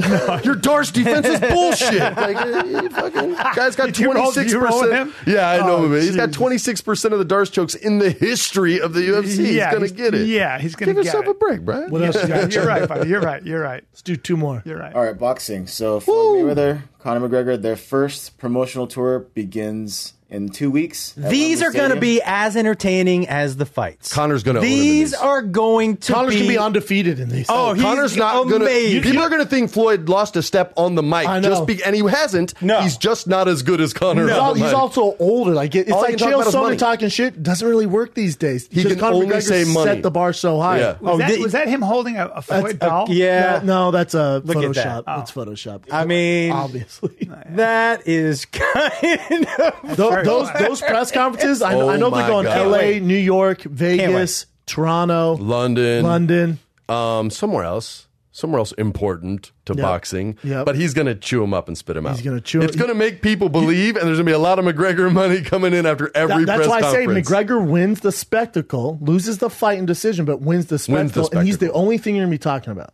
your Darce defense is bullshit. Like, you fucking guy's got Did you roll 26%. with him? Yeah, I know, Oh, man. He's got Jesus. 26% of the Darce chokes in the history of the UFC. Yeah, he's going to get it. Yeah, he's going to Give get yourself it. a break, Brian. What else you Yeah, got? you're right, buddy. You're right. You're right. Let's do 2 more. You're right. All right, boxing. So Floyd Mayweather, Conor McGregor, their first promotional tour begins in 2 weeks. at These Wembley are going to Stadium. be as entertaining as the fights. Connor's going to own him in These these. are going to Connor's be gonna be undefeated in these. Oh, he's Connor's not going to. amazing. People are going to think Floyd lost a step on the mic. I know. And he hasn't. No. He's just not as good as Connor. on the He's mic. also older. Like it's All he like can talk Chael about is money. Sonnen talking shit doesn't really work these days. He Because can Conor only McGregor say money. set the bar so high. Yeah. Was that him holding a Floyd doll? Yeah. No, that's a Look at Photoshop. that. It's Photoshop. I mean, obviously. that is kind of. Those press conferences, I know Oh they're my going God. LA, wait. New York, Vegas, Toronto, London. London. Somewhere else important to Yep. boxing. Yep. But he's going to chew him up and spit him out. He's gonna chew It's him- going to make people believe, and there's going to be a lot of McGregor money coming in after every That's press why I say conference. McGregor wins the spectacle, loses the fight and decision, but wins the spectacle. And he's the spectacle. only thing you're going to be talking about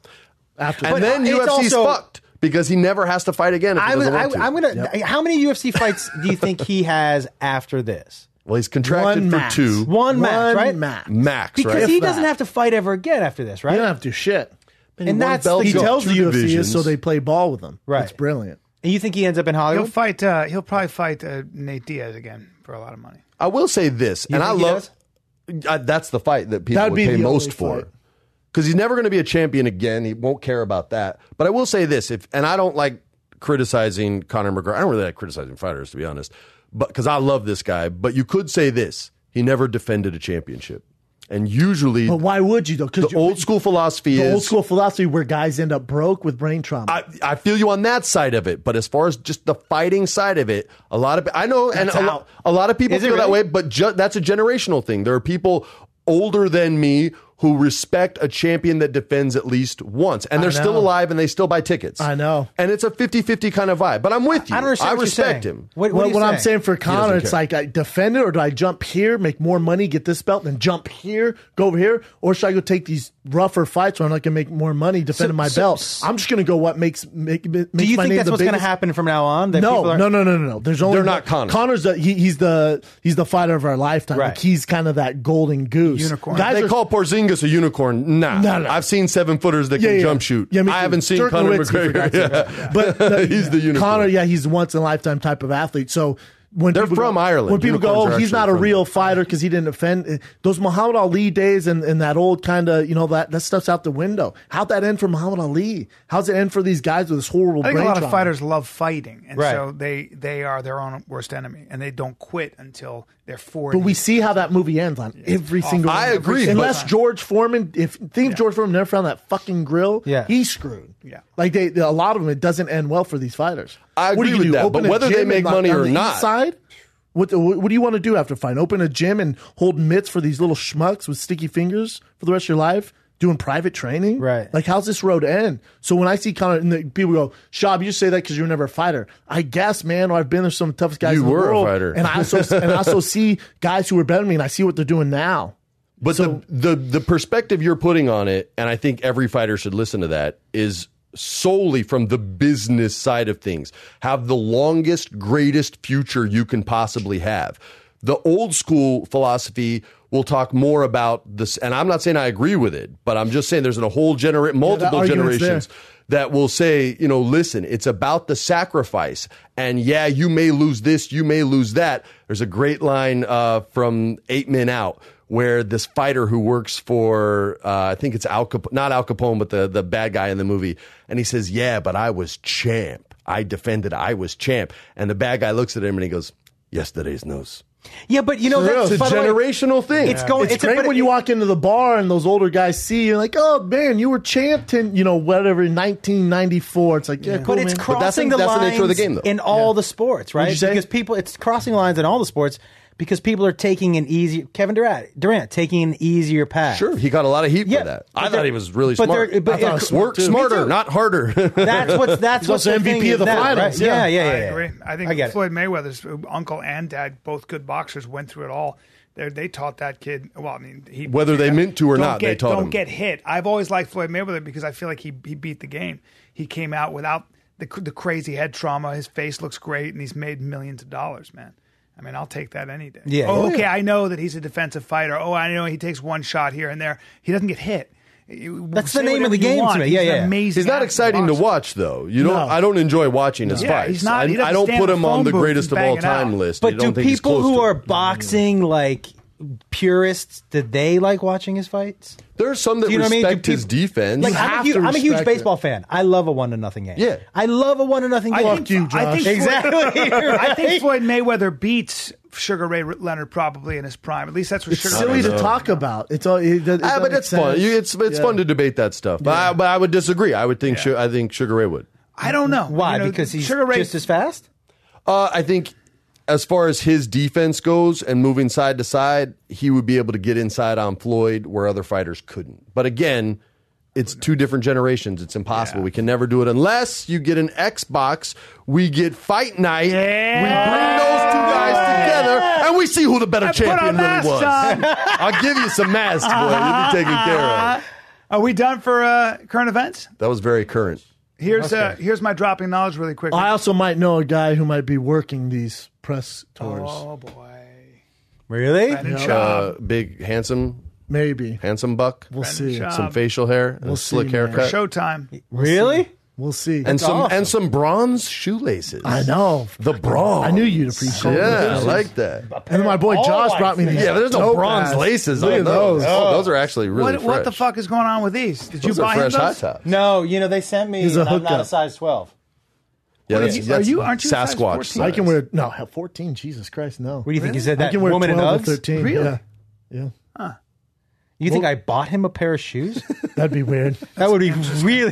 after And that. then it's UFC's also- fucked because he never has to fight again if he doesn't want to. I'm gonna. How many UFC fights do you think he has after this? Well, he's contracted One for max. 2. One match, right? Max, Because right? he If doesn't that. have to fight ever again after this, right? You don't have to do shit. And that's the He goal. tells the 2 UFC divisions. is so they play ball with him. Right. It's brilliant. And you think he ends up in He'll Hollywood? fight. He'll probably fight Nate Diaz again for a lot of money. I will say this, You and I think he love that's the fight that people That'd would be pay the most only for. fight. Because he's never going to be a champion again. He won't care about that. But I will say this, and I don't like criticizing Conor McGregor. I don't really like criticizing fighters, to be honest, but because I love this guy. But you could say this: he never defended a championship, and usually, But why would you though? Because the old school philosophy the is old school philosophy where guys end up broke with brain trauma. I feel you on that side of it, but as far as just the fighting side of it, a lot of I know, and a lot of people Is it feel that really? way. But that's a generational thing. There are people older than me who respect a champion that defends at least once, and they're still know. alive and they still buy tickets. I know. and it's a 50-50 kind of vibe. But I'm with you. I don't understand. I what respect you're saying. him. What are What you I'm saying for doesn't Conor, it's care. like I defend it, or do I jump here, make more money, get this belt, then jump here, go over here, or should I go take these rougher fights where I'm not going to make more money defending my belt? I'm just going to go what makes Do you my think name that's the what's going to biggest? happen from now on? That No, people are, no. There's only They're not Conor. Conor's he's the fighter of our lifetime. Right. Like he's kind of that golden goose. Unicorn. Guys They are, call Porzingis a unicorn. Nah, No. I've seen 7-footers that can jump shoot. Yeah, me I too. haven't seen Dirk Conor Nowitzki, for God's McGregor. sake. But He's the unicorn. Conor, he's a once in a lifetime type of athlete. So when They're people from go, Ireland. when people go, Unicorns oh, are he's not actually a from real there. fighter because he didn't offend those Muhammad Ali days and that old kind of that stuff's out the window. How'd that end for Muhammad Ali? How's it end for these guys with this horrible? I think a brain lot of trauma? fighters love fighting, and Right. so they are their own worst enemy, and they don't quit until they're 40. But we see how that movie ends on every single. I one. agree, but- Unless George Foreman, if George Foreman never found that fucking grill, Yeah. he's screwed. Yeah. Like a lot of them, it doesn't end well for these fighters. I What do agree you with do? that, Open but a whether they gym make and, money on or the not- east side? What do you want to do after fighting? Open a gym and hold mitts for these little schmucks with sticky fingers for the rest of your life? Doing private training? Right. Like, how's this road end? So when I see Conor, and people go, Shab, you just say that because you were never a fighter. I guess, man, I've been there some of the toughest guys You in the were a world. fighter. And I also see guys who are better than me, and I see what they're doing now. But the perspective you're putting on it, and I think every fighter should listen to that, is solely from the business side of things. Have the longest, greatest future you can possibly have. The old school philosophy will talk more about this, and I'm not saying I agree with it, but I'm just saying there's a whole multiple argument's generations that will say, listen, it's about the sacrifice. And yeah, you may lose this, you may lose that. There's a great line from 8 Men Out where this fighter who works for, I think it's not Al Capone, but the bad guy in the movie. And he says, yeah, but I was champ. I defended, I was champ. And the bad guy looks at him and he goes, yesterday's news. Yeah, but real. that's It's a by the way, generational thing. It's going. It's great but when you walk into the bar and those older guys see you, like, oh man, you were champ in, whatever, 1994. It's like, yeah, cool, But it's man. crossing that's the the lines nature of the game, though. in all the sports, right? you say? Because it's crossing lines in all the sports because people are taking an easy. Kevin Durant taking an easier path. Sure, he got a lot of heat Yeah, for that. but I thought he was really but smart. they're- but I thought it- he was smart too. Me Work too. smarter, not harder. That's what's also the thing MVP of the now, finals, Right? yeah. Yeah. I agree. I think get it. Floyd Mayweather's uncle and dad, both good boxers, went through it all. They taught that kid. Well, I mean, Whether they meant to or don't not, they taught don't him. get hit. I've always liked Floyd Mayweather because I feel like he beat the game. He came out without the crazy head trauma. His face looks great, and he's made millions of dollars, man. I mean, I'll take that any day. Yeah. Oh, Yeah. okay. I know that he's a defensive fighter. Oh, I know he takes one shot here and there. He doesn't get hit. That's Say the name of whatever the you game to want. me. He's Yeah, an yeah. Amazing. He's not athlete, exciting to boxer. watch, though. No. I don't enjoy watching his Yeah, fights. he's not- he doesn't I don't stand put in him the on phone the booth greatest and of all bang it out. time list. But I do don't think he's people close who to are it. boxing like purists, did they like watching his fights? There are some that Do you know what I mean? respect Do his people- defense. Like have I'm to a huge respect baseball fan. I love a 1-0 game. Yeah. I love a 1-0 game. I think Josh. Exactly. I think Floyd Mayweather beats Sugar Ray Leonard probably in his prime. At least that's what It's Sugar silly Ray to talk about. It's all. It doesn't but make it's fun. sense. It's fun to debate that stuff. But I would disagree. I would think I think Sugar Ray would. I don't know. Why? You know, Because he's Sugar Ray, just as fast? I think as far as his defense goes and moving side to side, he would be able to get inside on Floyd where other fighters couldn't. But again, it's two different generations. It's impossible. Yeah. We can never do it unless you get an Xbox. We get Fight Night. Yeah. We bring those two guys together, and we see who the better put champion on really masks, was. son. I'll give you some masks, boy. You'll be taken care of. Are we done for current events? That was very current. Here's my dropping knowledge really quickly. I also might know a guy who might be working these press tours. Oh boy. Really? Brendan Schaub. Big, handsome buck. We'll see. Schaub. Some facial hair and a slick see, man. haircut. Showtime. Really? We'll see. And some awesome. and some bronze shoelaces. I know. The bronze. I knew you'd appreciate Yeah, I it. like that. And then my boy Josh brought me these. Yeah, but there's no dope bronze ass- laces Look on at those. those. Oh, those are actually really fresh. What the fuck is going on with these? Did you Those are buy him fresh high those? tops. No, they sent me. He's a And I'm not a hookup. size 12. Yeah, What that's, are you- that's aren't you a size Sasquatch 14? size. I can wear 14. Jesus Christ, no. What do you think? He said I that can wear woman in 12 or Uggs? 13. Really? Yeah. You think I bought him a pair of shoes? That'd be weird. That would be really. You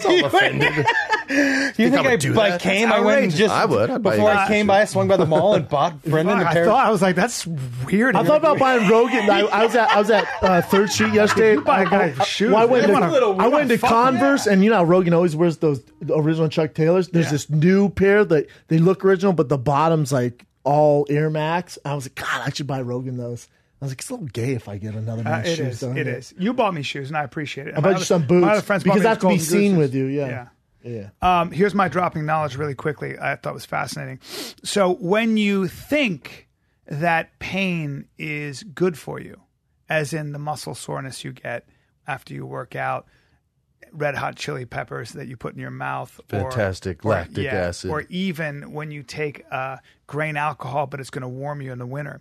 think I would do that? I came? I went and just. I would. I'd buy Before you I guys came shoes. by, I swung by the mall and bought Brendan a I pair. thought I was like, that's weird. I thought about buying Rogan. I was at 3rd Street yesterday. You buy a guy shoes. Well, I went You to, wanna- you I wanna went to fuck Converse, and you know how Rogan always wears those original Chuck Taylors. There's this new pair that they look original, but the bottom's like all Air Max. I was like, God, I should buy Rogan those. I was like, it's a little gay if I get another man's It shoes. is. don't It I? is. You bought me shoes, and I appreciate it. I bought you some boots My other friends bought because me I have to be Golden seen Gooses. with you. Yeah. Here's my dropping knowledge really quickly. I thought was fascinating. So when you think that pain is good for you, as in the muscle soreness you get after you work out, red hot chili peppers that you put in your mouth, Fantastic lactic acid. or even when you take grain alcohol, but it's going to warm you in the winter.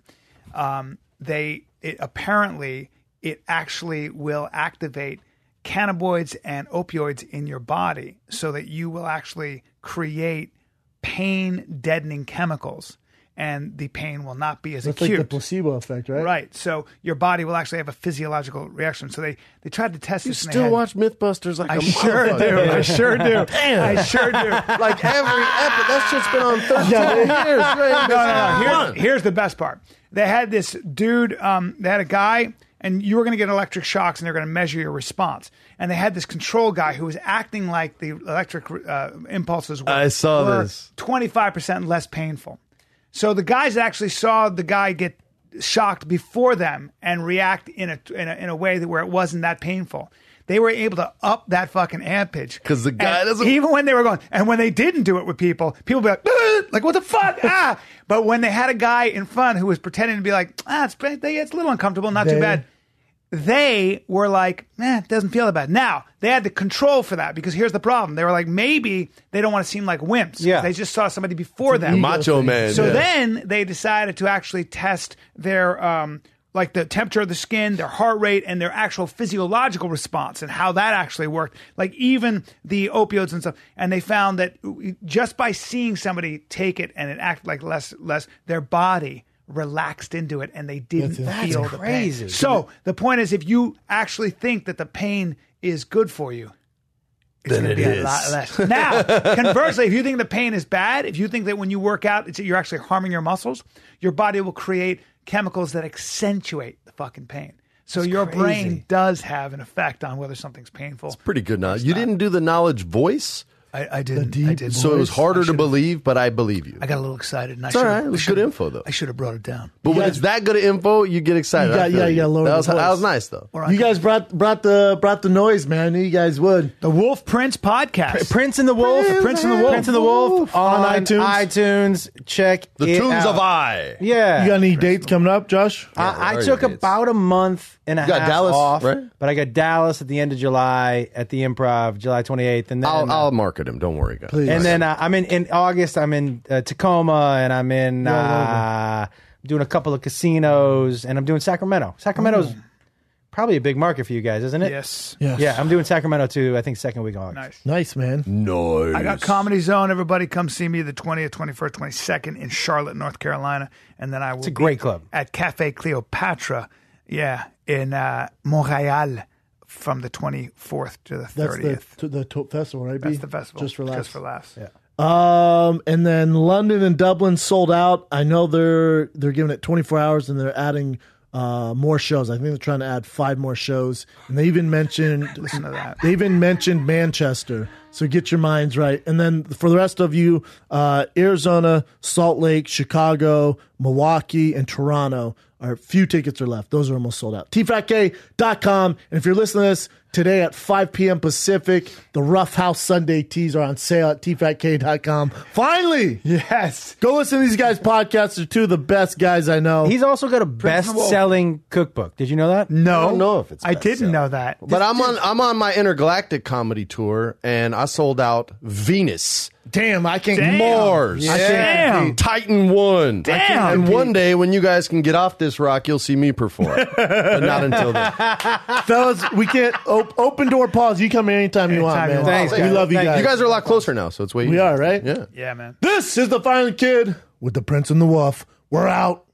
Apparently it actually will activate cannabinoids and opioids in your body so that you will actually create pain deadening chemicals, and the pain will not be as That's acute. like the placebo effect, right? Right. So your body will actually have a physiological reaction. So they tried to test You this. and they still had- watch MythBusters like I a sure motherfucker. do. I sure do. I sure do. Like every episode. That shit's been on 13 years. No. Here's the best part. They had this dude. They had a guy, and you were going to get electric shocks, and they're going to measure your response. And they had this control guy who was acting like the electric impulses were. I saw this. 25% less painful. So the guys actually saw the guy get shocked before them and react in a way that where it wasn't that painful. They were able to up that fucking ampage. 'Cause the guy And doesn't- even when they were going, and when they didn't do it with people would be like, what the fuck? But when they had a guy in front who was pretending to be like, it's a little uncomfortable, not too bad. They were like, it doesn't feel that bad. Now, they had the control for that because here's the problem. They were like, maybe they don't want to seem like wimps. 'Cause Yeah. They just saw somebody before them. Macho man. So yeah. then they decided to actually test their like the temperature of the skin, their heart rate, and their actual physiological response and how that actually worked. Like even the opioids and stuff. And they found that just by seeing somebody take it and it acted like less, their body relaxed into it and they didn't feel the crazy. pain. So the point is, if you actually think that the pain is good for you, it's Then going to it be is. a lot less. Now, conversely, if you think the pain is bad, if you think that when you work out, you're actually harming your muscles, your body will create chemicals that accentuate the fucking pain. So your brain does have an effect on whether something's painful. Pretty good knowledge. You didn't do the knowledge voice, I didn't. deep I did. so it was harder to should've- believe, but I believe you. I got a little excited. And It's all right. It was good info, though. I should have brought it down. But when it's that good of info, you get excited. You got- I feel yeah, you you. gotta lower That the was voice. nice, though. You guys brought the noise, man. I knew you guys would. The Wolf Prince podcast. Prince and the Wolf. Prince and the Wolf. Prince and the Wolf On on iTunes. iTunes. Check The it Tunes out. of I. Yeah. You got any dates coming up, Josh? where I are took your dates? about a month and a got half Dallas, off, right? but I got Dallas at the end of July at the Improv, July 28th, and then I'll market him. Don't worry, guys. Please. and then I'm in August. I'm in Tacoma, and I'm in doing a couple of casinos, and I'm doing Sacramento. Sacramento's probably a big market for you guys, isn't it? Yes. Yes. Yeah, I'm doing Sacramento too. I think second week of August. Nice. Nice, man. Nice. I got Comedy Zone. Everybody come see me the 20th, 21st, 22nd in Charlotte, North Carolina. And then I will a great be club. at Cafe Cleopatra, in Montreal from the 24th to the 30th. That's the festival, right? That's B? the festival. Just for laughs. Just for laughs. Yeah. And then London and Dublin sold out. I know they're giving it 24 hours and they're adding more shows. I think they're trying to add 5 more shows. And they even mentioned Listen to that. They even mentioned Manchester. So get your minds right. And then for the rest of you, Arizona, Salt Lake, Chicago, Milwaukee, and Toronto few tickets are left. Those are almost sold out. tfatk.com. And if you're listening to this today at 5 p.m. Pacific, the Rough House Sunday tees are on sale at tfatk.com. Finally! Yes. Go listen to these guys' podcasts. They're two of the best guys I know. He's also got a best-selling cookbook. Did you know that? No. I don't know if it's I didn't know that. But I'm on my intergalactic comedy tour, and I sold out Venus, Damn, I can't. Mars, Damn. Titan 1. Damn. And one day when you guys can get off this rock, you'll see me perform. But not until then. Fellas, we can't. Open door pause. You come in anytime you want, Anytime man. you want. Thanks, We guys. love you guys. You guys are a lot closer now, so it's way We easier. are, right? Yeah. Yeah, man. This is the Violent Kid with the Prince and the Wolf. We're out.